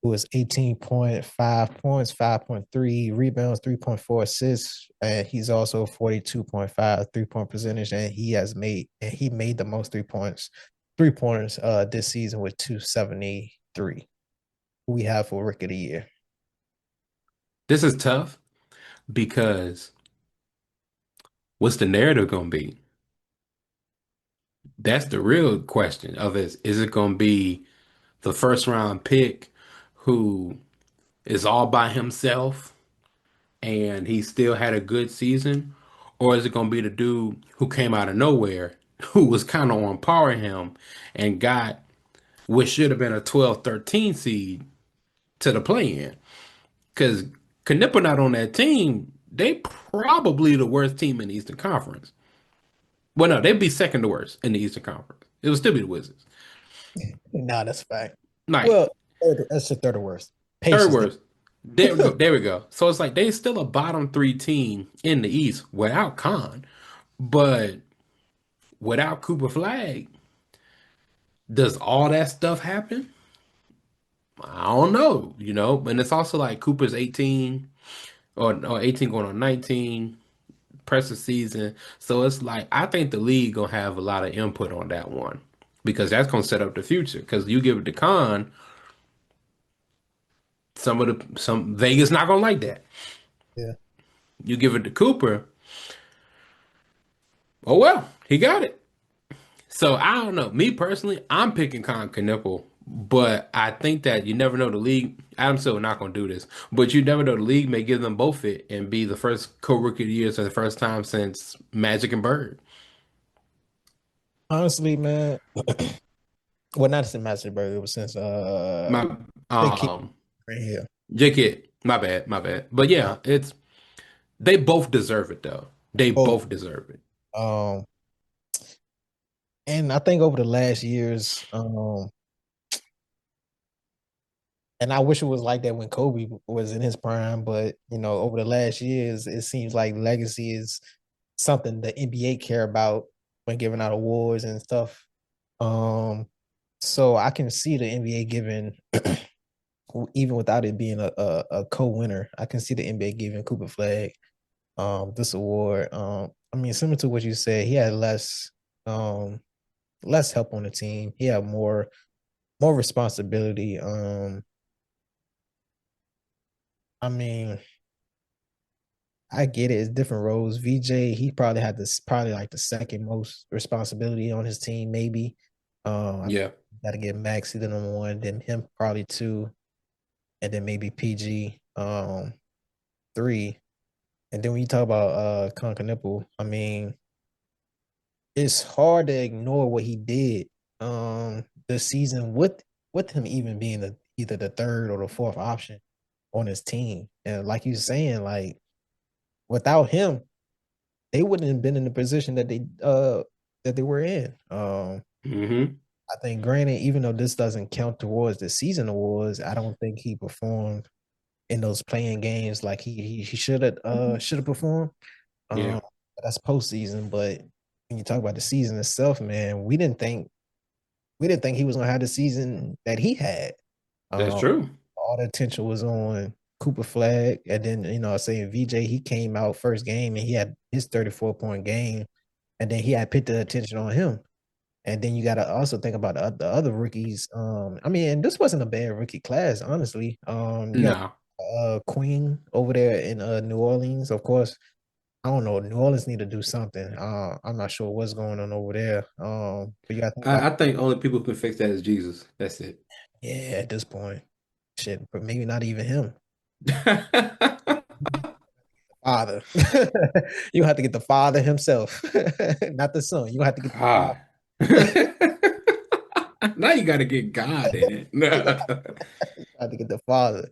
who is 18.5 points, 5.3 rebounds, 3.4 assists, and he's also 42.5 3-point percentage, and he made the most 3-pointers this season with 273. Who we have for Rookie of the Year? This is tough because what's the narrative going to be? That's the real question of is it going to be the first round pick who is all by himself and he still had a good season? Or is it going to be the dude who came out of nowhere, who was kind of on par with him and got what should have been a 12-13 seed to the play-in? Because Knipper not on that team, they probably the worst team in the Eastern Conference. Well, no, they'd be second to worst in the Eastern Conference. It would still be the Wizards. Nah, that's a fact. Like, Well, that's the third worst. third Patience. worst. There we go. There we go. So it's like they still a bottom three team in the East without Khan, but without Cooper Flag, does all that stuff happen? I don't know, And it's also like Cooper's 18 or 18 going on 19, press the season. So it's like I think the league gonna have a lot of input on that one because that's gonna set up the future. Because you give it to Khan, some Vegas not gonna like that. Yeah. You give it to Cooper, oh well, he got it. So I don't know. Me personally, I'm picking Con Knipple, but I think that you never know the league. I'm still not going to do this, but you never know the league may give them both it and be the first co-rookie of the year for the first time since Magic and Bird. Honestly, man. Well, not since Masterberg, but since My they keep um right here. JK, my bad. But yeah, they both deserve it though. They Both. both deserve it. Um, and I think over the last years, and I wish it was like that when Kobe was in his prime, but over the last years, it seems like legacy is something the NBA care about when giving out awards and stuff. So I can see the NBA giving, even without it being a co-winner, I can see the NBA giving Cooper Flag this award. I mean, similar to what you said, he had less help on the team. He had more responsibility. I mean, I get it. It's different roles. VJ, he probably had this probably like the second most responsibility on his team, maybe. I Yeah, got to get Maxi the number one, then him probably two, and then maybe PG three. And then when you talk about Conca, I mean, it's hard to ignore what he did this season with him even being either the third or the fourth option on his team. And like you saying, like without him, they wouldn't have been in the position that they were in. hmm I think granted, even though this doesn't count towards the season awards, I don't think he performed in those playing games like he should have performed. Yeah, Um, that's postseason, but when you talk about the season itself, man, we didn't think he was gonna have the season that he had. that's Um, true. all the attention was on Cooper Flag, and then saying VJ, he came out first game and he had his 34-point game, and then he had put the attention on him. And then you got to also think about the other rookies. I mean, and this wasn't a bad rookie class, honestly. You got No, Queen over there in New Orleans, of course. I don't know. New Orleans need to do something. I'm not sure what's going on over there. But you got to think about, I think only people who can fix that is Jesus. That's it. yeah, at this point, shit, but maybe not even him. Father, you have to get the father himself, not the son. You have to get the God. Now you got to get God in it. have to get the father.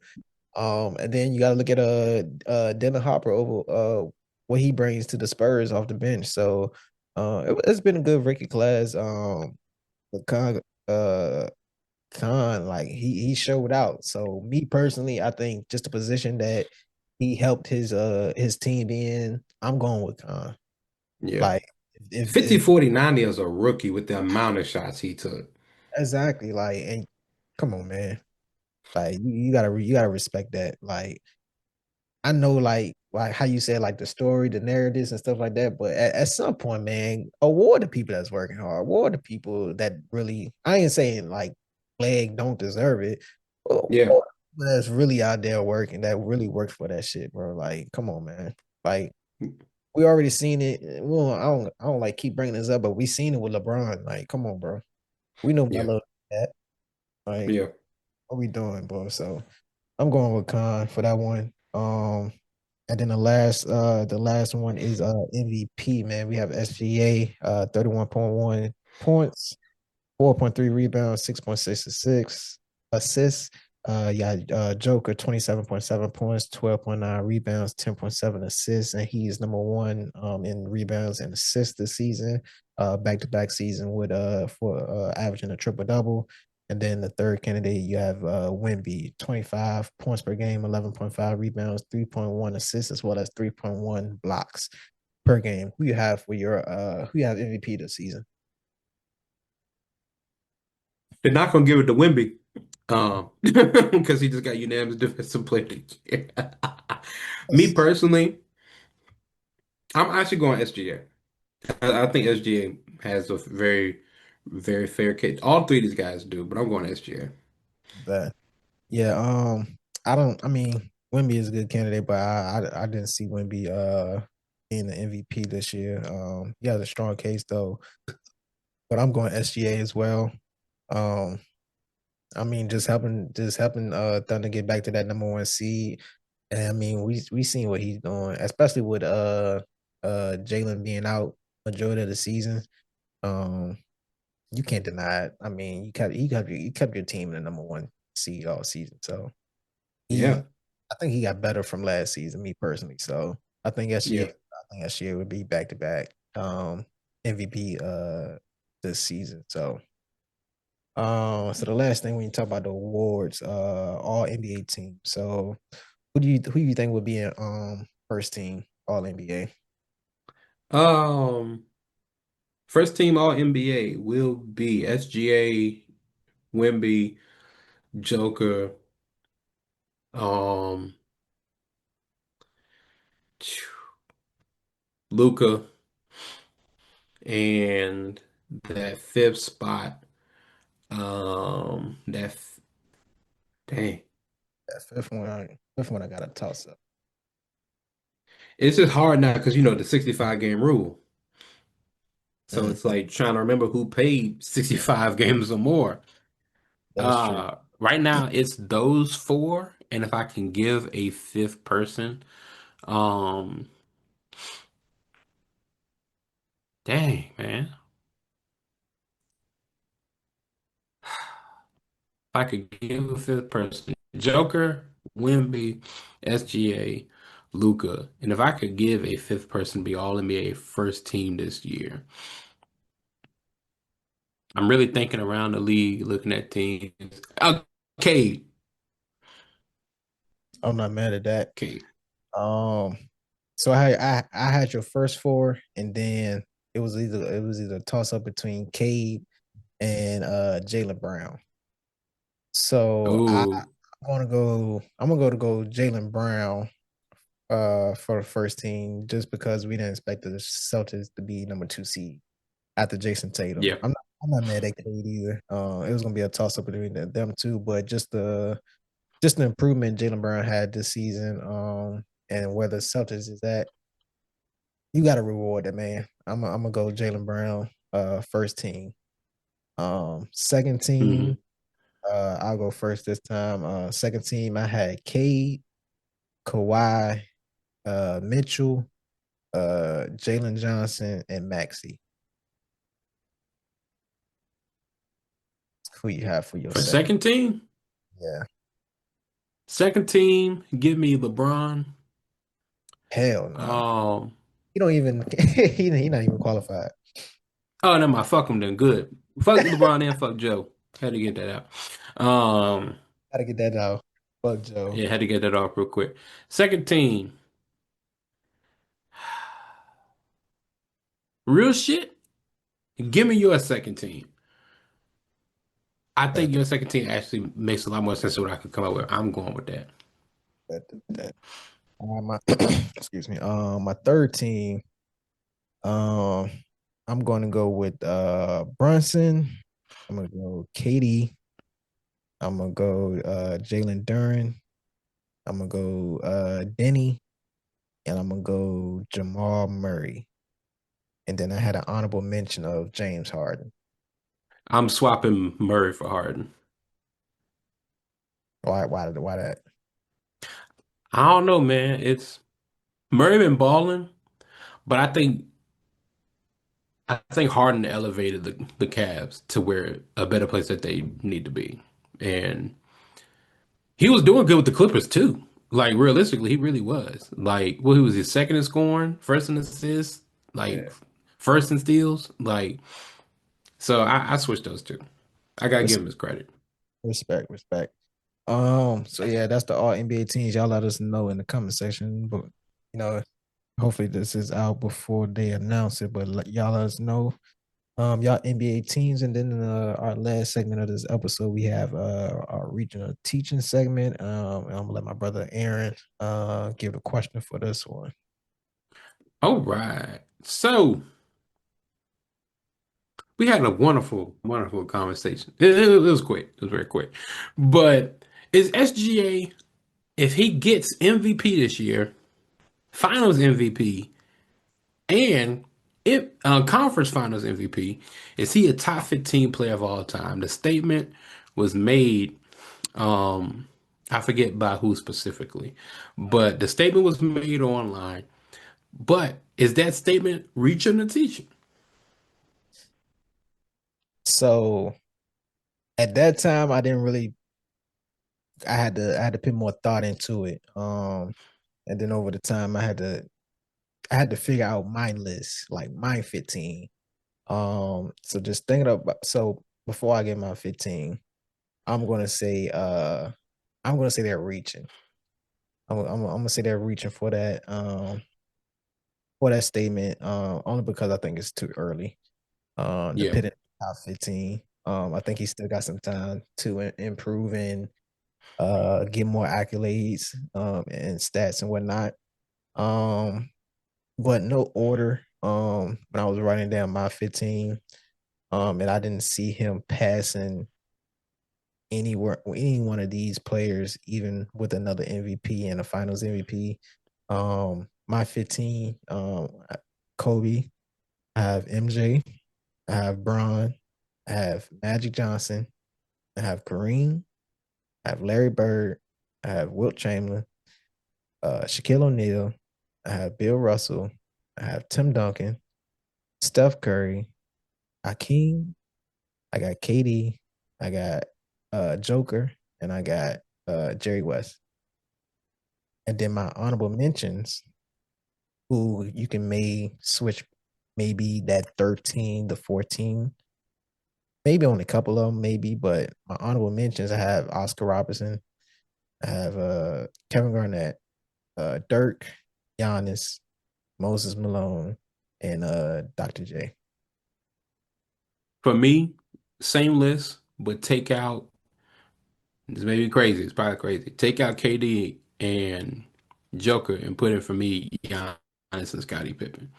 And then you got to look at Dennis Hopper over what he brings to the Spurs off the bench. So it's been a good rookie class. But uh Khan, like he showed out. So me personally, I think just the position that he helped his team in, I'm going with Khan. Yeah. Like if 50, 40, 90 as a rookie with the amount of shots he took. exactly like, and come on, man. Like you gotta respect that. Like I know like how you said like the story, the narratives and stuff like that, but at some point, man, award the people that's working hard, award the people that really I ain't saying like flag don't deserve it, but Yeah. award the people that's really out there working, that really works for that shit, bro. Like, come on, man. Like we already seen it. Well, I don't like keep bringing this up, but we seen it with LeBron. Like, come on, bro. We know Yeah. Melo that. Like, Yeah. what we doing, bro? So I'm going with Khan for that one. And then the last one is MVP, man. We have SGA, 31.1 points, 4.3 rebounds, 6.6 assists. Joker, 27.7 points, 12.9 rebounds, 10.7 assists, and he is number one in rebounds and assists this season, back-to-back season with for averaging a triple double. And then the third candidate, you have Wemby, 25 points per game, 11.5 rebounds, 3.1 assists, as well as 3.1 blocks per game. Who you have for your who you have MVP this season? They're not gonna give it to Wemby. Because he just got unanimous defensive player of the year. Me personally, I'm actually going SGA. I think SGA has a very, very fair case. All three of these guys do, but I'm going SGA. That Yeah, I don't. I mean, Wemby is a good candidate, but I didn't see Wemby being the MVP this year. He has a strong case though, but I'm going SGA as well. Um, I mean, just helping Thunder get back to that number one seed, and I mean, we seen what he's doing, especially with Jalen being out majority of the season. Um, you can't deny it. I mean, you kept your team in the number one seed all season, so. Yeah, I think he got better from last season, me personally. So yeah. I think SGA would be back to back MVP this season. So the last thing when you talk about the awards, all NBA team. So who do you think would be in first team all NBA? Um, First team All NBA will be SGA, Wemby, Joker, um, Luca, and that fifth spot. That dang, That fifth one I got a toss up. it's just hard now because the 65 game rule. So Mm, it's like trying to remember who paid 65 games or more. that's true. Right now it's those four, and if I can give a fifth person, um, dang man, if I could give a fifth person, Joker, Wemby, SGA, Luca, and if I could give a fifth person be All NBA first team this year, I'm really thinking around the league, looking at teams. Okay, I'm not mad at that. okay, Um, so I had your first four, and then it was either a toss up between Cade and Jalen Brown. So ooh, I'm gonna go Jalen Brown for the first team just because we didn't expect the Celtics to be number two seed after Jason Tatum. yeah, I'm not mad at Cade either. It was gonna be a toss up between them two, but just the improvement Jalen Brown had this season, and where the Celtics is at, you got to reward that man. I'm gonna go Jalen Brown, first team. Second hmm team, I'll go first this time. Second team, I had Cade, Kawhi, Mitchell, Jalen Johnson, and Maxey. Who you have for your For second? second team. Yeah, Second team, give me LeBron. hell no. Um, He don't even he not even qualified. oh, no, my fuck him then good. Fuck LeBron and fuck Joe. Had to get that out. Gotta get that out. Fuck Joe. Yeah, had to get that off real quick. Second team, real shit. Give me your second team. I think That, your second team actually makes a lot more sense than what I could come up with. I'm going with that. that. My excuse me. My third team. Um, I'm going to go with Brunson. I'm gonna go Katie. I'm gonna go Jalen Duran. I'm gonna go Denny, and I'm gonna go Jamal Murray. And then I had an honorable mention of James Harden. I'm swapping Murray for Harden. Why that? I don't know, man. It's Murray been balling, but I think Harden elevated the Cavs to where a better place that they need to be. And he was doing good with the Clippers too. Like realistically, he really was. Like, well, he was his second in scoring, first in assists, like Yeah. first in steals. Like, so I switched those two. I gotta Res- give him his credit. respect. So yeah, that's the all NBA teams. Y'all let us know in the comment section. But you know, hopefully this is out before they announce it. But y'all let us know. Y'all NBA teams, and then our last segment of this episode, we have our regional teaching segment. And I'm gonna let my brother Aaron give the question for this one. All right. So we had a wonderful, wonderful conversation. It was quick. It was very quick. But is SGA, if he gets MVP this year, Finals MVP, and if Conference Finals MVP, is he a top 15 player of all time? The statement was made. Um, I forget by who specifically, but the statement was made online. But is that statement reaching the teacher? So at that time, I didn't really. I had to put more thought into it. And then over the time, I had to figure out my list, like my 15. So just thinking about so before I get my 15, I'm gonna say they're reaching. I'm gonna say they're reaching for that statement. Only because I think it's too early. To Yeah. put in top 15. I think he still got some time to improve and get more accolades and stats and whatnot. Um, but no order. When I was writing down my 15, and I didn't see him passing any one of these players, even with another MVP and a Finals MVP. My 15, Kobe. I have MJ. I have Bron. I have Magic Johnson. I have Kareem. I have Larry Bird. I have Wilt Chamberlain. Shaquille O'Neal. I have Bill Russell. I have Tim Duncan. Steph Curry. Hakeem. I got KD. I got Joker, and I got Jerry West. And then my honorable mentions, who you can may switch maybe that 13 to 14. Maybe only a couple of them, maybe, but my honorable mentions, I have Oscar Robertson. I have Kevin Garnett, Dirk, Giannis, Moses Malone, and Dr. J. For me, same list, but take out, this may be crazy, it's probably crazy. Take out KD and Joker and put in for me Giannis and Scottie Pippen.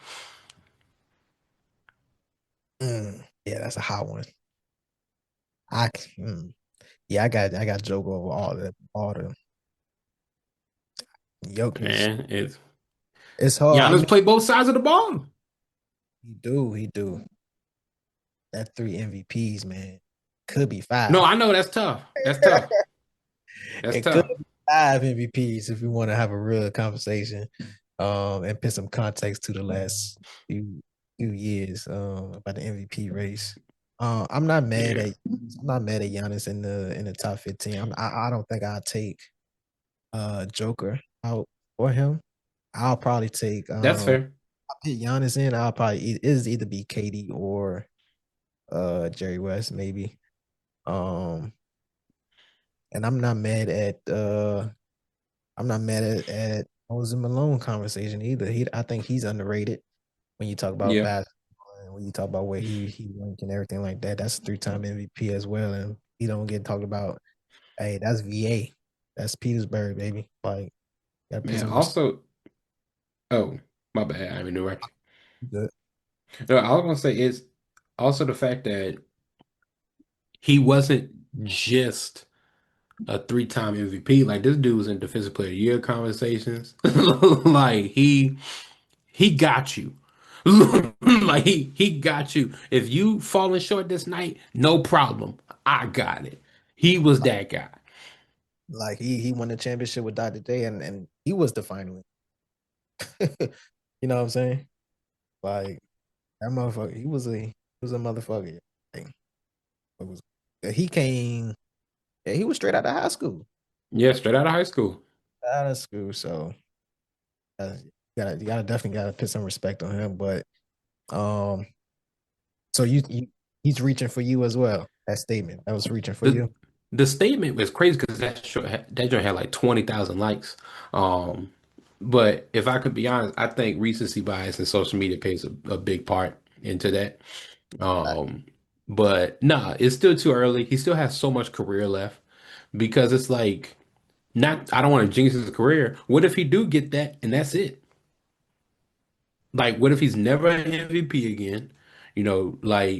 Yeah, that's a hot one. I yeah, I got Joker over all the Jokic. Man, It's hard. I Giannis mean, play both sides of the ball. he do. That 3 MVPs, man. Could be No, five. I know that's tough. That's tough. That's It could tough. be 5 MVPs if we want to have a real conversation. And put some context to the last few years about the MVP race. I'm not mad Yeah, at Giannis in the top 15. I don't think I'll take Joker out for him. I'll probably take that's fair. I'll put Giannis in. I'll probably it'll either be KD or Jerry West maybe. Um, and I'm not mad at Moses Malone conversation either. I think he's underrated when you talk about Yeah. basketball and when you talk about where he ranked and everything like that. That's a 3-time MVP as well, and he don't get talked about. Hey, that's VA, that's Petersburg, baby. Like, gotta put Man, some respect. also, oh, my bad. I mean, interrupt Good. you. No, I was gonna say is also the fact that he wasn't just a three-time MVP. Like this dude was in Defensive Player of the Year conversations. Like he got you. Like he got you. If you falling short this night, no problem. I got it. He was that guy. Like he won the championship with Dr. J, and he was the finalist. You know what I'm saying? Like that motherfucker, he was a motherfucker. Like, it was, he came, yeah, he was straight out of high school. Yeah, straight out of high school. Out of school, so you gotta definitely gotta put some respect on him. But um, so he's reaching for you as well. That statement that was reaching for The you. the statement was crazy because that joint had like 20,000 likes. Um, but if I could be honest, I think recency bias and social media plays a big part into that. Um, but nah, it's still too early. He still has so much career left because it's like not. I don't want to jinx his career. What if he do get that and that's it? Like, what if he's never an MVP again? Like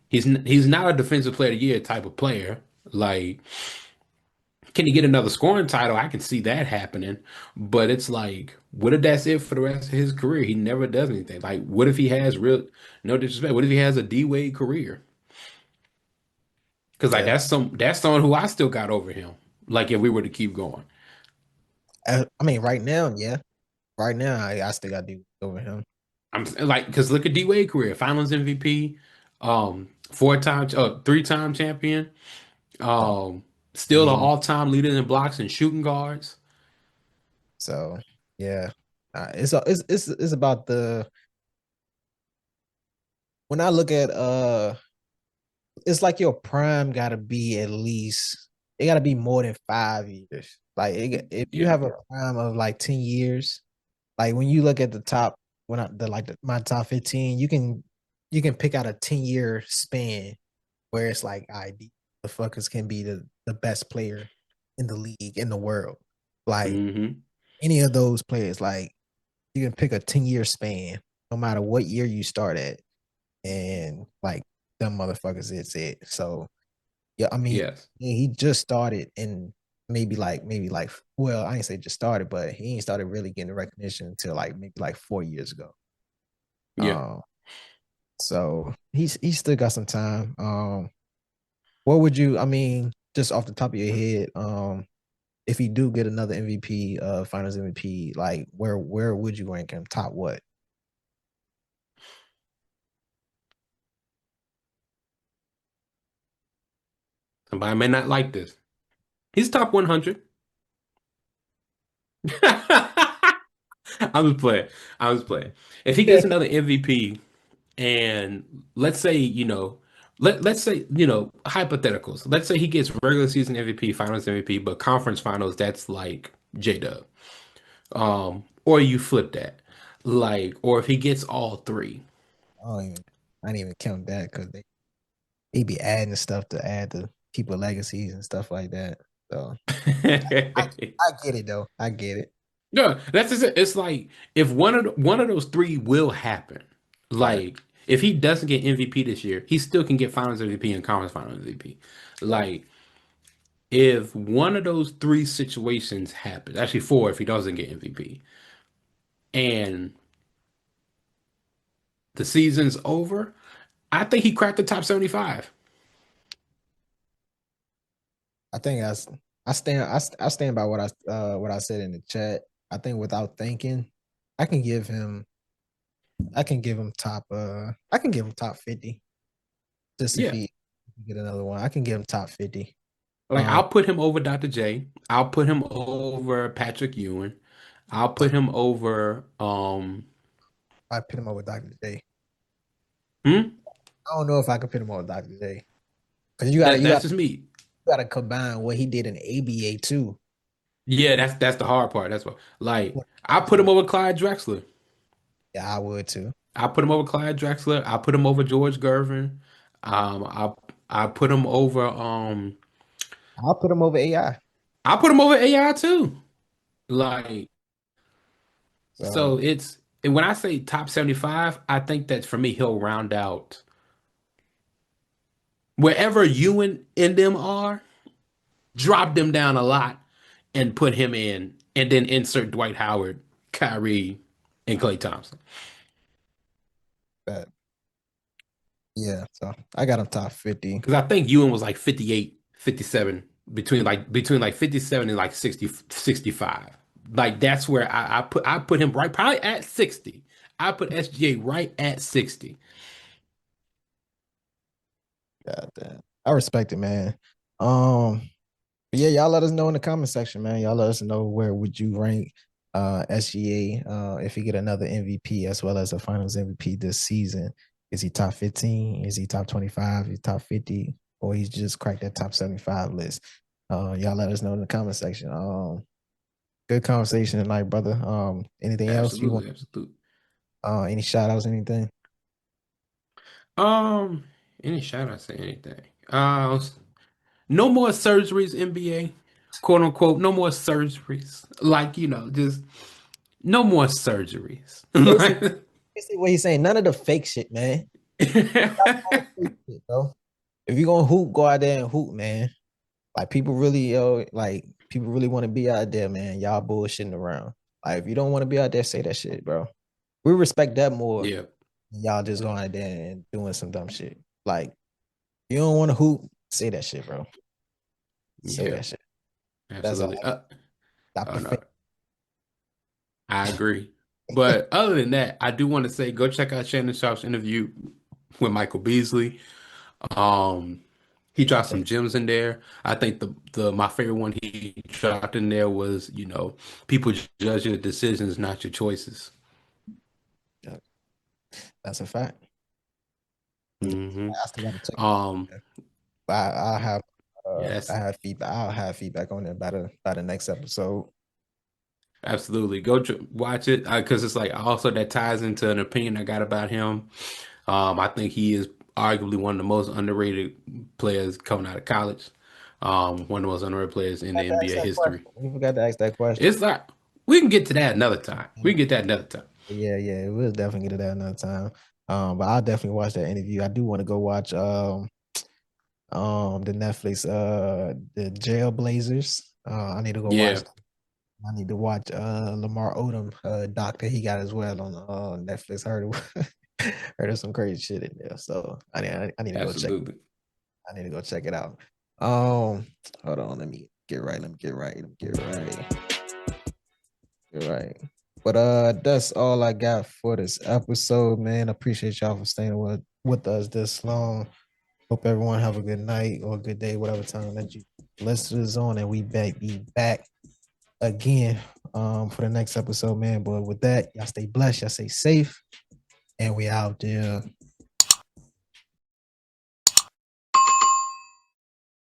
he's not a defensive player of the year type of player. Like, can he get another scoring title? I can see that happening. But it's like, what if that's it for the rest of his career? He never does anything. Like, what if he has real no disrespect? What if he has a D Wade career? Because like Yeah, that's someone who I still got over him. Like if we were to keep going. I mean, right now, yeah, right now, I still got to do over him. Like, because look at D Wade career, Finals MVP, four-time, three-time champion, So still an leading. all-time leader in blocks and shooting guards. So yeah, it's about the when I look at it's like your prime got to be at least it got to be more than 5 years. Like if you Yeah. have a prime of like 10 years, like when you look at the top when I the like the, my top 15, you can pick out a 10-year span where it's like the fuckers can be the best player in the league in the world. Like Hmm. any of those players, like you can pick a 10-year span, no matter what year you start at, and like them motherfuckers, it's it. So yeah, I mean, Yes. he just started in maybe like well, I ain't say just started, but he ain't started really getting recognition until like maybe like 4 years ago. Yeah. Um, so he's still got some time. What would you? I mean, just off the top of your head, if he do get another MVP, Finals MVP, like where would you rank him? Top what? Somebody may not like this. He's top 100. I was playing. I was playing. If he gets another MVP, and let's say, let's say, hypotheticals. Let's say he gets regular season MVP, finals MVP, but conference finals, that's like J-Dub. Or you flip that. Like, or if he gets all three. I don't even I didn't even count that because they be adding stuff to add to people legacies and stuff like that. So I get it though. I get it. No, that's just it. It's like if one of those three will happen. Right. Like if he doesn't get MVP this year, he still can get Finals MVP and Conference Finals MVP. Right. Like if one of those three situations happens, actually four if he doesn't get MVP, and the season's over, I think he cracked the top 75. I think I stand by what I said in the chat. I think without thinking, I can give him I can give him top 50 just if Yeah. he get another one. I can give him top 50. Like Um I'll put him over Dr. J. I'll put him over Patrick Ewing. I'll put him over I put him over Dr. J. hmm? I don't know if I could put him on Dr. J. Because That's just me. gotta combine what he did in the ABA too. Yeah, that's the hard part. That's what like I put him over Clyde Drexler. Yeah, I would too. I put him over Clyde Drexler. I put him over George Gervin. I put him over I'll put him over AI. I put him over AI too. Like so So it's and when I say top 75, I think that for me he'll round out wherever Ewan and them are, drop them down a lot and put him in and then insert Dwight Howard, Kyrie, and Klay Thompson. that yeah, so I got him top 50. Because I think Ewan was like 58, 57, between like 57 and like 60, 65. Like that's where I put him right probably at 60. I put SGA right at 60. God damn. I respect it, man. Um, but yeah, y'all let us know in the comment section, man. Y'all let us know where would you rank SGA if he get another MVP as well as a finals MVP this season. Is he top 15? Is he top 25? Is he top 50? Or he's just cracked that top 75 list? Y'all let us know in the comment section. Good conversation tonight, brother. Anything else you want? Absolutely, absolutely. Any shout outs, anything? Um, any shout out say anything. No more surgeries, NBA, quote unquote, no more surgeries. Like, just no more surgeries. Basically, basically what he's saying, none of the fake shit, man. Fake shit, bro. If you're gonna hoop, go out there and hoop, man. Like people really, people really want to be out there, man. Y'all bullshitting around. Like if you don't want to be out there, say that shit, bro. We respect that more Yeah, than y'all just going out there and doing some dumb shit. Like you don't want to hoop, say that shit, bro. Say yeah, that shit. That's all. absolutely. Stop Oh the no, fake. I agree. But other than that, I do want to say go check out Shannon Sharp's interview with Michael Beasley. Um, he dropped some gems in there. I think the my favorite one he dropped in there was, people judge your decisions, not your choices. That's a fact. Hmm I still gotta check. Um, But I'll have yeah, that's I have feedback. I'll have feedback on it by the next episode. absolutely go watch it because it's like also that ties into an opinion I got about him. I think he is arguably one of the most underrated players coming out of college. One of the most underrated players in I the forgot to ask NBA that history. question. We forgot to ask that question. It's like we can get to that another time. We can get that another time. Yeah, we'll definitely get to that another time. But I'll definitely watch that interview. I do want to go watch the Netflix the Jailblazers. I need to go watch. Yeah, I need to watch Lamar Odom doc that he got as well on Netflix. Heard of some crazy shit in there. So I need to go check. absolutely. I need to go check it out. Hold on. Let me get right. You're right. But that's all I got for this episode, man. Appreciate y'all for staying with us this long. Hope everyone have a good night or a good day, whatever time that you listen to this on, and we be back again for the next episode, man. But with that, y'all stay blessed, y'all stay safe, and we out there.